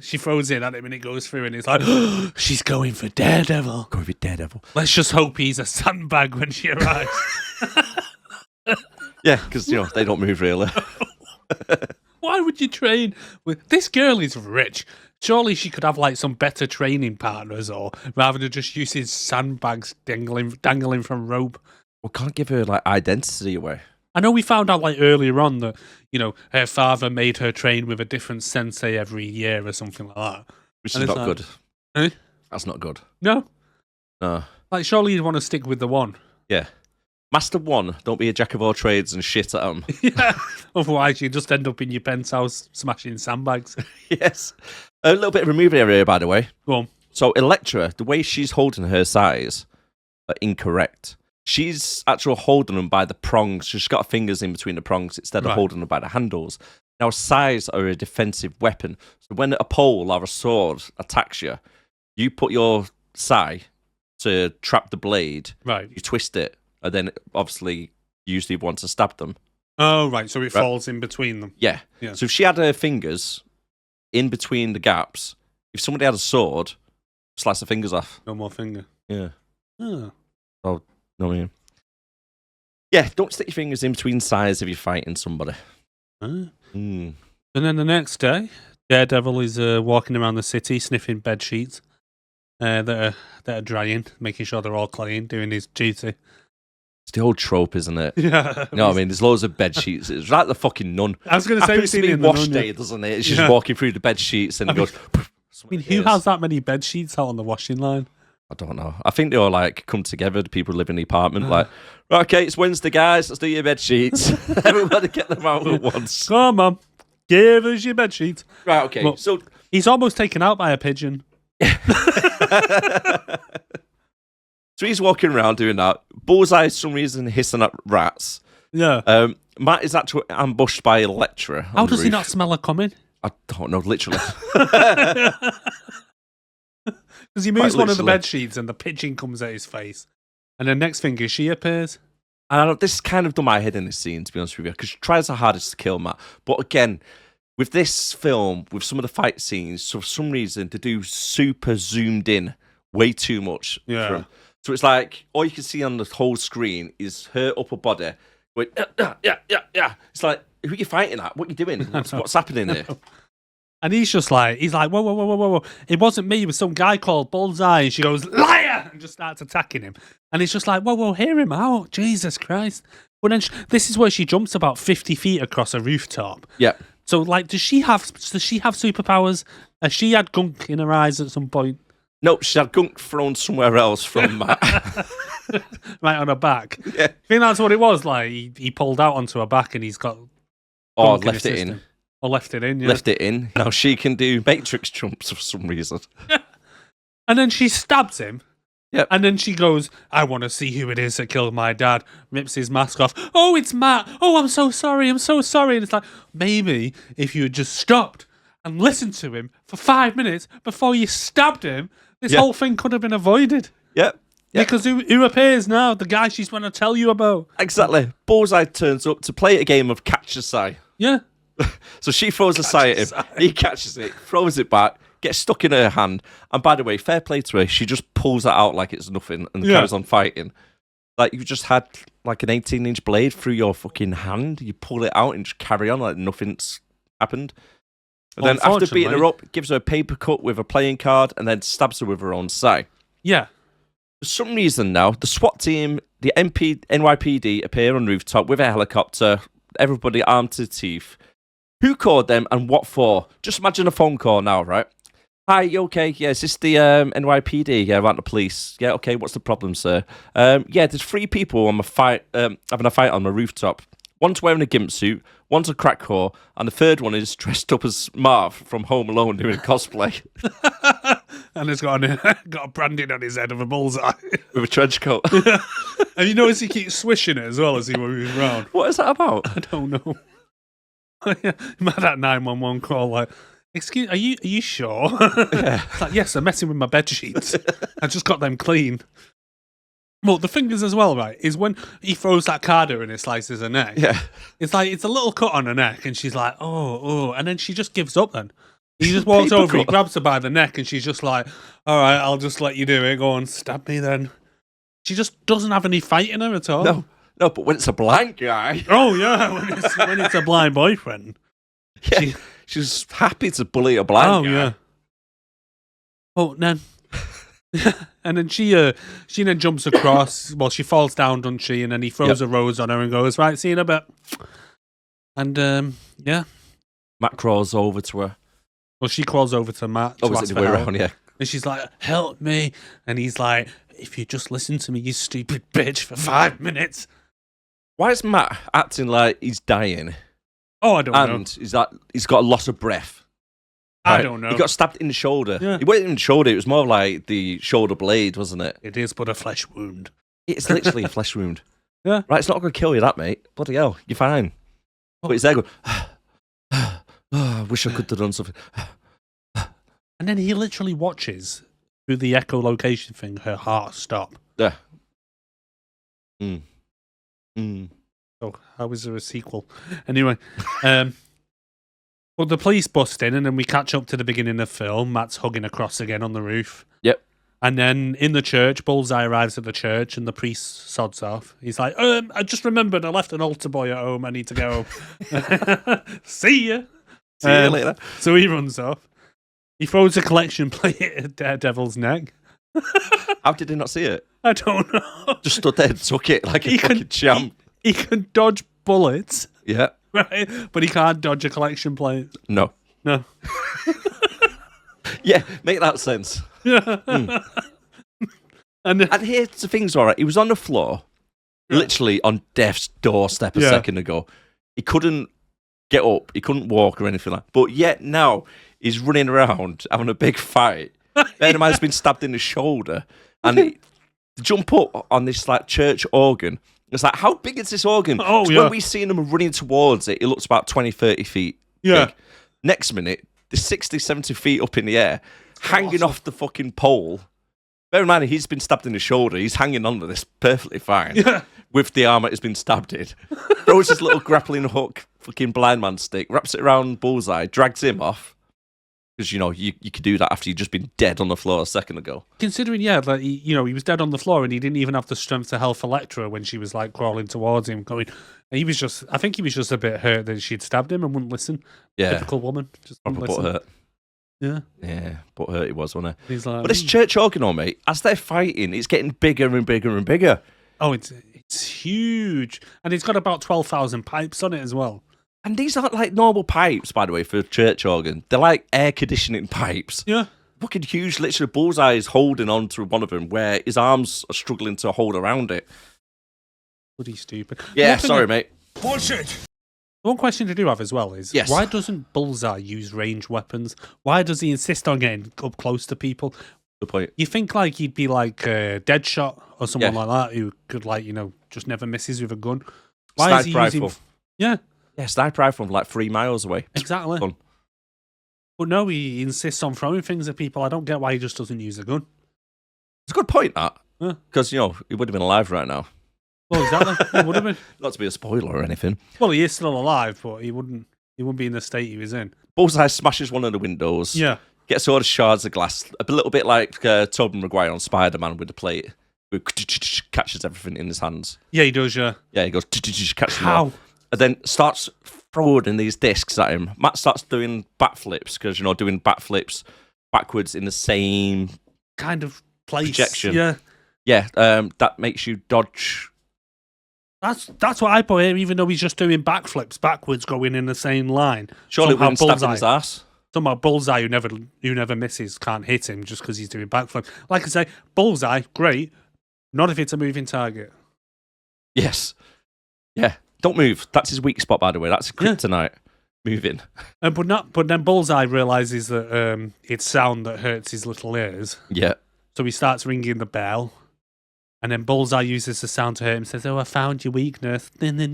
S1: at him and it goes through and it's like, she's going for Daredevil.
S2: Go with Daredevil.
S1: Let's just hope he's a sandbag when she arrives.
S2: Yeah, because, they don't move really.
S1: Why would you train with this girl? Is rich. Surely she could have like some better training partners, or rather than just using sandbags dangling from rope.
S2: We can't give her like identity away.
S1: I know we found out like earlier on that her father made her train with a different sensei every year or something like that.
S2: Which
S1: And
S2: is
S1: it's
S2: not
S1: like,
S2: good.
S1: Eh?
S2: That's not good.
S1: No,
S2: No.
S1: like surely you'd want to stick with the one.
S2: Yeah. Master one, don't be a jack of all trades and shit at them.
S1: Yeah. Otherwise, you just end up in your penthouse smashing sandbags.
S2: Yes. A little bit of a movie area, by the way.
S1: Go on.
S2: So Electra, the way she's holding her size are incorrect. She's actually holding them by the prongs. She's got her fingers in between the prongs instead of holding them by the handles. Now, size are a defensive weapon. So when a pole or a sword attacks you, you put your sai to trap the blade.
S1: Right.
S2: You twist it, and then obviously usually want to stab them.
S1: Oh, right. So it falls in between them.
S2: Yeah.
S1: Yeah.
S2: So if she had her fingers in between the gaps, if somebody had a sword, slice the fingers off.
S1: No more finger.
S2: Yeah.
S1: Oh.
S2: Oh, no, I mean. Yeah, don't stick your fingers in between sides if you're fighting somebody.
S1: Huh?
S2: Mm.
S1: And then the next day, Daredevil is walking around the city sniffing bed sheets that are drying, making sure they're all clean, doing his duty.
S2: It's the old trope, isn't it?
S1: Yeah.
S2: No, I mean, there's loads of bed sheets. It's like the fucking nun.
S1: I was going to say, we've
S2: Happens to
S1: seen
S2: be
S1: it in the
S2: wash
S1: Nun,
S2: day,
S1: yeah.
S2: doesn't it? It's just
S1: Yeah.
S2: walking through the bed sheets and it goes.
S1: I mean, who has that many bed sheets out on the washing line?
S2: I don't know. I think they all like come together. The people who live in the apartment, like, right, okay, it's Wednesday, guys. Let's do your bed sheets. Everybody get them out at once.
S1: Come on, give us your bed sheets.
S2: Right, okay.
S1: Well,
S2: So
S1: he's almost taken out by a pigeon.
S2: So he's walking around doing that. Bullseye, for some reason, hissing at rats.
S1: Yeah.
S2: Matt is actually ambushed by Electra.
S1: How does he not smell her coming?
S2: I don't know, literally.
S1: Because he moves
S2: Quite
S1: one of the
S2: literally.
S1: bed sheets and the pigeon comes at his face. And then next thing is she appears.
S2: And I don't, this kind of done my head in this scene, to be honest with you, because she tries her hardest to kill Matt. But again, with this film, with some of the fight scenes, so for some reason, they do super zoomed in way too much.
S1: Yeah.
S2: For him. So it's like, all you can see on the whole screen is her upper body. Going, yeah. It's like, who are you fighting at? What are you doing? What's happening here?
S1: And he's like, whoa. It wasn't me, it was some guy called Bullseye. And she goes, liar! And just starts attacking him. And he's just like, whoa, hear him out. Jesus Christ. But then this is where she jumps about 50 feet across a rooftop.
S2: Yeah.
S1: So, like, does she have superpowers? Has she had gunk in her eyes at some point?
S2: Nope, she had gunk thrown somewhere else from Matt.
S1: Right on her back.
S2: Yeah.
S1: I think that's what it was. Like, he pulled out onto her back and he's got
S2: Or
S1: gunk in
S2: left
S1: his
S2: it
S1: system.
S2: in.
S1: Or left it in, yeah.
S2: Left it in. Now she can do Matrix jumps for some reason.
S1: And then she stabs him.
S2: Yep.
S1: And then she goes, I want to see who it is that killed my dad. Rips his mask off. Oh, it's Matt. Oh, I'm so sorry. I'm so sorry. And it's like, maybe if you had just stopped and listened to him for 5 minutes before you stabbed him, this whole thing could have been avoided.
S2: Yep.
S1: Because who appears now? The guy she's going to tell you about.
S2: Exactly. Bullseye turns up to play a game of catch a sigh.
S1: Yeah.
S2: So she throws a sigh at him. He catches it, throws it back, gets stuck in her hand. And by the way, fair play to her. She just pulls that out like it's nothing and carries on fighting. Like you've just had like an 18-inch blade through your fucking hand. You pull it out and just carry on like nothing's happened. And then after beating her up, gives her a paper cut with a playing card and then stabs her with her own sigh.
S1: Yeah.
S2: For some reason now, the SWAT team, the NYPD appear on rooftop with a helicopter, everybody armed to the teeth. Who called them and what for? Just imagine a phone call now, right? Hi, you okay? Yeah, is this the NYPD? Yeah, about the police. Yeah, okay, what's the problem, sir? Yeah, there's 3 people on having a fight on my rooftop. One's wearing a gimp suit, one's a crack whore, and the third one is dressed up as Marv from Home Alone doing cosplay.
S1: And he's got a branding on his head of a bullseye.
S2: With a trench coat.
S1: And you notice he keeps swishing it as well as he moves around.
S2: What is that about?
S1: I don't know. You might that 911 call like, excuse, are you sure?
S2: Yeah.
S1: It's like, yes, I'm messing with my bed sheets. I just got them clean. Well, the thing is as well, right, is when he throws that card at her and it slices her neck.
S2: Yeah.
S1: It's like, it's a little cut on her neck and she's like, oh, and then she just gives up then. He just walks over, he grabs her by the neck and she's just like, all right, I'll just let you do it. Go on, stab me then. She just doesn't have any fight in her at all.
S2: No, but when it's a blind guy.
S1: Oh, yeah, when it's a blind boyfriend.
S2: Yeah, she's happy to bully a blind guy.
S1: Yeah. Oh, then... and then she then jumps across. Well, she falls down, doesn't she? And then he throws a rose on her and goes, right, see you in a bit. And, yeah.
S2: Matt crawls over to her.
S1: Well, she crawls over to Matt.
S2: Oh, is it the way around, yeah.
S1: And she's like, help me. And he's like, if you just listen to me, you stupid bitch, for 5 minutes.
S2: Why is Matt acting like he's dying?
S1: Oh, I don't know.
S2: And he's got a loss of breath. Right?
S1: I don't know.
S2: He got stabbed in the shoulder.
S1: Yeah.
S2: It wasn't even shoulder, it was more like the shoulder blade, wasn't it?
S1: It is but a flesh wound.
S2: It's literally a flesh wound.
S1: Yeah.
S2: Right, it's not going to kill you, that, mate. Bloody hell, you're fine. But he's there going, I wish I could have done something.
S1: And then he literally watches, through the echolocation thing, her heart stop.
S2: Yeah.
S1: So, how is there a sequel? Anyway, well, the police bust in, and then we catch up to the beginning of the film. Matt's hugging a cross again on the roof.
S2: Yep.
S1: And then in the church, Bullseye arrives at the church, and the priest sods off. He's like, I just remembered I left an altar boy at home. I need to go. See ya.
S2: See you later.
S1: So he runs off. He throws a collection plate at Daredevil's neck.
S2: How did he not see it?
S1: I don't know.
S2: Just stood there and took it like a fucking champ.
S1: He can dodge bullets,
S2: Yeah.
S1: right? But he can't dodge a collection plate.
S2: No. Yeah, make that sense.
S1: And
S2: And here's the things, all right. He was on the floor, literally on death's doorstep a second ago. He couldn't get up. He couldn't walk or anything like that. But yet now he's running around having a big fight. Then man's been stabbed in the shoulder. And to jump up on this like church organ, it's like, how big is this organ?
S1: Oh, yeah.
S2: When we seen him running towards it, it looks about 20, 30 feet
S1: Yeah.
S2: big. Next minute, they're 60, 70 feet up in the air, hanging off the fucking pole. Bear in mind, he's been stabbed in the shoulder. He's hanging on to this perfectly fine.
S1: Yeah.
S2: With the arm that has been stabbed in. Throws his little grappling hook, fucking blind man stick, wraps it around Bullseye, drags him off. Because, you know, you could do that after you'd just been dead on the floor a second ago.
S1: Considering, like he was dead on the floor and he didn't even have the strength to help Electra when she was like crawling towards him, going. And I think he was just a bit hurt that she'd stabbed him and wouldn't listen.
S2: Yeah.
S1: Typical woman. Just wouldn't
S2: Proper
S1: listen.
S2: butthurt.
S1: Yeah.
S2: Yeah, butthurt it was, wasn't it?
S1: He's like,
S2: But this church organ, mate, as they're fighting, it's getting bigger and bigger and bigger.
S1: Oh, it's huge. And it's got about 12,000 pipes on it as well.
S2: And these aren't like normal pipes, by the way, for a church organ. They're like air conditioning pipes.
S1: Yeah.
S2: Fucking huge. Literally, Bullseye is holding on to one of them where his arms are struggling to hold around it.
S1: Bloody stupid.
S2: Yeah, sorry, mate.
S3: Bullshit.
S1: One question to do have as well is,
S2: Yes.
S1: why doesn't Bullseye use ranged weapons? Why does he insist on getting up close to people?
S2: Good point.
S1: You think like he'd be like Deadshot or someone
S2: Yeah.
S1: like that who could like, just never misses with a gun. Why is he
S2: Sniper
S1: using...
S2: rifle.
S1: Yeah,
S2: Yeah, sniper rifle from like 3 miles away.
S1: exactly.
S2: Gun.
S1: But no, he insists on throwing things at people. I don't get why he just doesn't use a gun.
S2: It's a good point, that.
S1: Yeah.
S2: Because, he would have been alive right now.
S1: Well, exactly. He would have been.
S2: Not to be a spoiler or anything.
S1: Well, he is still alive, but he wouldn't be in the state he was in.
S2: Bullseye smashes one of the windows.
S1: Yeah.
S2: Gets all the shards of glass. A little bit like Tobey Maguire on Spider-Man with the plate. Who catches everything in his hands.
S1: Yeah, he does, yeah.
S2: Yeah, he goes, catches them
S1: How?
S2: all. And then starts throwing these discs at him. Matt starts doing backflips, because, doing backflips backwards in the same
S1: Kind of place.
S2: projection.
S1: Yeah.
S2: Yeah, that makes you dodge.
S1: That's what I put here, even though he's just doing backflips backwards going in the same line.
S2: Surely
S1: Somehow
S2: wouldn't stab in his ass.
S1: Talking about Bullseye who never misses can't hit him just because he's doing backflip. Like I say, Bullseye, great. Not if it's a moving target.
S2: Yes. Yeah. Don't move. That's his weak spot, by the way. That's kryptonite. Moving.
S1: But then Bullseye realizes that it's sound that hurts his little ears.
S2: Yeah.
S1: So he starts ringing the bell. And then Bullseye uses the sound to hurt him, says, "Oh, I found your weakness." And then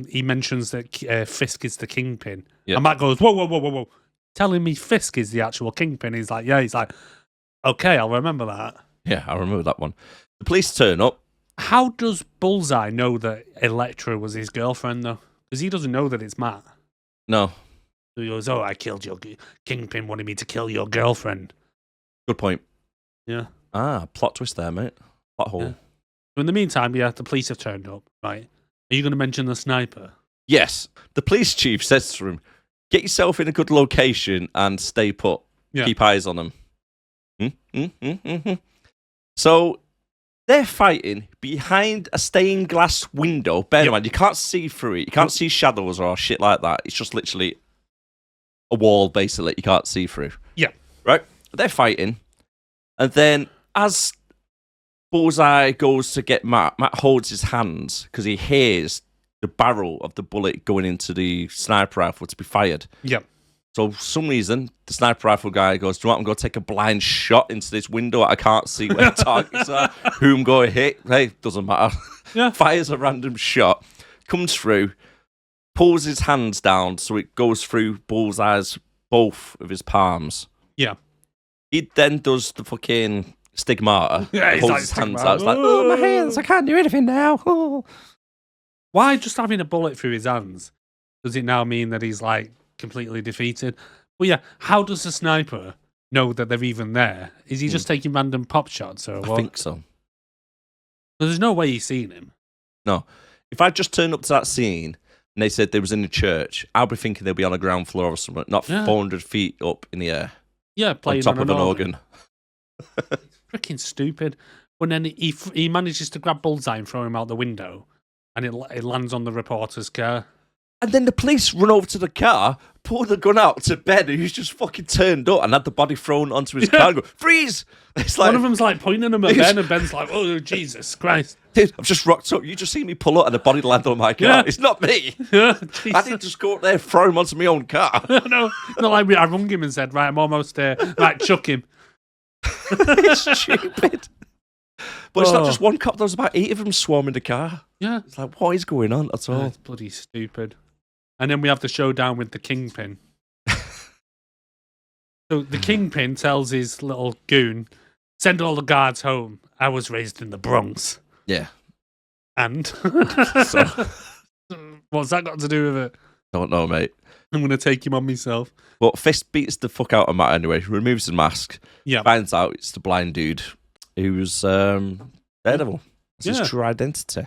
S1: he mentions that Fisk is the kingpin.
S2: Yeah.
S1: And Matt goes, whoa. Telling me Fisk is the actual kingpin. He's like, yeah. He's like, okay, I'll remember that.
S2: Yeah, I remember that one. The police turn up.
S1: How does Bullseye know that Elektra was his girlfriend, though? Because he doesn't know that it's Matt.
S2: No.
S1: So he goes, "Oh, I killed your kingpin, wanted me to kill your girlfriend."
S2: Good point.
S1: Yeah.
S2: Plot twist there, mate. Plot hole.
S1: Yeah. So in the meantime, the police have turned up, right? Are you going to mention the sniper?
S2: Yes. The police chief says to him, get yourself in a good location and stay put.
S1: Yeah.
S2: Keep eyes on them. So they're fighting behind a stained glass window. Bear in mind, you can't see through it. You can't see shadows or shit like that. It's just literally a wall, basically, you can't see through.
S1: Yeah.
S2: Right? They're fighting. And then as Bullseye goes to get Matt holds his hands because he hears the barrel of the bullet going into the sniper rifle to be fired.
S1: Yep.
S2: So for some reason, the sniper rifle guy goes, "Do you want me to go take a blind shot into this window? I can't see where the targets are. Who I'm going to hit? Hey, doesn't matter."
S1: Yeah.
S2: Fires a random shot, comes through, pulls his hands down so it goes through Bullseye's both of his palms.
S1: Yeah.
S2: He then does the fucking stigmata.
S1: Yeah, he's
S2: holds
S1: like
S2: his hands
S1: stigmata.
S2: out. It's like, "Oh, my hands, I can't do anything now." Oh.
S1: Why just having a bullet through his hands? Does it now mean that he's like completely defeated? Well, yeah. How does the sniper know that they're even there? Is he just taking random pop shots or what?
S2: I think so.
S1: There's no way he's seen him.
S2: No. If I just turned up to that scene and they said they was in a church, I'd be thinking they'll be on a ground floor or something, not 400 feet up in the air.
S1: Yeah, playing
S2: on top of an organ.
S1: Freaking stupid. But then he manages to grab Bullseye and throw him out the window, and it lands on the reporter's car.
S2: And then the police run over to the car, pull the gun out to Ben, who's just fucking turned up and had the body thrown onto his car and go, "Freeze!" It's like,
S1: one of them's like pointing him at Ben, and Ben's like, "Oh, Jesus Christ."
S2: "Dude, I've just rocked up. You just see me pull up and the body land on my car.
S1: Yeah.
S2: It's not me.
S1: Yeah,
S2: I didn't just go up there, throw him onto my own car."
S1: No, not like I rung him and said, "Right, I'm almost there. Right, chuck him."
S2: It's stupid. But it's not just one cop. There's about 8 of them swarming the car.
S1: Yeah.
S2: It's like, what is going on at all?
S1: It's bloody stupid. And then we have the showdown with the Kingpin. So the Kingpin tells his little goon, "Send all the guards home. I was raised in the Bronx."
S2: Yeah.
S1: And
S2: So,
S1: what's that got to do with it?
S2: don't know, mate.
S1: I'm going to take him on myself.
S2: But Fist beats the fuck out of Matt anyway. Removes the mask.
S1: Yeah.
S2: Finds out it's the blind dude who's Daredevil. It's
S1: Yeah.
S2: his true identity.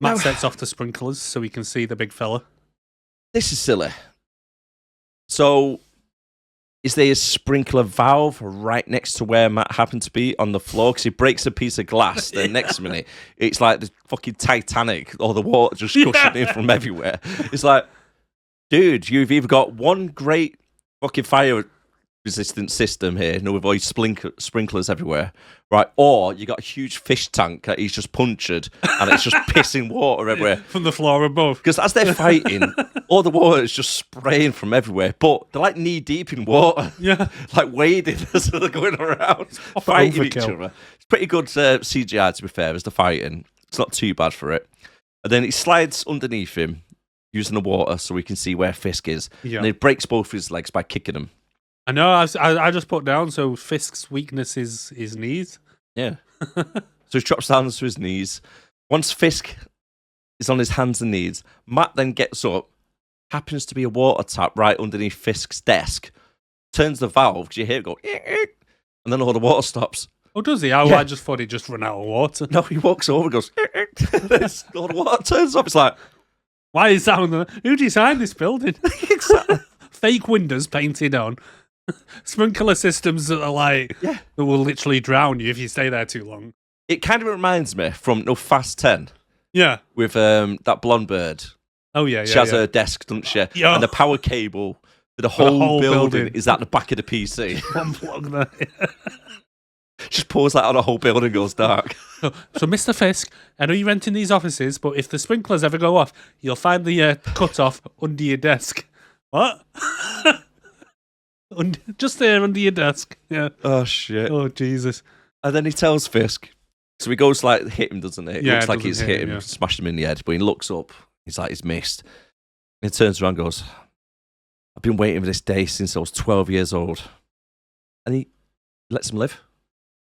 S1: Matt
S2: Now-
S1: sets off the sprinklers so he can see the big fella.
S2: This is silly. So, is there a sprinkler valve right next to where Matt happened to be on the floor? Because he breaks a piece of glass. Then next minute, it's like the fucking Titanic, or the water just gushing in from everywhere. It's like, dude, you've either got one great fucking fire resistant system here, with all these sprinklers everywhere, right? Or you got a huge fish tank that he's just punctured and it's just pissing water everywhere
S1: from the floor above.
S2: Because as they're fighting, all the water is just spraying from everywhere, but they're like knee deep in water, like wading as they're going around fighting each other. It's pretty good CGI, to be fair, as they're fighting. It's not too bad for it. And then he slides underneath him using the water so we can see where Fisk is. And he breaks both his legs by kicking him.
S1: I know. I just put down. So Fisk's weakness is his knees.
S2: Yeah. So he drops down to his knees. Once Fisk is on his hands and knees, Matt then gets up. Happens to be a water tap right underneath Fisk's desk. Turns the valve because you hear it go, and then all the water stops.
S1: Oh, does he? I just thought he'd just run out of water.
S2: No, he walks over and goes, all the water turns off. It's like,
S1: why is that on the? Who designed this building?
S2: Exactly.
S1: Fake windows painted on. Sprinkler systems that are like that will literally drown you if you stay there too long.
S2: It kind of reminds me from Fast 10.
S1: Yeah.
S2: With that blonde bird.
S1: Oh, yeah.
S2: She has her desk, doesn't she?
S1: Yeah.
S2: And the power cable for the whole building is at the back of the PC.
S1: One plug there.
S2: Just pours that on the whole building goes dark.
S1: So, Mr. Fisk, I know you're renting these offices, but if the sprinklers ever go off, you'll find the cut-off under your desk. What? Just there under your desk. Yeah.
S2: Oh, shit.
S1: Oh, Jesus.
S2: And then he tells Fisk. So he goes like, hit him, doesn't it? It looks like he's hit him, smashed him in the head. But he looks up. He's like, he's missed. And he turns around and goes, I've been waiting for this day since I was 12 years old. And he lets him live.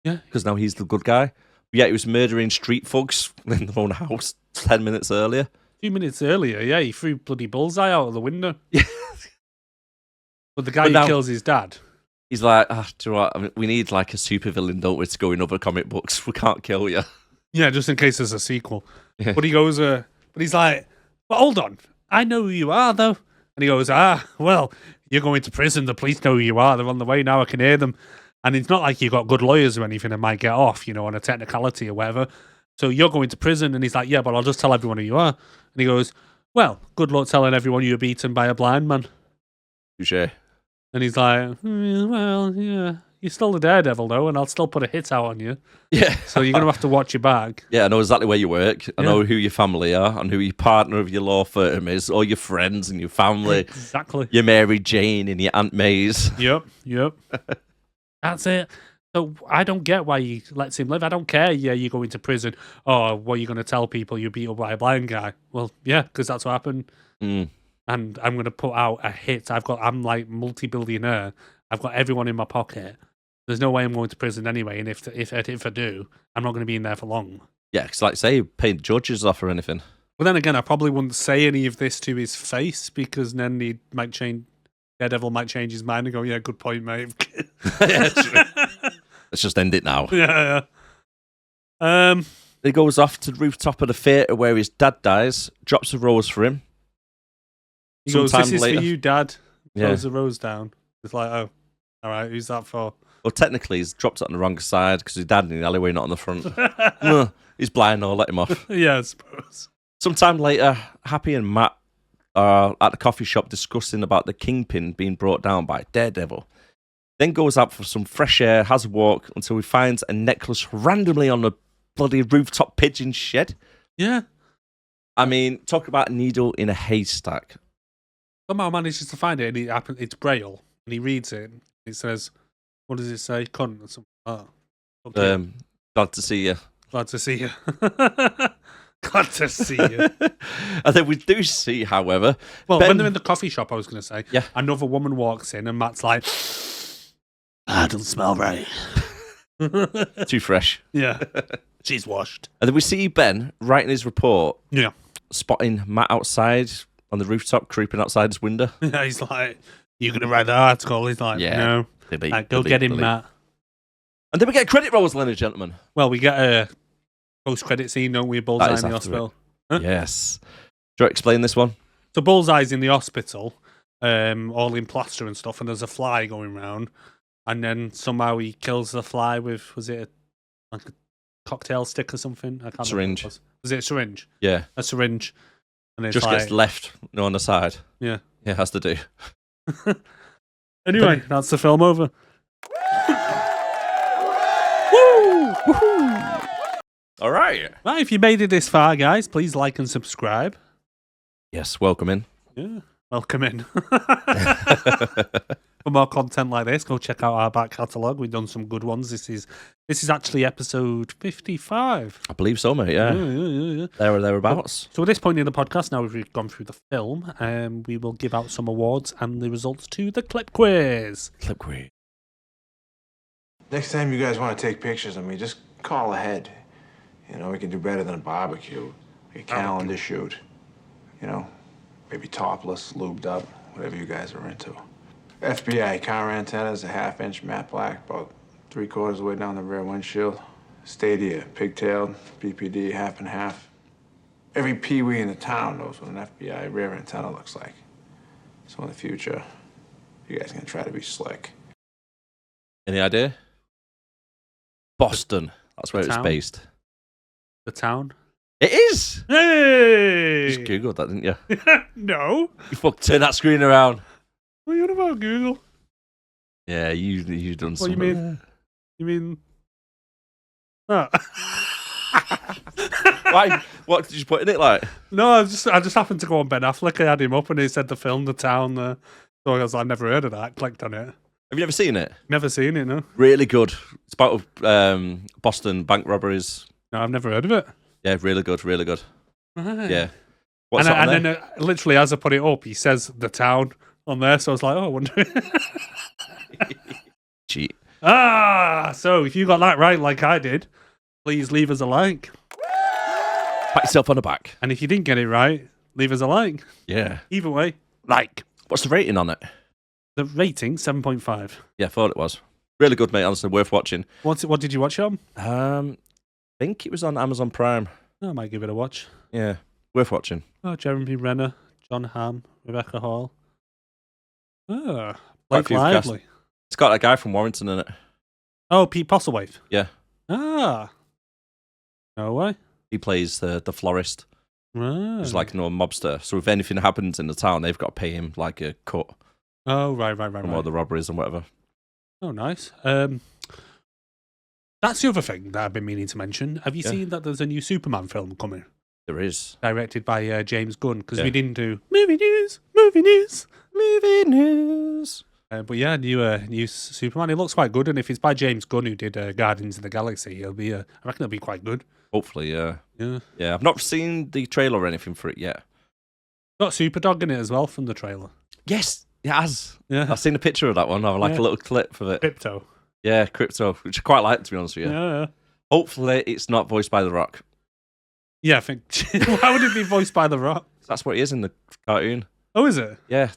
S1: Yeah.
S2: Because now he's the good guy. But yeah, he was murdering street thugs in their own house 10 minutes earlier.
S1: A few minutes earlier, yeah. He threw bloody Bullseye out of the window.
S2: Yeah.
S1: But the guy who kills his dad.
S2: He's like, do you know what? I mean, we need like a supervillain, don't we, to go in other comic books. We can't kill you.
S1: Yeah, just in case there's a sequel. Yeah. But he goes, but he's like, but hold on. I know who you are, though. And he goes, well, you're going to prison. The police know who you are. They're on the way now. I can hear them. And it's not like you've got good lawyers or anything and might get off, on a technicality or whatever. So you're going to prison. And he's like, yeah, but I'll just tell everyone who you are. And he goes, well, good luck telling everyone you were beaten by a blind man.
S2: Touché.
S1: And he's like, well, yeah, you're still the Daredevil, though, and I'll still put a hit out on you.
S2: Yeah.
S1: So you're going to have to watch your back.
S2: Yeah, I know exactly where you work. I know who your family are and who your partner of your law firm is, or your friends and your family.
S1: Exactly.
S2: Your Mary Jane and your Aunt Mays.
S1: Yep. That's it. So I don't get why he lets him live. I don't care. Yeah, you're going to prison. Oh, what are you going to tell people you beat up by a blind guy? Well, yeah, because that's what happened. And I'm going to put out a hit. I'm like multi-billionaire. I've got everyone in my pocket. There's no way I'm going to prison anyway. And if I do, I'm not going to be in there for long.
S2: Yeah, because like say, paid judges off or anything.
S1: But then again, I probably wouldn't say any of this to his face because then he might change. Daredevil might change his mind and go, yeah, good point, mate.
S2: Yeah, true. Let's just end it now.
S1: Yeah.
S2: He goes off to the rooftop of the theatre where his dad dies, drops a rose for him.
S1: He goes, this is
S2: later,
S1: for you, Dad. Throws
S2: yeah.
S1: the rose down. It's like, oh, all right, who's that for?
S2: Well, technically, he's dropped it on the wrong side because his dad in the alleyway, not on the front. He's blind, I'll let him off.
S1: Yeah, I suppose.
S2: Sometime later, Happy and Matt are at the coffee shop discussing about the Kingpin being brought down by Daredevil. Then goes out for some fresh air, has a walk until he finds a necklace randomly on a bloody rooftop pigeon shed.
S1: Yeah.
S2: I mean, talk about a needle in a haystack.
S1: Somehow manages to find it, and it's Braille, and he reads it. It says, what does it say? Cunt or something. Oh, okay.
S2: Glad to see you.
S1: Glad to see you. Glad to see you.
S2: And then we do see, however...
S1: Well, when they're in the coffee shop, I was going to say,
S2: yeah.
S1: Another woman walks in, and Matt's like, doesn't smell right.
S2: Too fresh.
S1: Yeah. She's washed.
S2: And then we see Ben writing his report.
S1: Yeah.
S2: Spotting Matt outside on the rooftop, creeping outside his window.
S1: Yeah, he's like, you going to write the article? He's like, no. Go get him, Matt.
S2: And then we get credit rolls, ladies and gentlemen.
S1: Well, we get a post-credit scene, don't we? Bullseye in the hospital.
S2: Huh? Yes. Do you want to explain this one?
S1: So Bullseye's in the hospital, all in plaster and stuff, and there's a fly going around. And then somehow he kills the fly with, was it a cocktail stick or something? I can't
S2: syringe.
S1: remember. Was it a syringe?
S2: Yeah.
S1: A syringe. And it's
S2: just gets left on the side.
S1: Yeah.
S2: Yeah, it has to do.
S1: Anyway, that's the film over. Woo! Woohoo!
S2: All right.
S1: Right, if you made it this far, guys, please like and subscribe.
S2: Yes, welcome in.
S1: Yeah, welcome in. For more content like this, go check out our back catalogue. We've done some good ones. This is actually episode 55.
S2: I believe so, mate. Yeah.
S1: Yeah.
S2: There or thereabouts.
S1: So at this point in the podcast, now we've gone through the film, we will give out some awards and the results to the clip quiz.
S2: Clip quiz.
S3: Next time you guys want to take pictures of me, just call ahead. You know, we can do better than a barbecue. Like a calendar shoot. You know, maybe topless, lubed up, whatever you guys are into. FBI car antennas, a 1/2-inch matte black, about 3/4 of the way down the rear windshield. Stadia, pigtailed, BPD, 1/2 and 1/2. Every peewee in the town knows what an FBI rear antenna looks like. So in the future, you guys are gonna try to be slick.
S2: Any idea? Boston. That's where it's
S1: town?
S2: based.
S1: The town?
S2: It is!
S1: Hey!
S2: You just Googled that, didn't you?
S1: No.
S2: You fuck turn that screen around.
S1: What are you on about, Google?
S2: Yeah, you done
S1: What do you
S2: something.
S1: mean? You mean... Oh.
S2: Why? What did you put in it like?
S1: No, I just happened to go on Ben Affleck. I had him up and he said the film, The Town. So I was like, I've never heard of that. Clicked on it.
S2: Have you ever seen it?
S1: Never seen it, no.
S2: Really good. It's about Boston bank robberies.
S1: No, I've never heard of it.
S2: Yeah, really good, really good.
S1: Right.
S2: Yeah. What's
S1: and
S2: that on
S1: and
S2: there?
S1: then literally as I put it up, he says The Town on there. So I was like, oh, I wonder.
S2: Cheat.
S1: So if you got that right like I did, please leave us a like.
S2: Pat yourself on the back.
S1: And if you didn't get it right, leave us a like.
S2: Yeah.
S1: Either way, like.
S2: What's the rating on it?
S1: The rating, 7.5.
S2: Yeah, I thought it was. Really good, mate. Honestly, worth watching.
S1: What did you watch it on?
S2: I think it was on Amazon Prime.
S1: I might give it a watch.
S2: Yeah, worth watching.
S1: Oh, Jeremy Renner, John Hamm, Rebecca Hall.
S2: Quite a
S1: Blake
S2: few cast.
S1: Lively.
S2: It's got a guy from Warrington in it.
S1: Oh, Pete Postlethwaite.
S2: Yeah.
S1: No way.
S2: He plays the florist.
S1: Right.
S2: He's like no mobster. So if anything happens in the town, they've got to pay him like a cut
S1: Oh, right.
S2: from all the robberies and whatever.
S1: Oh, nice. That's the other thing that I've been meaning to mention. Have you seen that there's a new Superman film coming?
S2: There is.
S1: Directed by James Gunn, because
S2: Yeah.
S1: we didn't do movie news. But yeah, new Superman. It looks quite good, and if it's by James Gunn, who did Guardians of the Galaxy, I reckon it'll be quite good.
S2: Hopefully, yeah.
S1: Yeah.
S2: Yeah, I've not seen the trailer or anything for it yet.
S1: Got Superdog in it as well from the trailer.
S2: Yes, it has.
S1: Yeah.
S2: I've seen a picture of that one, or like
S1: Yeah.
S2: a little clip of it.
S1: Crypto.
S2: Yeah, Crypto, which I quite like, to be honest with you.
S1: Yeah.
S2: Hopefully, it's not voiced by The Rock.
S1: Yeah, I think. Why would it be voiced by The Rock?
S2: That's what he is in the cartoon.
S1: Oh, is it?
S2: Yeah.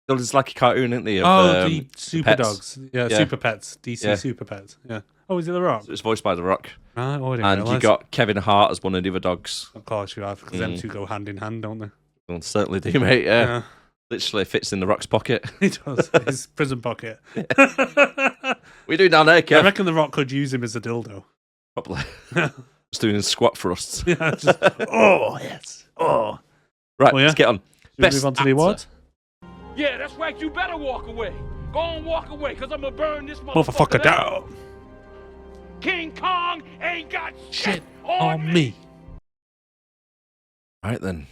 S2: There's like a cartoon, isn't there? Of,
S1: The Super
S2: pets.
S1: Dogs. Yeah,
S2: Yeah.
S1: Super Pets. DC
S2: Yeah.
S1: Super Pets. Yeah. Oh, is it The Rock?
S2: It's voiced by The Rock.
S1: Right, I didn't
S2: And you
S1: realise.
S2: got Kevin Hart as one of the other dogs.
S1: Of course you have, because them two go hand in hand, don't they?
S2: Well, certainly do, mate. Yeah. Literally fits in The Rock's pocket.
S1: He does. His prison pocket.
S2: What are you doing down there,
S1: I
S2: Kev?
S1: reckon The Rock could use him as a dildo.
S2: Probably. Just doing squat thrusts.
S1: Yeah, just, oh, yes. Oh.
S2: Right,
S1: Well, yeah.
S2: let's get on.
S1: Should we move on to the awards?
S4: Yeah, that's right. You better walk away. Go on, walk away, because I'm going to burn this
S1: Motherfucker down.
S4: King Kong ain't got shit
S1: On me.
S2: Right then.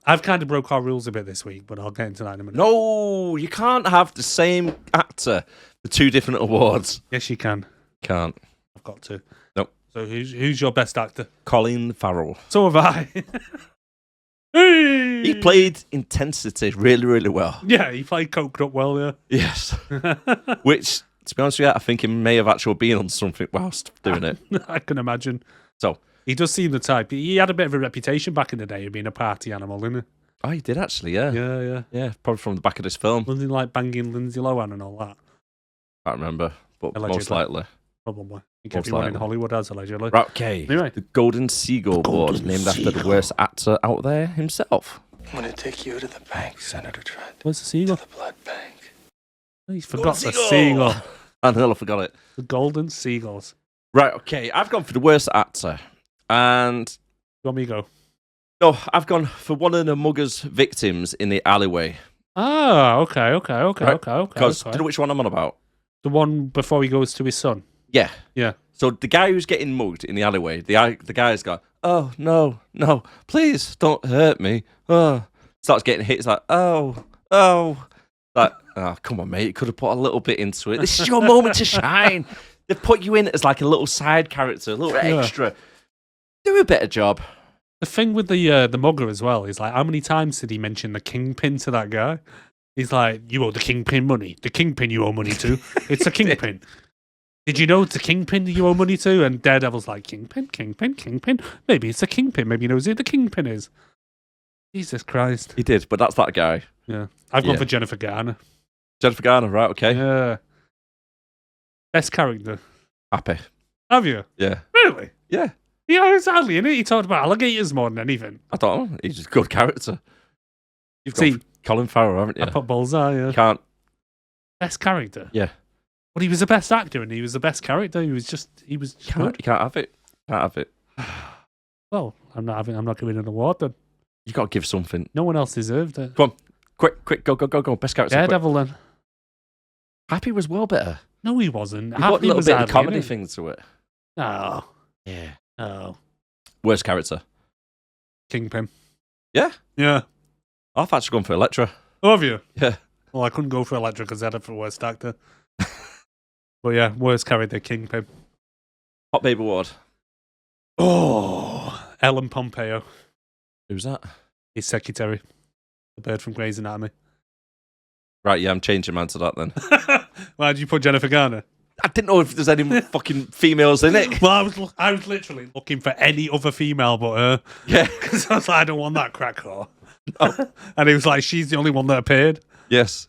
S1: I've kind of broke our rules a bit this week, but I'll get into that in a minute.
S2: No, you can't have the same actor for two different awards.
S1: Yes, you can.
S2: Can't.
S1: I've got to.
S2: Nope.
S1: So who's your best actor?
S2: Colin Farrell.
S1: So have I. Hey!
S2: He played intensity really, really well.
S1: Yeah, he played coked up well, yeah.
S2: Yes. Which, to be honest with you, I think he may have actually been on something whilst doing it.
S1: I can imagine.
S2: So,
S1: He does seem the type. He had a bit of a reputation back in the day of being a party animal, didn't he?
S2: oh, he did actually, yeah.
S1: Yeah.
S2: Yeah, probably from the back of this film.
S1: Wasn't he like banging Lindsay Lohan and all that?
S2: I can't remember, but
S1: Allegedly.
S2: most likely.
S1: Probably. I think
S2: Most
S1: everyone in
S2: likely.
S1: Hollywood has, allegedly.
S2: Right, okay.
S1: Anyway.
S2: The Golden Seagull Award,
S1: Golden
S2: named after the
S1: Seagull.
S2: worst actor out there himself.
S3: I'm gonna take you to the bank, Senator Trent.
S1: Where's the seagull?
S3: The blood bank.
S1: He's forgot the
S2: Seagull!
S1: seagull.
S2: I nearly forgot it.
S1: The golden seagulls.
S2: Right, okay. I've gone for the worst actor. And
S1: You want me to go?
S2: no, I've gone for one of the mugger's victims in the alleyway.
S1: Oh, okay.
S2: Because do you know which one I'm on about?
S1: The one before he goes to his son.
S2: Yeah.
S1: Yeah.
S2: So the guy who's getting mugged in the alleyway, the guy's got, oh, no, please don't hurt me. Oh. Starts getting hit. It's like, oh. Like, oh, come on, mate. You could have put a little bit into it. This is your moment to shine. They've put you in as like a little side character, a little extra. Do a better job.
S1: The thing with the mugger as well is like, how many times did he mention the kingpin to that guy? He's like, you owe the kingpin money. The kingpin you owe money to. It's a kingpin. Did you know it's a kingpin you owe money to? And Daredevil's like, kingpin. Maybe it's a kingpin. Maybe he knows who the kingpin is. Jesus Christ.
S2: He did, but that's that guy.
S1: Yeah. I've gone for Jennifer Garner.
S2: Jennifer Garner, right, okay.
S1: Yeah. Best character.
S2: Happy.
S1: Have you?
S2: Yeah.
S1: Really?
S2: Yeah.
S1: Yeah, exactly. And he talked about alligators more than anything.
S2: I thought, oh, he's a good character. You've got Colin Farrell, haven't you?
S1: I put Bullseye, yeah.
S2: Can't.
S1: Best character?
S2: Yeah.
S1: But he was the best actor and he was the best character. He was good.
S2: You can't have it. Can't have it.
S1: Well, I'm not giving an award then.
S2: You got to give something.
S1: No one else deserved it.
S2: Come on. Quick, go. Best character.
S1: Daredevil then.
S2: Happy was well better.
S1: No, he wasn't.
S2: He got a little bit of comedy thing to it.
S1: Oh.
S2: Yeah.
S1: Oh.
S2: Worst character.
S1: Kingpin.
S2: Yeah?
S1: Yeah.
S2: I've actually gone for Elektra.
S1: Oh, have you?
S2: Yeah.
S1: Well, I couldn't go for Elektra because I had it for worst actor. But yeah, worst character, Kingpin.
S2: Hot Baby Award.
S1: Oh. Ellen Pompeo.
S2: Who's that?
S1: His secretary. The bird from Grey's Anatomy.
S2: Right, yeah, I'm changing mine to that then.
S1: Why did you put Jennifer Garner?
S2: I didn't know if there's any fucking females in it.
S1: Well, I was literally looking for any other female but her.
S2: Yeah.
S1: Because I was like, I don't want that crack whore. Oh. And he was like, she's the only one that appeared.
S2: Yes.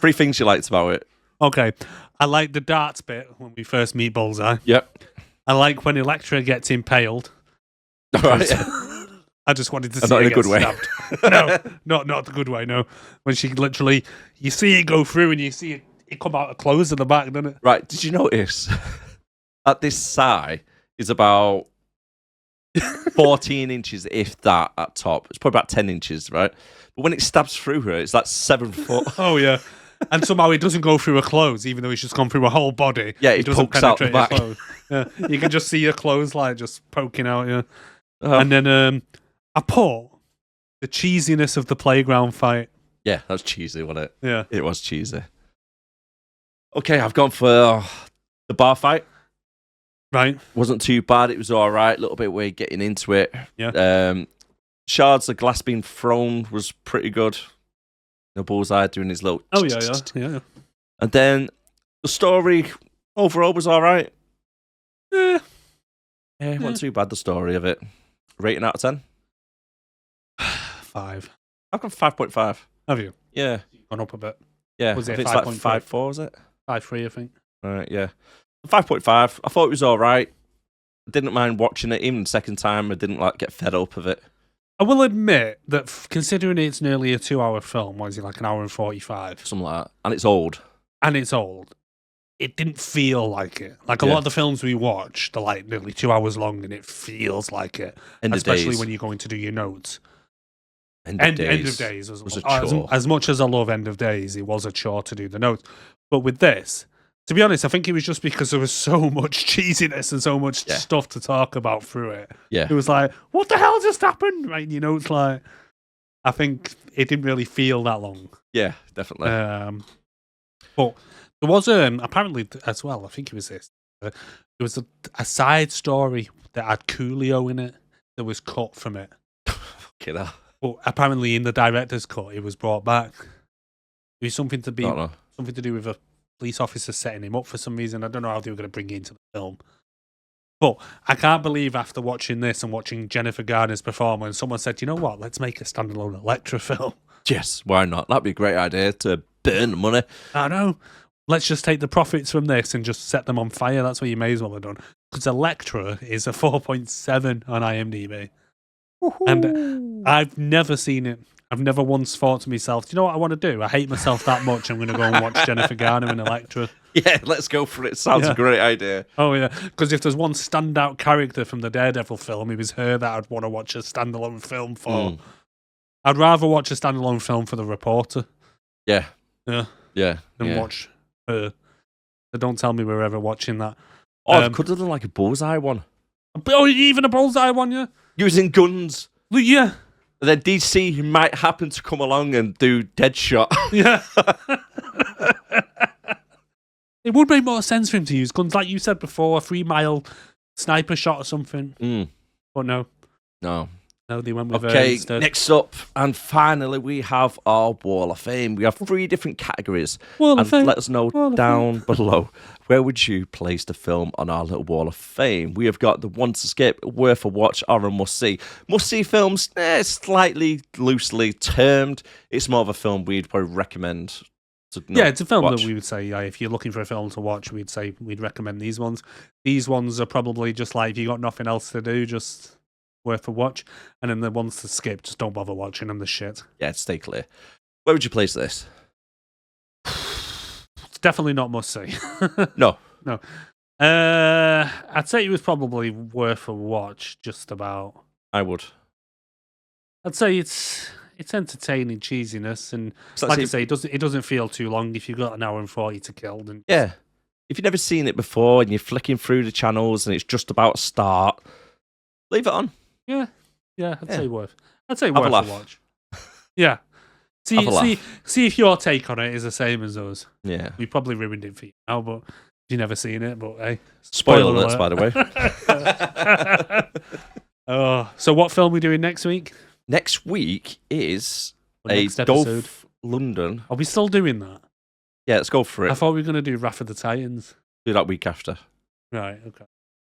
S2: 3 things you liked about it.
S1: Okay. I like the darts bit when we first meet Bullseye.
S2: Yep.
S1: I like when Elektra gets impaled.
S2: All right.
S1: I just wanted to see
S2: not
S1: her
S2: in a
S1: get
S2: good way.
S1: stabbed. No, not the good way, no. When she literally, you see it go through and you see it come out of clothes at the back, doesn't it?
S2: Right, did you notice that this sigh is about 14 inches, if that, at top? It's probably about 10 inches, right? But when it stabs through her, it's like 7 foot.
S1: Oh, yeah. And somehow it doesn't go through her clothes, even though it's just gone through her whole body.
S2: Yeah, it
S1: doesn't
S2: pokes out the back.
S1: her clothes. Yeah, you can just see her clothes like just poking out, yeah.
S2: Uh-huh.
S1: And then I put the cheesiness of the playground fight.
S2: Yeah, that was cheesy, wasn't it?
S1: Yeah.
S2: It was cheesy. Okay, I've gone for the bar fight.
S1: Right.
S2: Wasn't too bad. It was all right. A little bit weird getting into it.
S1: Yeah.
S2: Shards of glass being thrown was pretty good. Bullseye doing his little...
S1: Oh, yeah.
S2: And then the story overall was all right.
S1: Yeah.
S2: Yeah, wasn't too bad, the story of it. Rating out of 10?
S1: 5.
S2: I've got 5.5.
S1: Have you?
S2: Yeah.
S1: Gone up a bit.
S2: Yeah.
S1: Was it
S2: it's
S1: 5.5?
S2: like 5.4, is it?
S1: 5.3, I think.
S2: All right, yeah. 5.5. I thought it was all right. I didn't mind watching it. Even the second time, I didn't get fed up of it.
S1: I will admit that considering it's nearly a 2-hour film, was it like an hour and 45?
S2: Something like that. And it's old.
S1: And it's old. It didn't feel like it. Like a lot of the films we watch, they're like nearly 2 hours long and it feels like it. Especially when you're going to do your notes. End of Days was a chore. As much as I love End of Days, it was a chore to do the notes. But with this, to be honest, I think it was just because there was so much cheesiness and so much stuff to talk about through it.
S2: Yeah.
S1: It was like, what the hell just happened? Right, you know, it's like, I think it didn't really feel that long.
S2: Yeah, definitely.
S1: But there was apparently as well, I think it was this. There was a side story that had Coolio in it that was cut from it.
S2: Killer.
S1: But apparently in the director's cut, it was brought back. It was something to do with a police officer setting him up for some reason. I don't know how they were going to bring it into the film. But I can't believe after watching this and watching Jennifer Garner's performance, someone said, you know what, let's make a standalone Elektra film.
S2: Yes, why not? That'd be a great idea to burn the money. I
S1: know. Let's just take the profits from this and just set them on fire. That's what you may as well have done. Because Elektra is a 4.7 on IMDb. Woo-hoo. And I've never seen it. I've never once thought to myself, do you know what I want to do? I hate myself that much. I'm going to go and watch Jennifer Garner in Elektra.
S2: Yeah, let's go for it. Sounds a great idea.
S1: Oh, yeah. Because if there's one standout character from the Daredevil film, it was her that I'd want to watch a standalone film for. I'd rather watch a standalone film for The Reporter.
S2: Yeah.
S1: Yeah.
S2: Yeah.
S1: And
S2: yeah.
S1: watch her. So don't tell me we're ever watching that.
S2: Oh, they could have done like a Bullseye one.
S1: Oh, even a Bullseye one, yeah?
S2: Using guns.
S1: Yeah.
S2: And then DC might happen to come along and do Deadshot.
S1: Yeah. It would make more sense for him to use guns, like you said before, a 3-mile sniper shot or something. But no.
S2: No.
S1: No, they went with
S2: Okay,
S1: instead.
S2: next up, and finally, we have our Wall of Fame. We have 3 different categories.
S1: Wall of Fame.
S2: Let us know down below, where would you place the film on our little Wall of Fame? We have got the one to skip, worth a watch, or a must-see. Must-see films, slightly loosely termed. It's more of a film we'd probably recommend.
S1: It's a film
S2: watch.
S1: that we would say, if you're looking for a film to watch, we'd recommend these ones. These ones are probably just like, if you got nothing else to do, just worth a watch. And then the ones to skip, just don't bother watching them, the shit.
S2: Yeah, stay clear. Where would you place this?
S1: It's definitely not must see.
S2: No.
S1: I'd say it was probably worth a watch, just about.
S2: I would.
S1: I'd say it's entertaining cheesiness, and
S2: So
S1: like I say, it doesn't feel too long if you've got an hour and 40 to kill. Then
S2: Yeah. If you've never seen it before and you're flicking through the channels and it's just about to start, leave it on.
S1: Yeah, I'd say worth
S2: a
S1: worth a
S2: laugh.
S1: watch. Yeah.
S2: Have a laugh.
S1: See if your take on it is the same as us.
S2: Yeah.
S1: We probably ruined it for you now, but you've never seen it. But hey,
S2: Spoiler alerts, by
S1: the
S2: way.
S1: Oh, so what film are we doing next week?
S2: Next week is
S1: Next
S2: Dolph
S1: episode.
S2: London.
S1: Are we still doing that?
S2: Yeah, let's go for it.
S1: I thought we were going to do Wrath of the Titans.
S2: Do that week after.
S1: Right.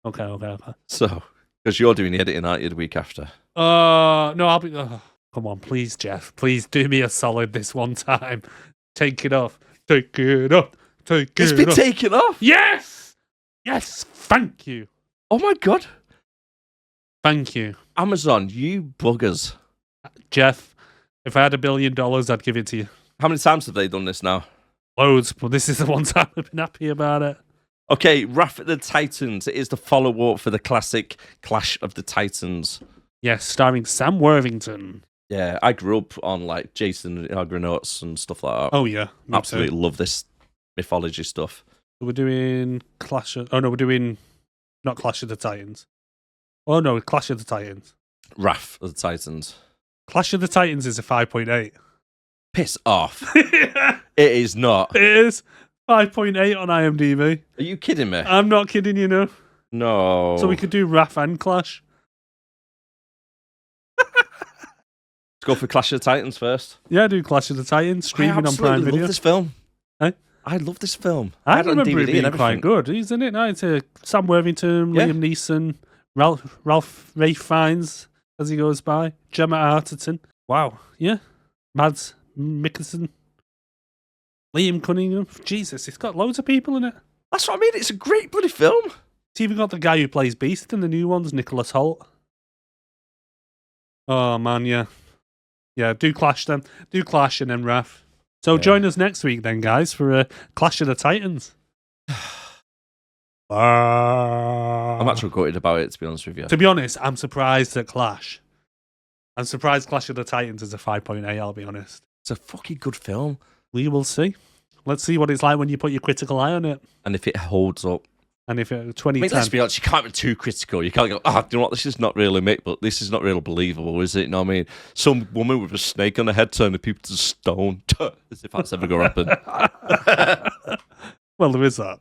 S1: Okay.
S2: So, because you're doing the editing, aren't you, the week after?
S1: No, I'll be. Come on, please, Jeff. Please do me a solid this one time. Take it off. Take it off.
S2: It's been taken off.
S1: Yes. Thank you.
S2: Oh my God.
S1: Thank you,
S2: Amazon, you buggers.
S1: Jeff. If I had $1 billion, I'd give it to you.
S2: How many times have they done this now?
S1: Loads, but this is the one time I've been happy about it.
S2: Okay, Wrath of the Titans. It is the follow-up for the classic Clash of the Titans.
S1: Yes, starring Sam Worthington.
S2: Yeah, I grew up on like Jason and the Argonauts and stuff like that.
S1: Oh yeah, me
S2: Absolutely
S1: too.
S2: love this mythology stuff.
S1: We're doing we're doing not Clash of the Titans. Oh no, Clash of the Titans.
S2: Wrath of the Titans.
S1: Clash of the Titans is a 5.8.
S2: Piss off.
S1: It
S2: It is not.
S1: is 5.8 on IMDb.
S2: Are you kidding me?
S1: I'm not kidding you, no.
S2: No.
S1: So we could do Wrath and Clash.
S2: Let's go for Clash of the Titans first.
S1: Yeah, do Clash of the Titans streaming on Prime Video.
S2: I love this film.
S1: Eh?
S2: I love this film.
S1: I
S2: had it on
S1: remember it
S2: DVD
S1: being
S2: and
S1: quite
S2: everything.
S1: good, isn't it? No, it's Sam Worthington,
S2: Yeah.
S1: Liam Neeson, Ralph Ray Fiennes as he goes by, Gemma Arterton. Wow, yeah, Mads Mikkelsen, Liam Cunningham. Jesus, it's got loads of people in it.
S2: That's what I mean. It's a great bloody film.
S1: It's even got the guy who plays Beast in the new ones, Nicholas Hoult. Oh man, yeah. Yeah, do Clash then. Do Clash and then Wrath. So join us next week then, guys, for Clash of the Titans.
S2: I'm actually gutted about it, to be honest with you.
S1: To be honest, I'm surprised at Clash. I'm surprised Clash of the Titans is a 5.8, I'll be honest.
S2: It's a fucking good film.
S1: We will see. Let's see what it's like when you put your critical eye on it.
S2: And if it holds up.
S1: And if it
S2: I
S1: 2010...
S2: mean, let's be honest, you can't be too critical. You can't go, do you know what, this is not really me, but this is not really believable, is it? You know what I mean? Some woman with a snake on her head turning people to stone. As if that's ever going to happen.
S1: Well, there is that.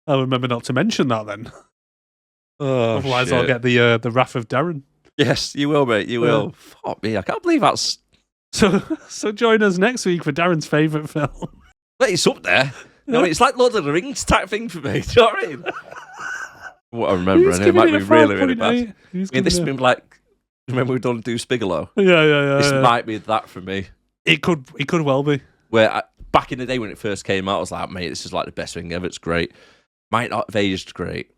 S1: I'll remember not to mention that then.
S2: Oh,
S1: Otherwise,
S2: shit.
S1: I'll get the Wrath of Darren.
S2: Yes, you will, mate. You will. Fuck me. I can't believe that's...
S1: So join us next week for Darren's favourite film.
S2: But it's up there. You know, it's like Lord of the Rings type thing for me. Do you know what I mean? What I remember,
S1: Who's
S2: and it
S1: giving
S2: might
S1: it
S2: be
S1: a
S2: really, really
S1: 5.8?
S2: bad.
S1: Who's
S2: I mean, this has
S1: giving
S2: been like... Remember we done Deuce Bigelow?
S1: Yeah.
S2: This might be that for me.
S1: It could well be.
S2: Where back in the day when it first came out, I was like, mate, this is like the best thing ever. It's great. Might not have aged great.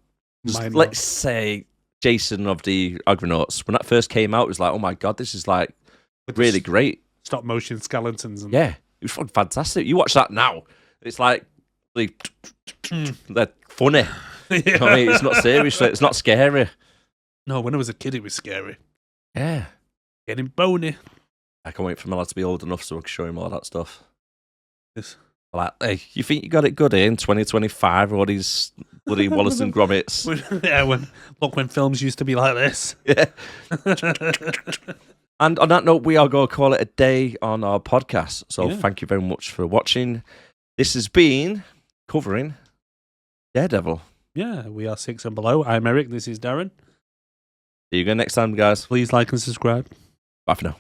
S1: Might
S2: Let's say Jason of the Argonauts. When that first came out, it was like, oh my God, this is like really great.
S1: Stop motion skeletons. And...
S2: Yeah, it was fucking fantastic. You watch that now, it's like they're funny. You know what I mean? It's not serious. It's not scary.
S1: No, when I was a kid, it was scary.
S2: Yeah.
S1: Getting bony.
S2: I can't wait for my lad to be old enough so I can show him all that stuff.
S1: Yes.
S2: Like, hey, you think you got it good in 2025 or all these bloody Wallace and Grommets?
S1: Yeah, when films used to be like this.
S2: Yeah. And on that note, we are going to call it a day on our podcast. So thank you very much for watching. This has been covering Daredevil.
S1: Yeah, we are 6 and below. I'm Eric. This is Darren.
S2: See you again next time, guys.
S1: Please like and subscribe.
S2: Bye for now.